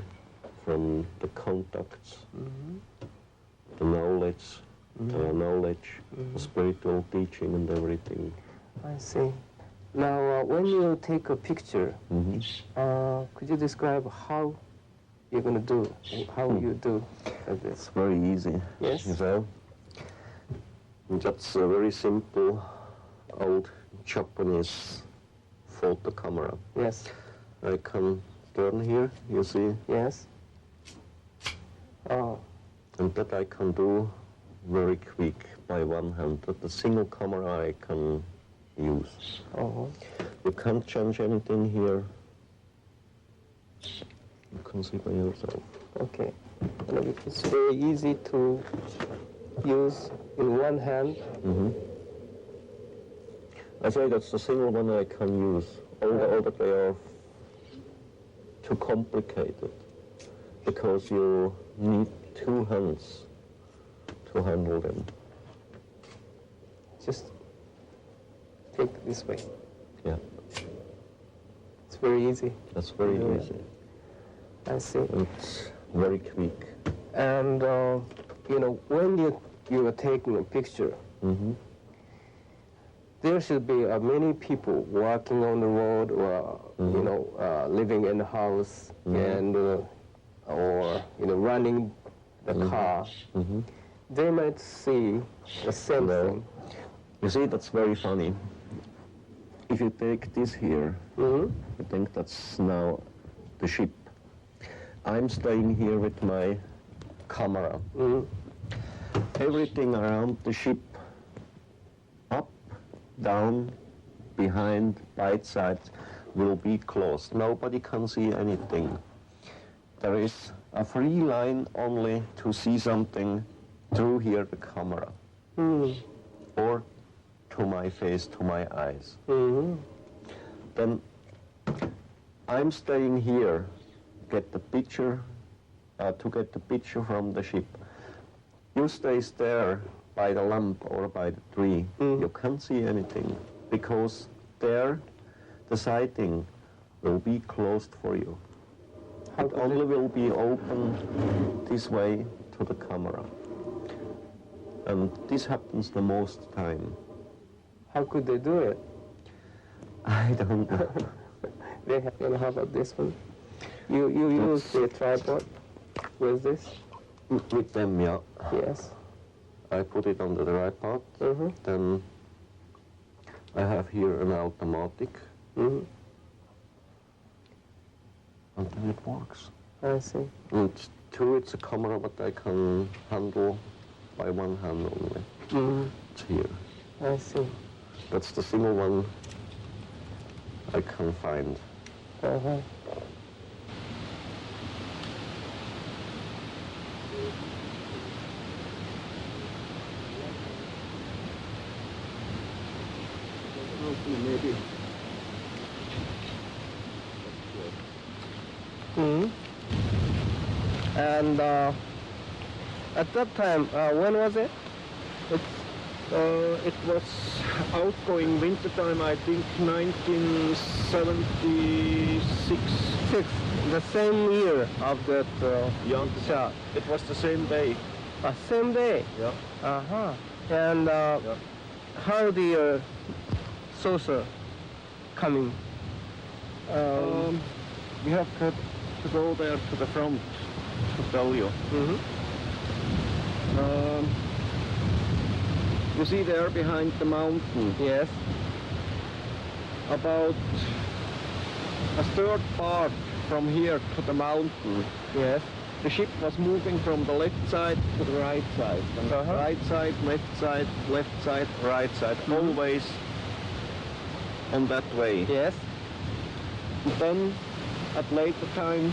from the contacts, the knowledge, the spiritual teaching and everything. I see. Now, when you take a picture, could you describe how you're going to do, how you do this? It's very easy. Yes? You know? That's a very simple old Japanese photo camera. Yes. I can turn here, you see? Yes. Oh. And that I can do very quick by one hand. That the single camera I can use. You can't change anything here. You can see by yourself. Okay. It's very easy to use in one hand. I say that's the single one I can use. All the other they are too complicated because you need 2 hands to handle them. Just take it this way. Yeah. It's very easy. That's very easy. I see. It's very quick. And, you know, when you are taking a picture, there should be many people walking on the road or, you know, living in the house and, or, you know, running the car. They might see the same thing. You see, that's very funny. If you take this here, I think that's now the ship. I'm staying here with my camera. Everything around the ship, up, down, behind, by sides, will be closed. Nobody can see anything. There is a free line only to see something through here, the camera, or to my face, to my eyes. Then I'm staying here, get the picture, to get the picture from the ship. You stay there by the lamp or by the tree. You can't see anything because there the sighting will be closed for you. It only will be open this way to the camera. And this happens the most time. How could they do it? I don't know. They have, you know, how about this one? You use the tripod with this? With them, yeah. Yes. I put it on the tripod. Then I have here an automatic. And then it works. I see. And two, it's a camera that I can handle by one hand only. It's here. I see. That's the single one I can find. Maybe. And at that time, when was it? It was outgoing winter time, I think 1976. The same year of that shot. It was the same day. Same day? Yeah. And how the saucer coming? We have to go there to the front to tell you. You see there behind the mountain? Yes. About a third part from here to the mountain. Yes. The ship was moving from the left side to the right side. And right side, left side, right side, always on that way. Yes. And then at later time,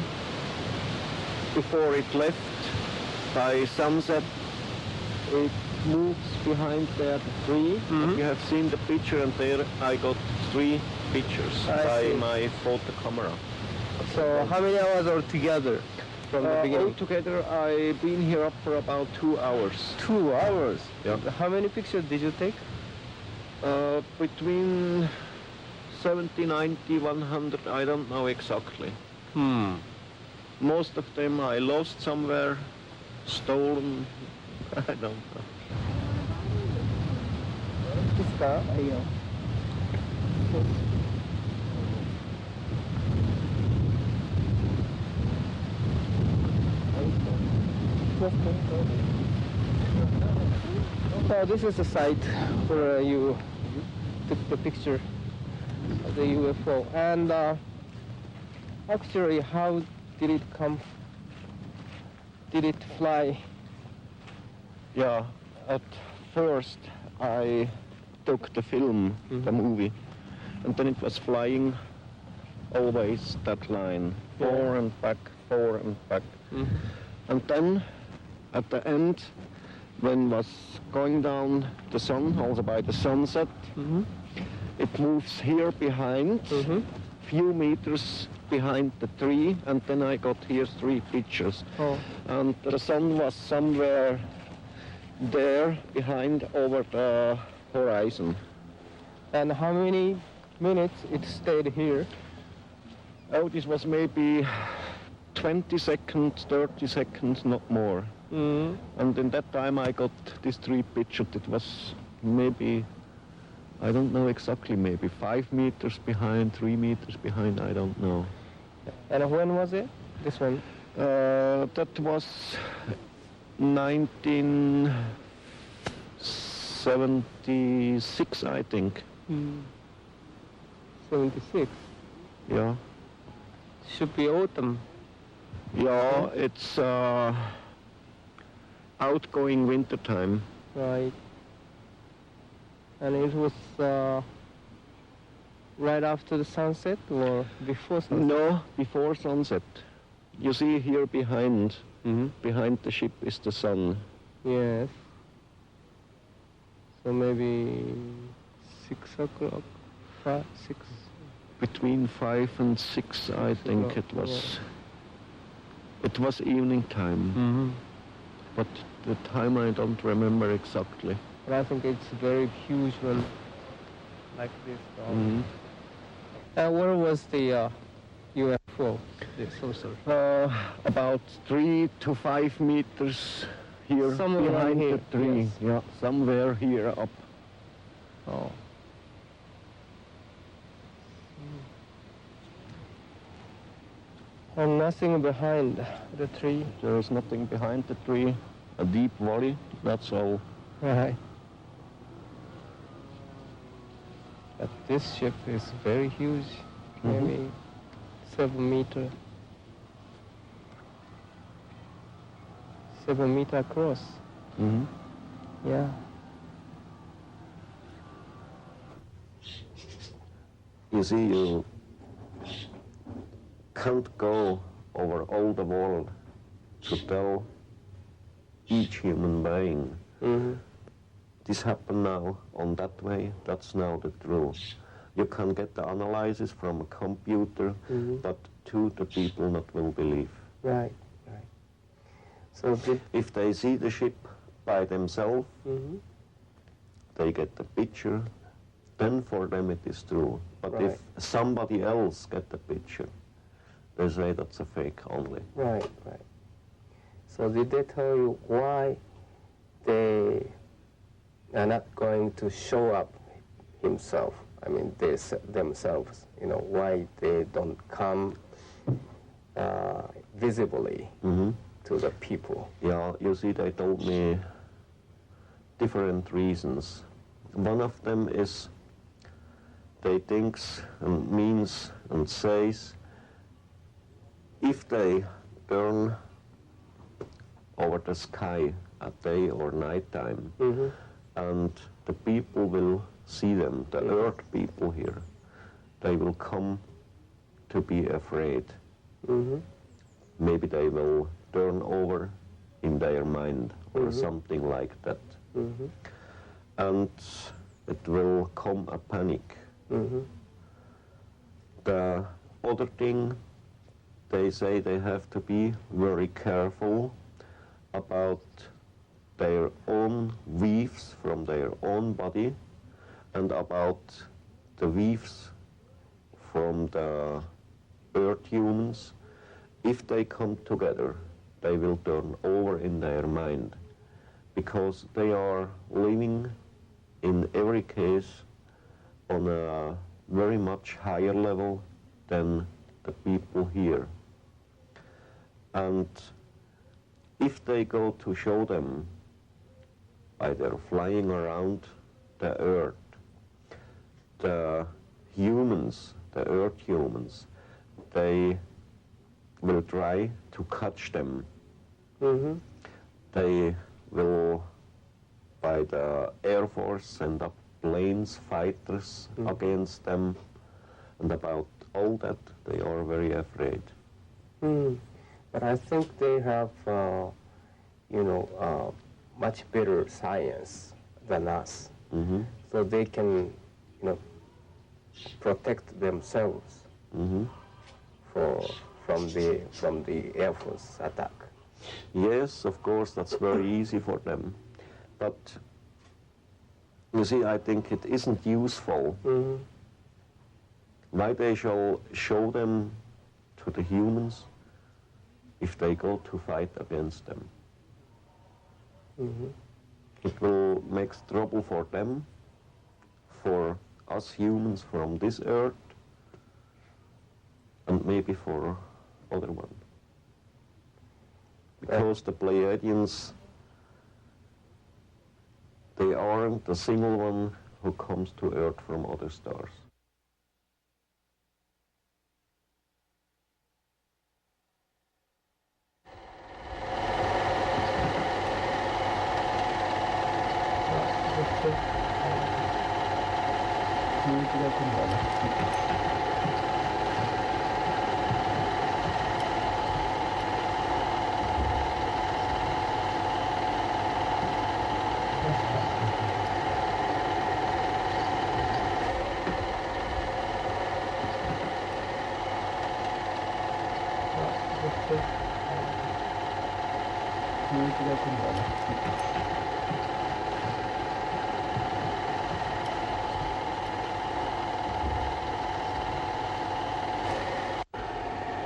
before it left by sunset, it moves behind there the tree. You have seen the picture, and there I got 3 pictures by my photo camera. So how many hours altogether from the beginning? Altogether, I've been here up for about 2 hours. 2 hours? Yeah. How many pictures did you take? Between 70, 90, 100, I don't know exactly. Most of them I lost somewhere, stolen, I don't know. So this is the site where you took the picture of the UFO. And actually, how did it come? Did it fly? Yeah, at first I took the film, the movie, and then it was flying always that line, forward and back, forward and back. And then at the end, when was going down the sun, also by the sunset, it moves here behind, few meters behind the tree, and then I got here 3 pictures. And the sun was somewhere there behind over the horizon. And how many minutes it stayed here? Oh, this was maybe 20 seconds, 30 seconds, not more. And in that time I got this tree pictured. It was maybe, I don't know exactly, maybe 5 meters behind, 3 meters behind, I don't know. And when was it, this one? That was 1976, I think. 76? Yeah. Should be autumn. Yeah, it's outgoing winter time. Right. And it was right after the sunset or before sunset? No, before sunset. You see here behind the ship is the sun. Yes. So maybe 6 o'clock, 5, 6. Between 5 and 6, I think it was. Yeah. It was evening time. But the time I don't remember exactly. But I think it's very huge one, like this. Where was the UFO, the saucer? About 3 to 5 meters here, Somewhere behind here, the tree. yes. Yeah, somewhere here up. Oh. And nothing behind the tree? There is nothing behind the tree. A deep valley, that's all. Right. But this ship is very huge, maybe 7 meter. 7 meter across. Yeah. You see, you can't go over all the world to tell each human being this happened now on that way, that's now the truth. You can get the analysis from a computer, but the people not will believe. Right, right. So if they see the ship by themselves, they get the picture, then for them it is true. But if somebody else get the picture, they say that's a fake only. Right, right. So did they tell you why they are not going to show up himself? I mean, themselves, you know, why they don't come visibly to the people? Yeah, you see, they told me different reasons. One of them is they thinks and means and says if they turn over the sky at day or night time and the people will see them, the earth people here, they will come to be afraid. Maybe they will turn over in their mind or something like that. And it will come a panic. The other thing, they say they have to be very careful about their own weaves from their own body and about the weaves from the earth humans. If they come together, they will turn over in their mind because they are living in every case on a very much higher level than the people here. And if they go to show them by their flying around the earth, the humans, the earth humans, they will try to catch them. They will, by the Air Force, send up planes, fighters against them, and about all that they are very afraid. But I think they have, much better science than us, so they can, protect themselves from the Air Force attack. Yes, of course, that's very easy for them. But You see, I think it isn't useful. Why they shall show them to the humans if they go to fight against them? It will make trouble for them, for us humans from this earth, and maybe for other one. Because the Pleiadians, they aren't a single one who comes to Earth from other stars.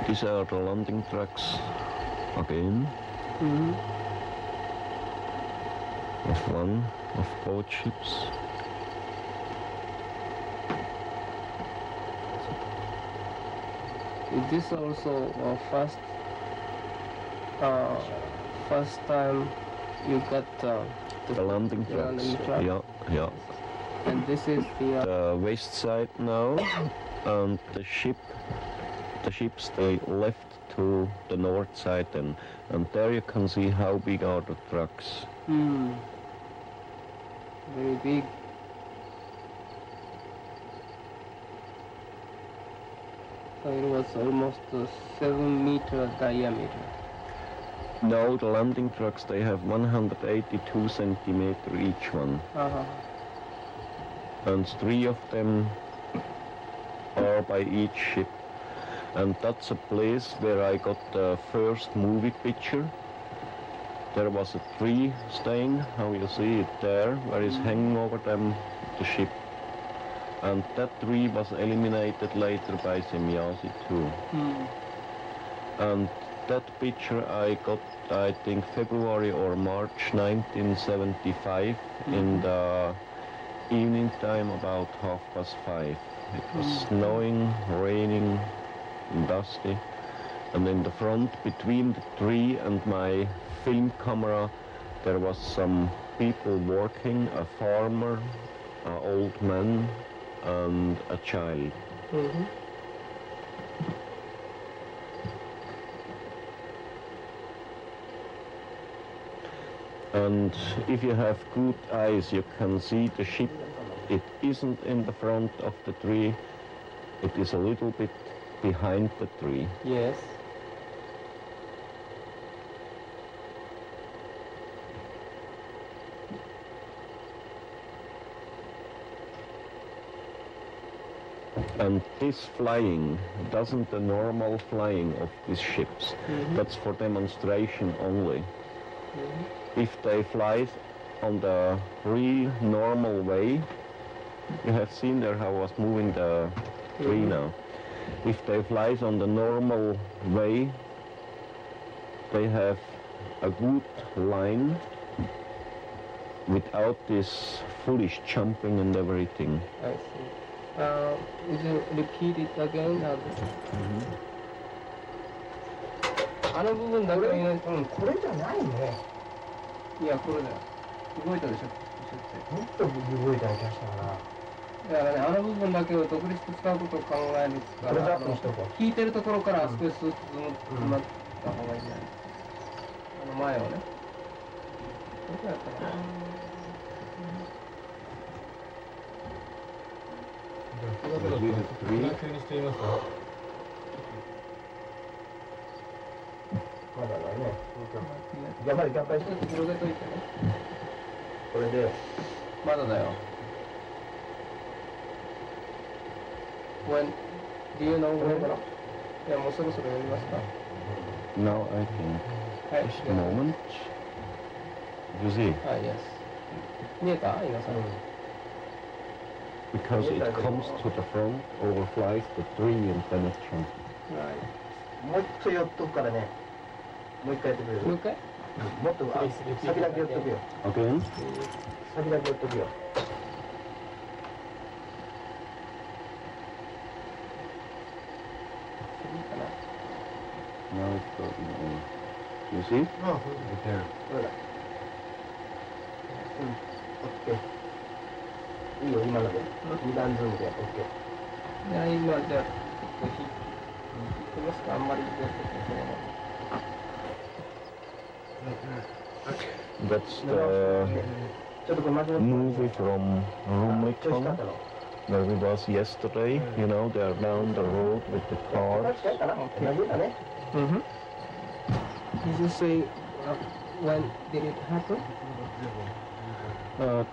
These are the landing tracks again of one of both ships. Is this also first time you got the landing tracks? Yeah. And this is the west side now, and the ships they left to the north side, and there you can see how big are the trucks. Very big. So it was almost 7-meter diameter. No, the landing trucks, they have 182 centimeter each one. And 3 of them are by each ship. And that's a place where I got the first movie picture. There was a tree staying, how you see it there, where it's hanging over them, the ship. And that tree was eliminated later by Semjase too. And that picture I got, I think, February or March 1975 in the evening time, about 5:30. It was snowing, raining, dusty, and in the front between the tree and my film camera there was some people working, a farmer, an old man and a child. And if you have good eyes you can see the ship. It isn't in the front of the tree, it is a little bit behind the tree. Yes. And this flying doesn't the normal flying of these ships. That's for demonstration only. If they fly on the real normal way, you have seen there how I was moving the tree now. If they fly on the normal way, they have a good line without this foolish jumping and everything. I see. Would you repeat it again? あの部分だけはこれじゃないね。いや、これだよ。動いたでしょ。もっと動いた気がしたから。だからね、あの部分だけを独立して使うことを考えるから、引いてるところから少しずつ詰まった方がいいんじゃない？あの前をね。どこやったかな。急にしてみますか。まだだね。じゃあまだ一回一つ広げといてね。これで。まだだよ。When do you know when? いやもうそろそろやりますか。Now I think. Just a moment. You see? はい、yes. 見えた？稲さん。because it comes to the front, overflies the tree, and then it jumps. Right. もうちょい寄っとくからね。もう一回やってくれる？もう一回？もっと先だけ寄っとくよ。Again? 先だけ寄っとくよ。Now it's going on. You see? Oh, right there. いいよ、今ので。二段ズームで OK。いや、今じゃあ、引きますか？あんまりやってて That's the movie from Rumlicon, where we was yesterday. You know, they're down the road with the cars. Mm-hmm. Did you say when did it happen?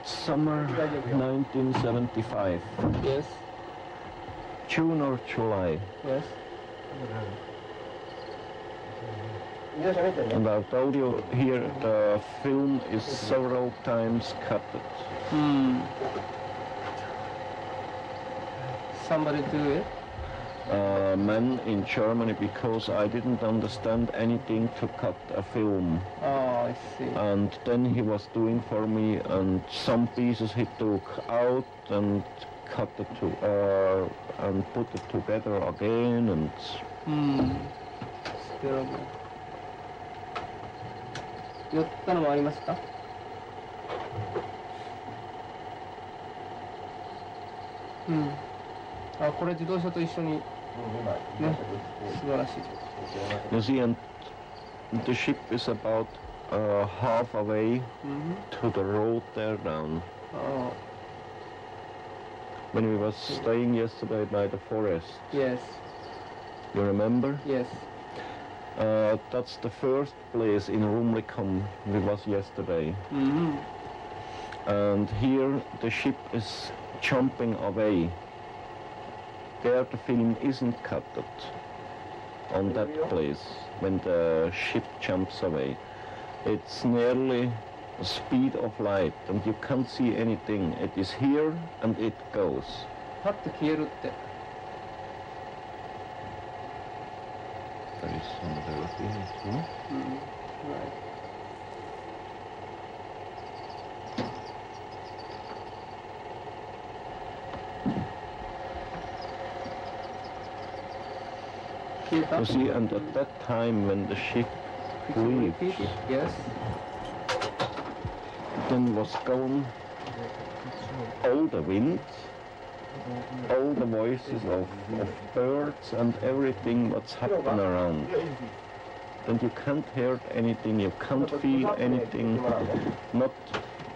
Summer 1975. Yes. June or July. Yes. And I told you here the film is several times cut. Somebody do it? Man in Germany, because I didn't understand anything to cut a film. Oh, I see. And then he was doing for me, and some pieces he took out and cut it to and put it together again, and It's terrible. 寄ったのもありますか？うん。あ、これ自動車と一緒にね、素晴らしい。you see, and the ship is about half away to the road there down. Oh. When we was staying yesterday by the forest. Yes. You remember? Yes. That's the first place in Rumlicon we was yesterday. And here the ship is jumping away. There the film isn't cut on that place when the ship jumps away. It's nearly the speed of light, and you can't see anything. It is here and it goes. パッと消えるって。There is somebody looking at me. Right. You see, and at that time when the ship leaves, yes, then was gone all the wind, all the voices of birds and everything what's happening around. Then you can't hear anything, you can't feel anything, not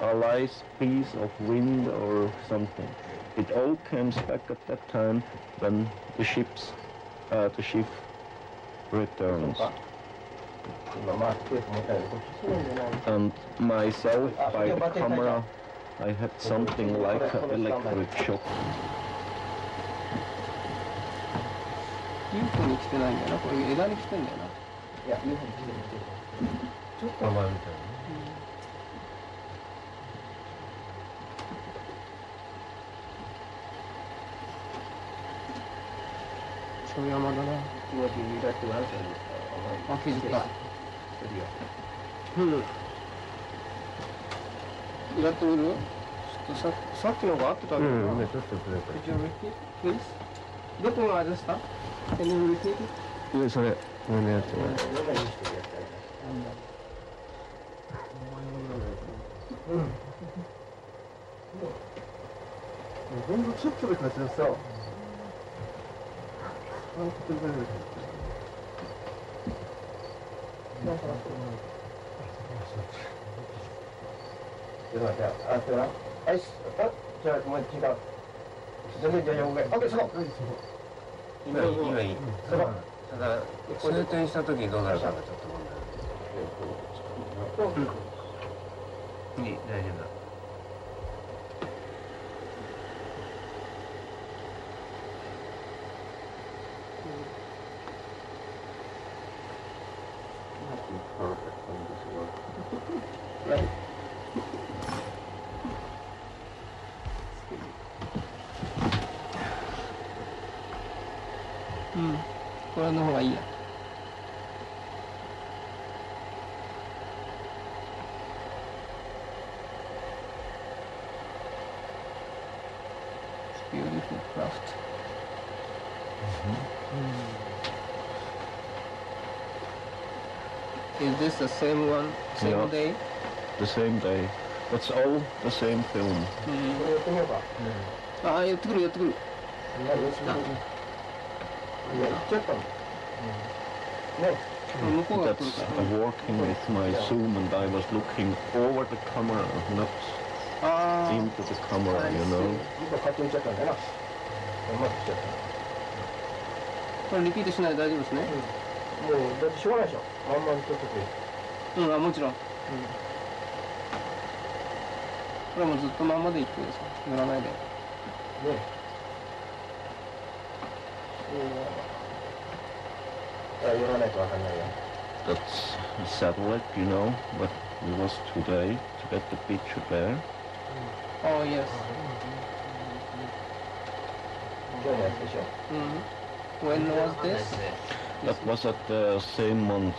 a light piece of wind or something. It all comes back at that time when the ship returns. And myself, by the camera, I had something like an electric shock. UFO に来てないんだよな、これ枝に来てんだよな。いや、UFO に来てる。ちょっと甘いみたいな。超山だな。あ、気づいた。うん。やってみる？ちょっとさっきのが合ってたんだよな。ちょっとくれた。Could you repeat, please? どこがでした？ Can you repeat it? それ、このやつ。ほんとちょっとで勝ちなさ。じゃあ、もう違う。全然じゃあ4回。OK、そこ。今いい。そこ。ただ、通転した時にどうなるかがちょっと問題。いい、大丈夫だ。Right. れの方がいいや。Beautiful craft. Is this the same one, same day? The same day. That's all the same film. ああ、やってくる、やってくる。That's working with my zoom, and I was looking over the camera, not into the camera, you know. これリピートしないで大丈夫ですね。もうだってしょうがないでしょ。まんまに撮ってくれ。うん、あ、もちろん。これはもうずっとまんまでいってください。塗らないで。ね。塗らないとわかんないよ。That's a satellite, you know, but it was today to get the picture there. Oh, yes. 今日のやつでしょ。When was this? That was at the same month,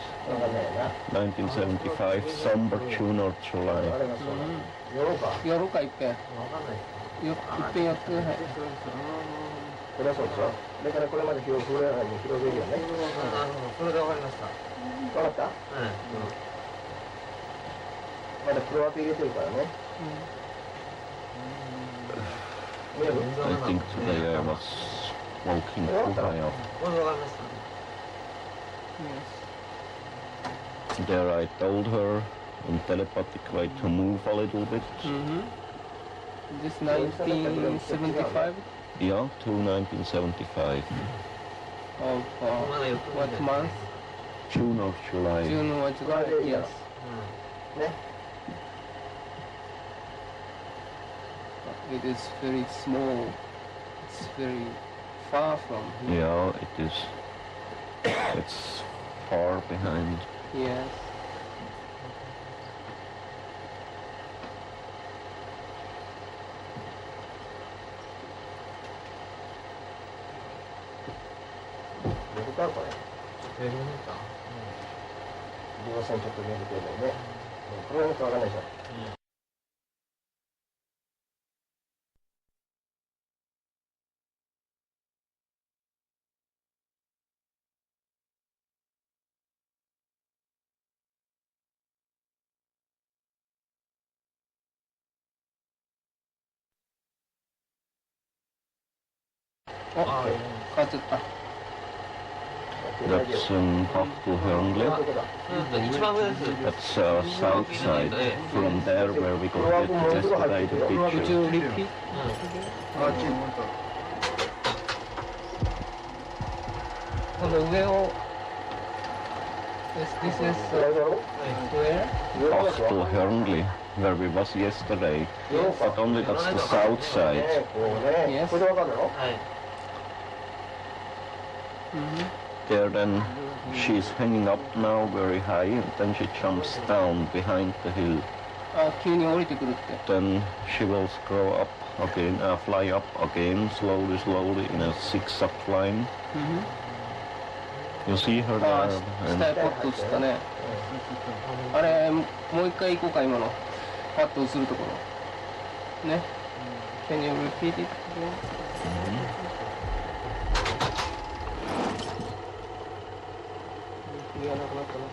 1975, December, June or July. やろうか、いっぺん。いっぺんやってください。これはそうでしょ。だからこれまで広げるよね。それでわかりました。わかった？まだ黒枠入れてるからね。I think today I was walking too high up. There I told her in telepathic way to move a little bit. This 1975? Yeah, to 1975. Of what month? June or July. June or July, yes. It is very small. It's very far from here. Yeah, it is. It's far behind. Yes. That's Contactee. That's south side. From there where we got it yesterday, the picture. Would you repeat? On the wheel, this is where? Contactee, where we was yesterday. But only that's the south side. Yes. There then she's hanging up now very high, and then she jumps down behind the hill. あ、急に降りてくるって。 Then she will scroll up again, fly up again, slowly, slowly in a zigzag line. You see her あ、 there? 下へパッと映ったね。あれ、もう一回行こうか、今の。パッと映るところ。ね。Can you repeat it again? いや、なくなったな。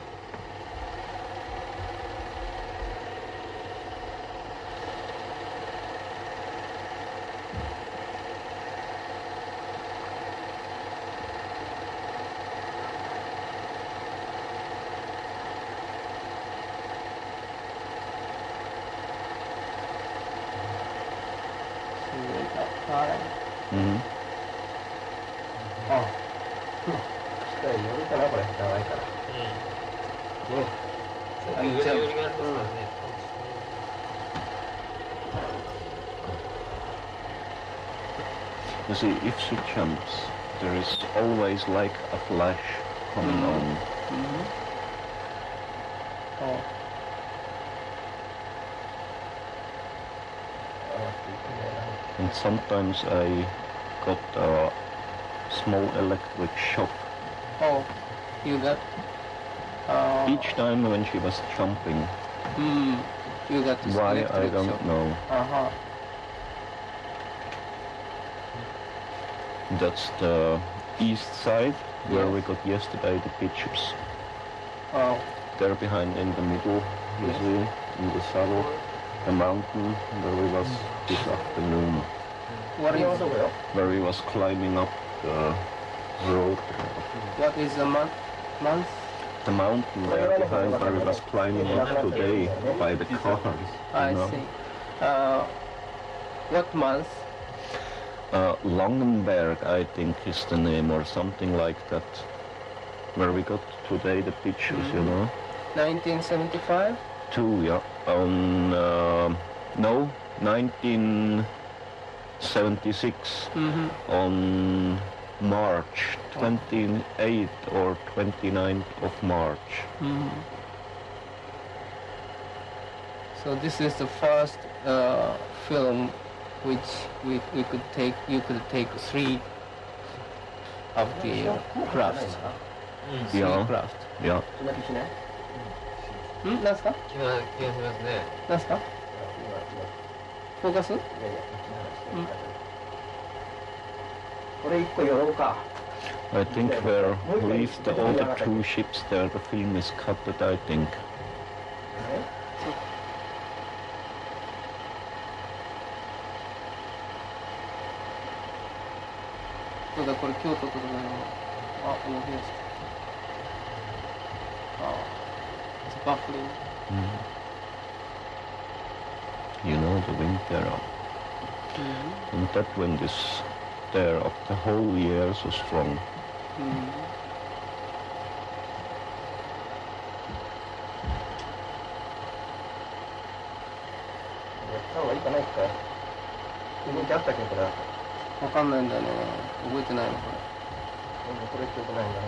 You see, if she jumps, there is always like a flash coming on. Oh. And sometimes I got a small electric shock Oh, you got... Each time when she was jumping. You got this why, electric I don't shock. know. Uh-huh. That's the east side where we got yesterday the pictures. Oh. There behind in the middle, you see, in the saddle, the mountain where we was this afternoon. What is... Where we was climbing up the road. What is the month? The mountain there behind where we was climbing up today by the cars. I see. What month? Langenberg, I think, is the name, or something like that. Where we got today the pictures, you know. 1975? Yeah. On, no, 1976. On March 28th or 29th of March. So this is the first film which we could take. You could take 3 of the crafts. Yeah. Craft. Yeah. なんすか？なんすか？フォーカス？これ1個寄ろうか。I think where leave the other 2 ships there, the film is cut, I think. So だこれ京都とかのこの辺です。It's baffling. You know, the wind there. And that wind is there up the whole year so strong. Whatかんないんだよね。覚えてないのこれ。これ記憶ないんだな。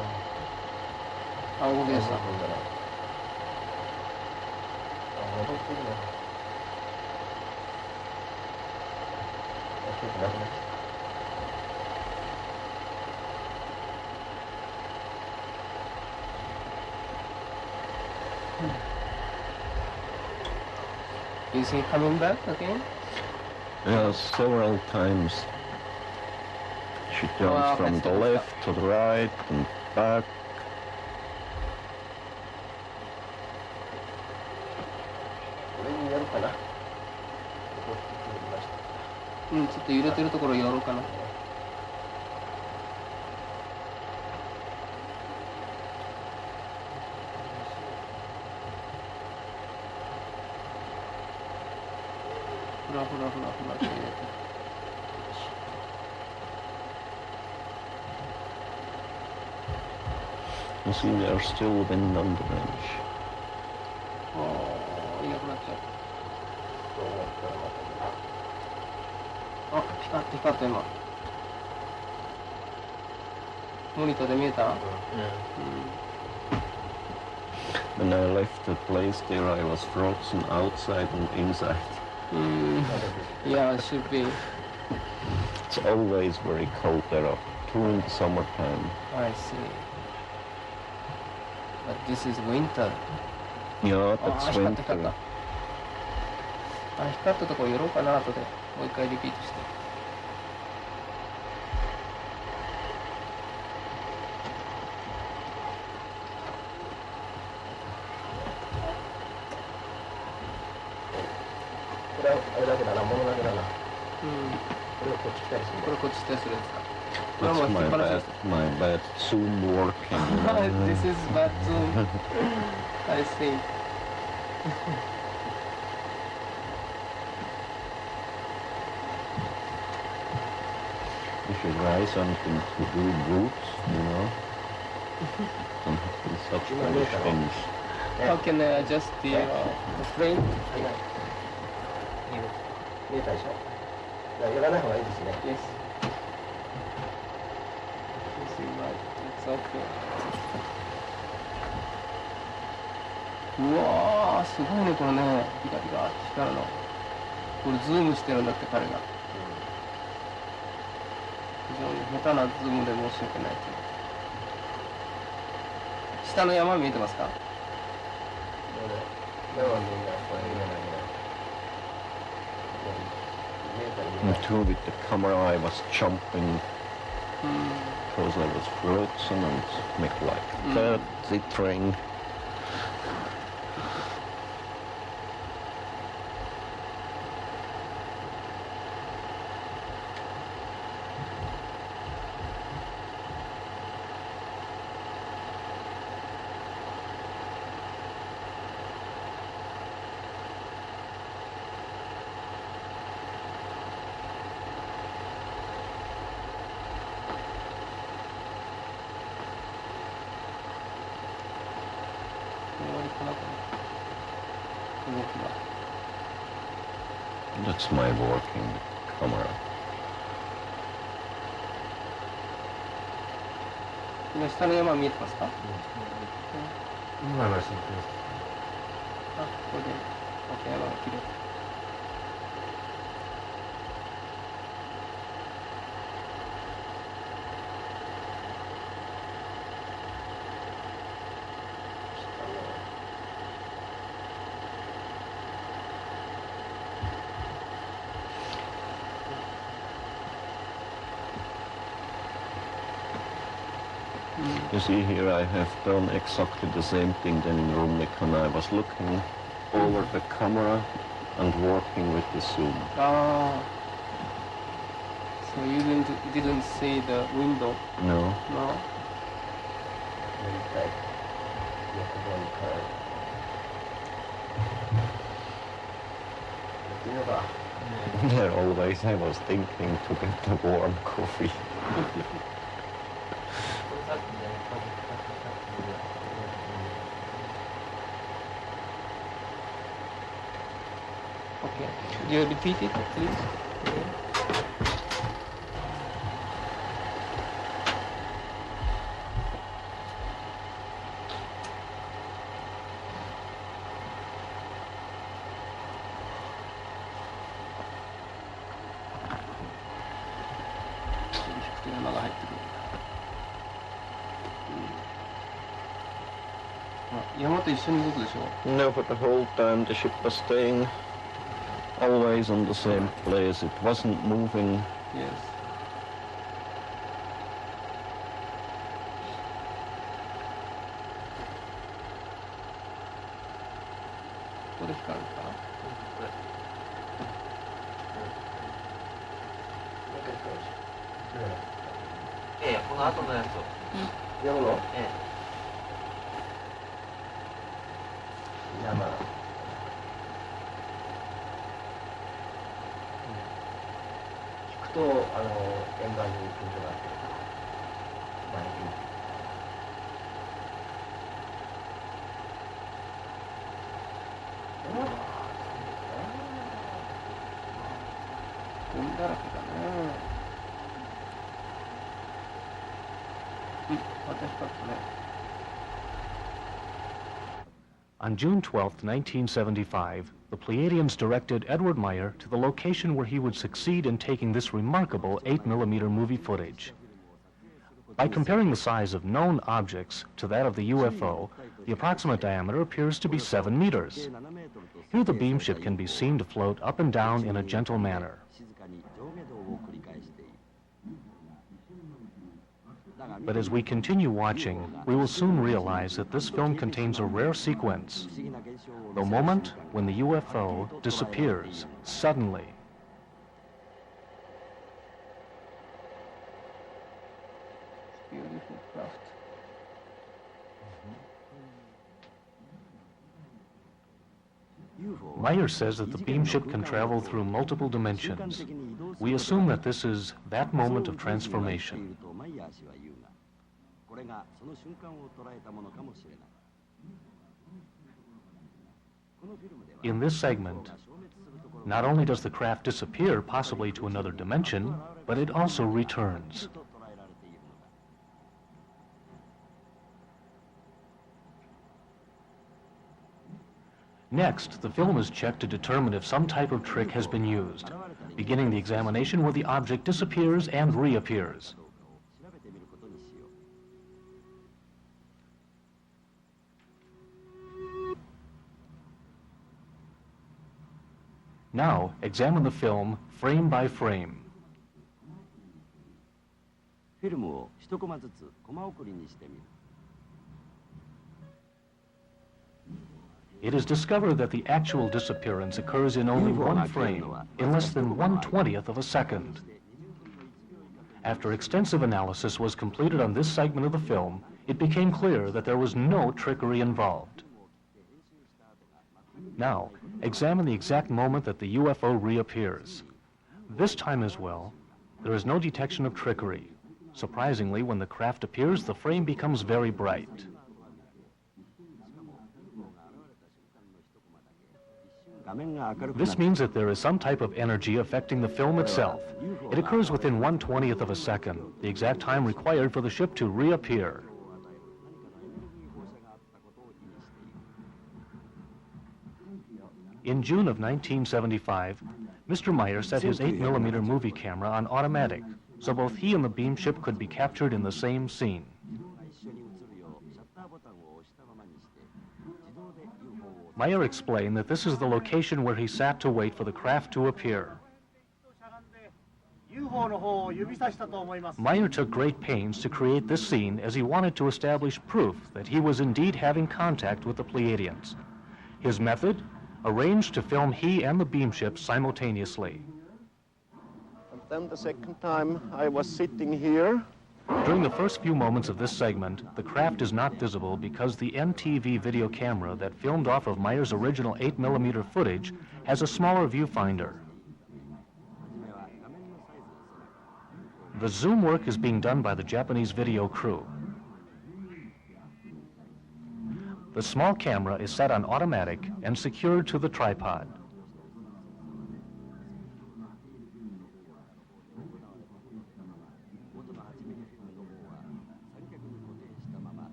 動きでした。Is he coming back again? Yeah, several times. She turns from the left to the right and back.ちょっと揺れてるところやろうかな。ふらふらふらふらって入れて。You see, there's still wind on the bench. いなくなっちゃう。あ、光った今。モニターで見えた？When I left the place there, I was frozen outside and inside. Yeah, it should be. It's always very cold there, too in the summertime. I see. But this is winter. Yeah, that's winter. 光ったところ寄ろうかな、後で。もう一回リピートして。これはあれだけだな、物だけだな。これをこっち来たりする。これこっち来たりするやつか。That's my bad Zoom working. This is bad Zoom. I see. You should try something to do boots, you know. Don't have to such Spanish things. How can I adjust the frame? 見えたでしょ。やらない方がいいですね。Yes. It's okay. うわー、すごいね、これね。ピカピカって光るの。これズームしてるんだって、彼が。非常に下手なズームで申し訳ないけど。下の山見えてますか？ Too, with the camera I was jumping because I was frozen and make like that, the train. That's my working camera. 今下の山見えてますか？今の心配です。あ、これで、OK、山が綺麗。You see here I have done exactly the same thing than in Rumnik when I was looking over the camera and working with the zoom. Ah, so you didn't see the window? No. No. There always I was thinking to get the warm coffee. Okay. You repeat it, please. No, but the whole time the ship was staying always on the same place. It wasn't moving. Yes. What is called? On June 12, 1975, the Pleiadians directed Eduard Meier to the location where he would succeed in taking this remarkable 8mm movie footage. By comparing the size of known objects to that of the UFO, the approximate diameter appears to be 7 meters. Here the beamship can be seen to float up and down in a gentle manner. But as we continue watching, we will soon realize that this film contains a rare sequence, the moment when the UFO disappears suddenly. Beautiful craft. Meier says that the beamship can travel through multiple dimensions. We assume that this is that moment of transformation. In this segment, not only does the craft disappear, possibly to another dimension, but it also returns. Next, the film is checked to determine if some type of trick has been used, beginning the examination where the object disappears and reappears. Now, examine the film frame by frame. フィルムを一コマずつコマ送りにしてみる。 It is discovered that the actual disappearance occurs in only one frame, in less than 1/20th of a second. After extensive analysis was completed on this segment of the film, it became clear that there was no trickery involved. Now, examine the exact moment that the UFO reappears. This time as well, there is no detection of trickery. Surprisingly, when the craft appears, the frame becomes very bright. This means that there is some type of energy affecting the film itself. It occurs within 1/20th of a second, the exact time required for the ship to reappear. In June of 1975, Mr. Meier set his 8mm movie camera on automatic, so both he and the Beamship could be captured in the same scene. Meier explained that this is the location where he sat to wait for the craft to appear. Meier took great pains to create this scene as he wanted to establish proof that he was indeed having contact with the Pleiadians. His method? Arranged to film he and the Beamship simultaneously. And then the second time I was sitting here. During the first few moments of this segment, the craft is not visible because the NTV video camera that filmed off of Meier's original 8mm footage has a smaller viewfinder. The zoom work is being done by the Japanese video crew. The small camera is set on automatic and secured to the tripod.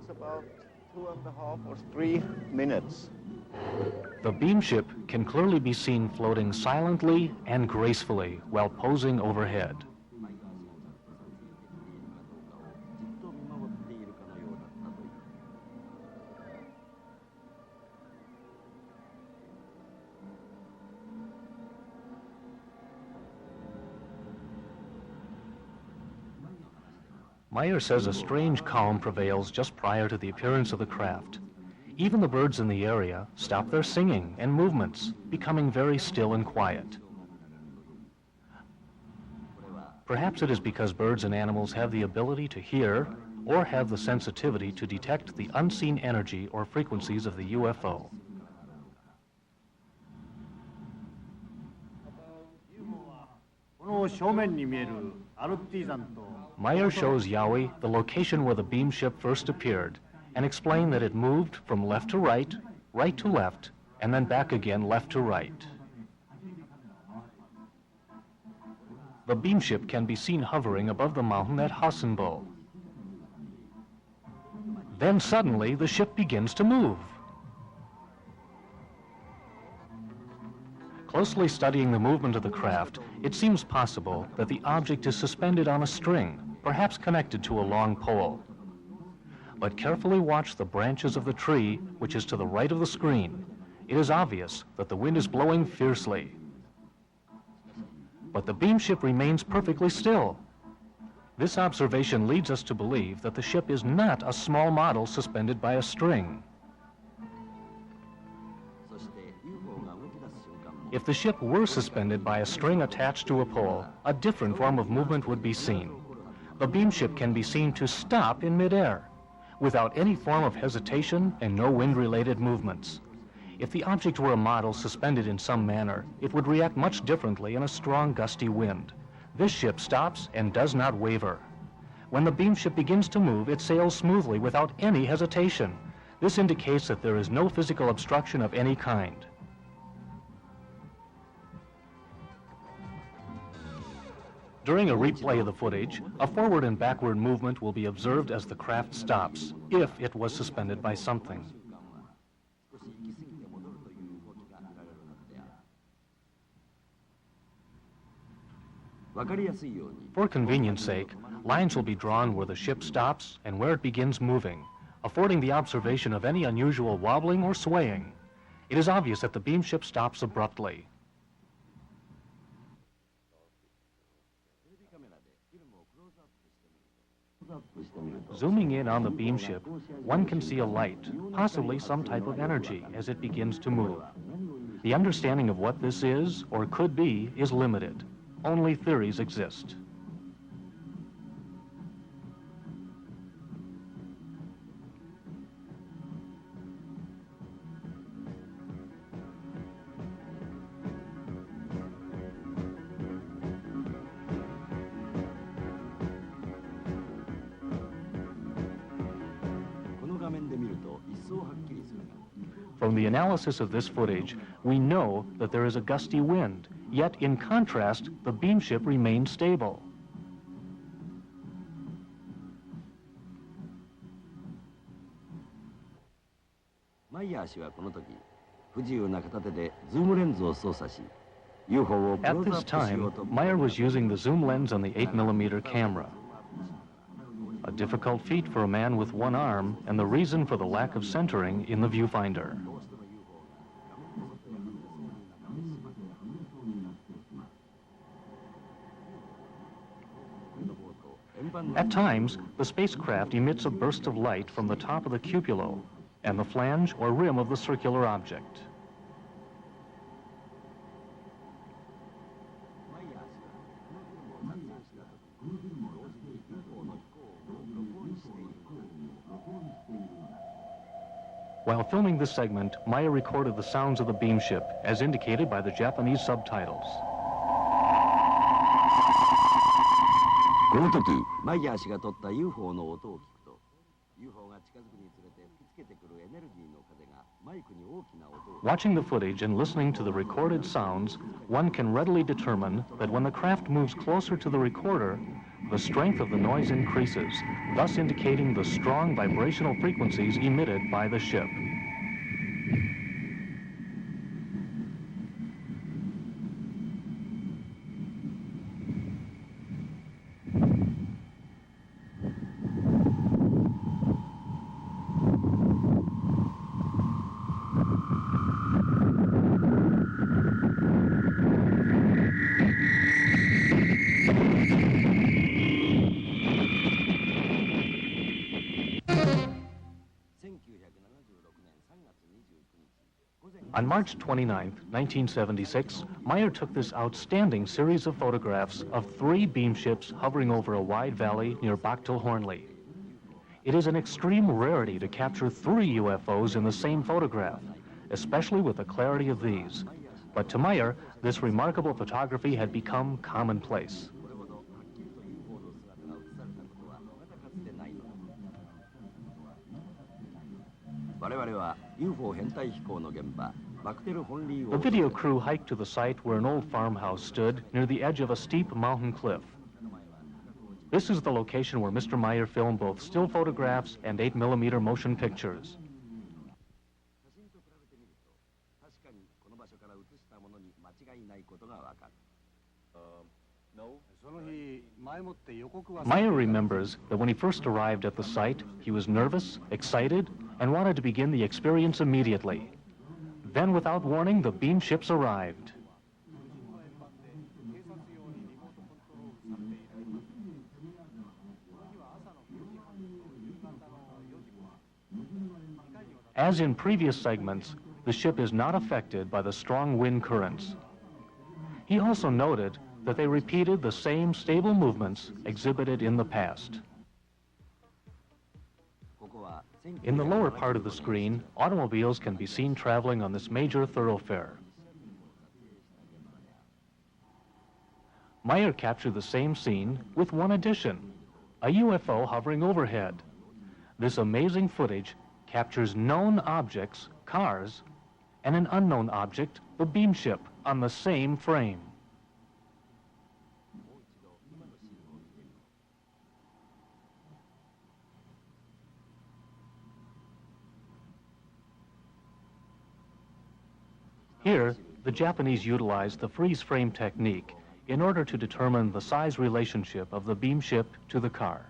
About 2.5 or 3 minutes. The Beamship can clearly be seen floating silently and gracefully while posing overhead. Meier says a strange calm prevails just prior to the appearance of the craft. Even the birds in the area stop their singing and movements, becoming very still and quiet. Perhaps it is because birds and animals have the ability to hear or have the sensitivity to detect the unseen energy or frequencies of the UFO. Meier shows Yowie the location where the Beamship first appeared and explained that it moved from left to right, right to left, and then back again left to right. The Beamship can be seen hovering above the mountain at Hassenbo. Then suddenly the ship begins to move. Closely studying the movement of the craft, it seems possible that the object is suspended on a string, perhaps connected to a long pole. But carefully watch the branches of the tree, which is to the right of the screen. It is obvious that the wind is blowing fiercely. But the Beamship remains perfectly still. This observation leads us to believe that the ship is not a small model suspended by a string. If the ship were suspended by a string attached to a pole, a different form of movement would be seen. The Beamship can be seen to stop in midair, without any form of hesitation and no wind-related movements. If the object were a model suspended in some manner, it would react much differently in a strong gusty wind. This ship stops and does not waver. When the Beamship begins to move, it sails smoothly without any hesitation. This indicates that there is no physical obstruction of any kind. During a replay of the footage, a forward and backward movement will be observed as the craft stops, if it was suspended by something. For convenience sake, Lines will be drawn where the ship stops and where it begins moving, affording the observation of any unusual wobbling or swaying. It is obvious that the beamship stops abruptly. Zooming in on the beamship, one can see a light, possibly some type of energy, as it begins to move. The understanding of what this is, or could be, is limited. Only theories exist. From the analysis of this footage, we know that there is a gusty wind, yet in contrast, the beamship remains stable. At this time, Meier was using the zoom lens on the 8mm camera. A difficult feat for a man with one arm, and the reason for the lack of centering in the viewfinder. At times, the spacecraft emits a burst of light from the top of the cupola and the flange or rim of the circular object. While filming this segment, Meier recorded the sounds of the beamship, as indicated by the Japanese subtitles. この時、マイヤー氏が撮った UFO の音を聞くと、UFO が近づくにつれて吹きつけてくるエネルギーの風がマイクに大きな音を。Watching the footage and listening to the recorded sounds, one can readily determine that when the craft moves closer to the recorder, the strength of the noise increases, thus indicating the strong vibrational frequencies emitted by the ship. On March 29, 1976, Meier took this outstanding series of photographs of 3 beamships hovering over a wide valley near Bachtel-Hornli. It is an extreme rarity to capture 3 UFOs in the same photograph, especially with the clarity of these. But to Meier, this remarkable photography had become commonplace. The video crew hiked to the site where an old farmhouse stood near the edge of a steep mountain cliff. This is the location where Mr. Meier filmed both still photographs and 8mm motion pictures. Meier remembers that when he first arrived at the site, he was nervous, excited, and wanted to begin the experience immediately. Then, without warning, the beamships arrived. As in previous segments, the ship is not affected by the strong wind currents. He also noted that they repeated the same stable movements exhibited in the past. In the lower part of the screen, automobiles can be seen traveling on this major thoroughfare. Meier captured the same scene with one addition, a UFO hovering overhead. This amazing footage captures known objects, cars, and an unknown object, the beamship, on the same frame. Here, the Japanese utilized the freeze frame technique, in order to determine the size relationship of the Beamship to the car.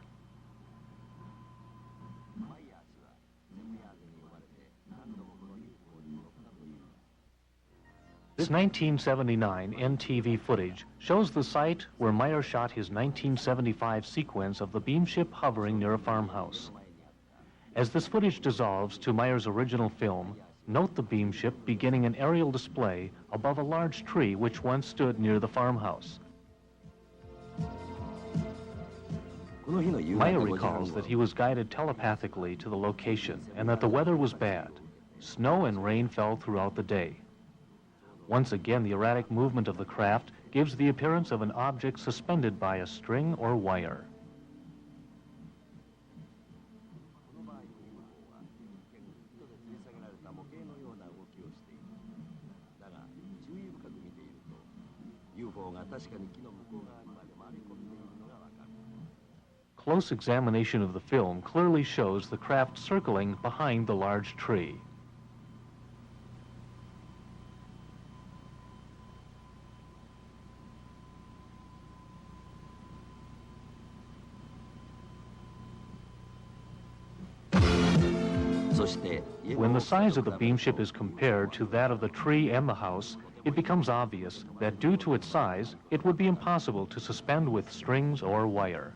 This 1979 NTV footage shows the site where Meier shot his 1975 sequence of the Beamship hovering near a farmhouse. As this footage dissolves to Meier's original film, note the Beamship beginning an aerial display above a large tree which once stood near the farmhouse. Meier recalls that he was guided telepathically to the location and that the weather was bad. Snow and rain fell throughout the day. Once again, the erratic movement of the craft gives the appearance of an object suspended by a string or wire. Close examination of the film clearly shows the craft circling behind the large tree. When the size of the Beamship is compared to that of the tree and the house, it becomes obvious that due to its size, it would be impossible to suspend with strings or wire.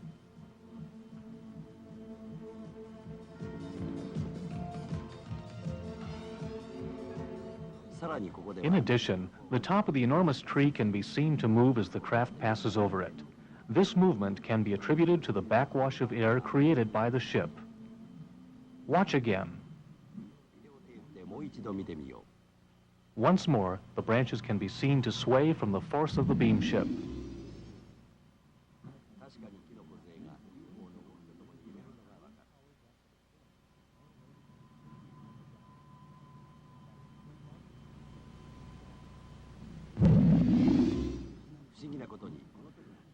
In addition, the top of the enormous tree can be seen to move as the craft passes over it. This movement can be attributed to the backwash of air created by the ship. Watch again. Once more, the branches can be seen to sway from the force of the Beamship.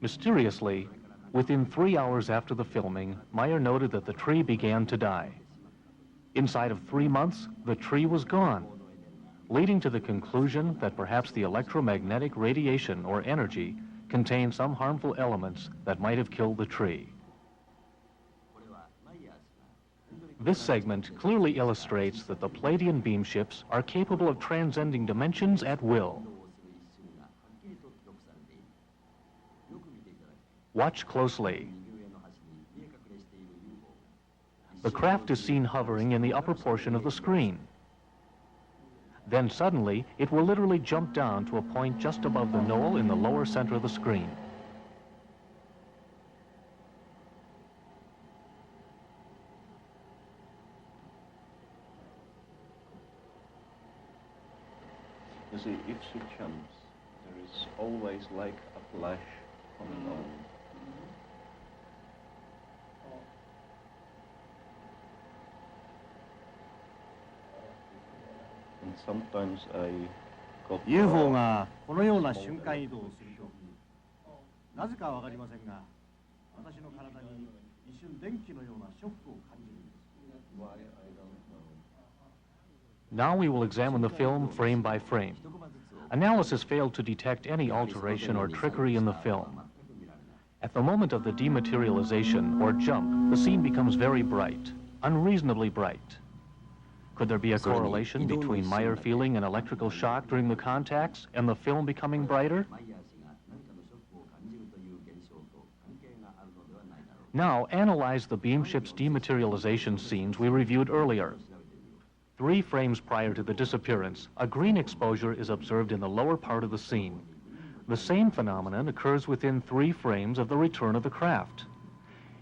Mysteriously, within 3 hours after the filming, Meier noted that the tree began to die. Inside of 3 months, the tree was gone, leading to the conclusion that perhaps the electromagnetic radiation or energy contained some harmful elements that might have killed the tree. This segment clearly illustrates that the Palladian Beamships are capable of transcending dimensions at will. Watch closely. The craft is seen hovering in the upper portion of the screen. Then suddenly, it will literally jump down to a point just above the knoll in the lower center of the screen. You see, if she jumps, there is always like a flash coming on. And sometimes I got UFO がこのような瞬間移動をするとなぜかわかりませんが私の体に一瞬電気のようなショックを感じるんです。 Now we will examine the film frame by frame. Analysis failed to detect any alteration or trickery in the film. At the moment of the dematerialization or jump, the scene becomes very bright, unreasonably bright. Could there be a correlation between Meier feeling an electrical shock during the contacts and the film becoming brighter? Now, analyze the Beamship's dematerialization scenes we reviewed earlier. 3 frames prior to the disappearance, a green exposure is observed in the lower part of the scene. The same phenomenon occurs within 3 frames of the return of the craft.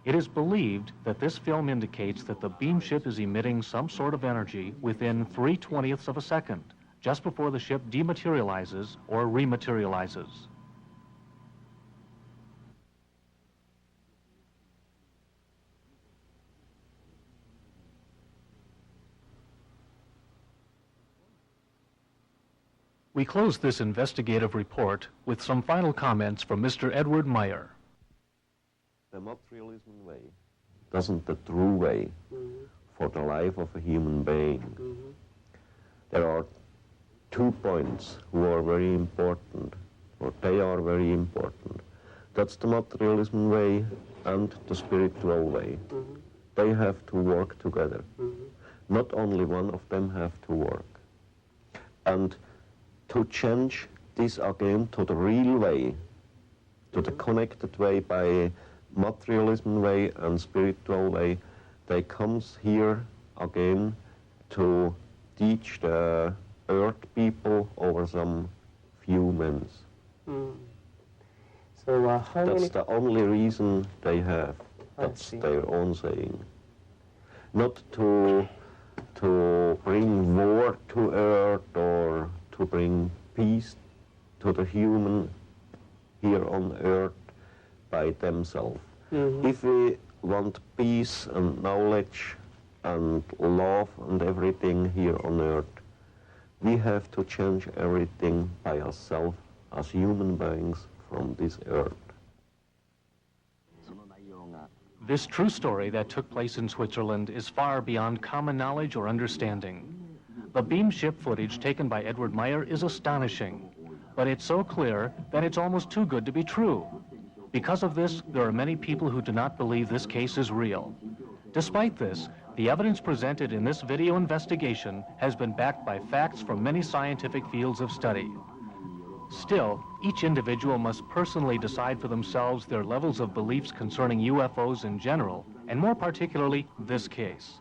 It is believed that this film indicates that the Beamship is emitting some sort of energy within 3/20ths of a second, just before the ship dematerializes or rematerializes. We close this investigative report with some final comments from Mr. Eduard Meier. The materialism way doesn't the true way for the life of a human being. There are 2 points who are very important or they are very important. That's the materialism way and the spiritual way. They have to work together. Not only one of them have to work. And to change this again to the real way, to the connected way by materialism way and spiritual way, they comes here again to teach the earth people over some few months. So That's the only reason they have. That's their own saying. Not to bring war to earth or to bring peace to the human here on earth by themselves. If we want peace and knowledge and love and everything here on earth, we have to change everything by ourselves as human beings from this earth. This true story that took place in Switzerland is far beyond common knowledge or understanding. The Beamship footage taken by Eduard Meier is astonishing, but it's so clear that it's almost too good to be true. Because of this, there are many people who do not believe this case is real. Despite this, the evidence presented in this video investigation has been backed by facts from many scientific fields of study. Still, each individual must personally decide for themselves their levels of beliefs concerning UFOs in general, and more particularly this case.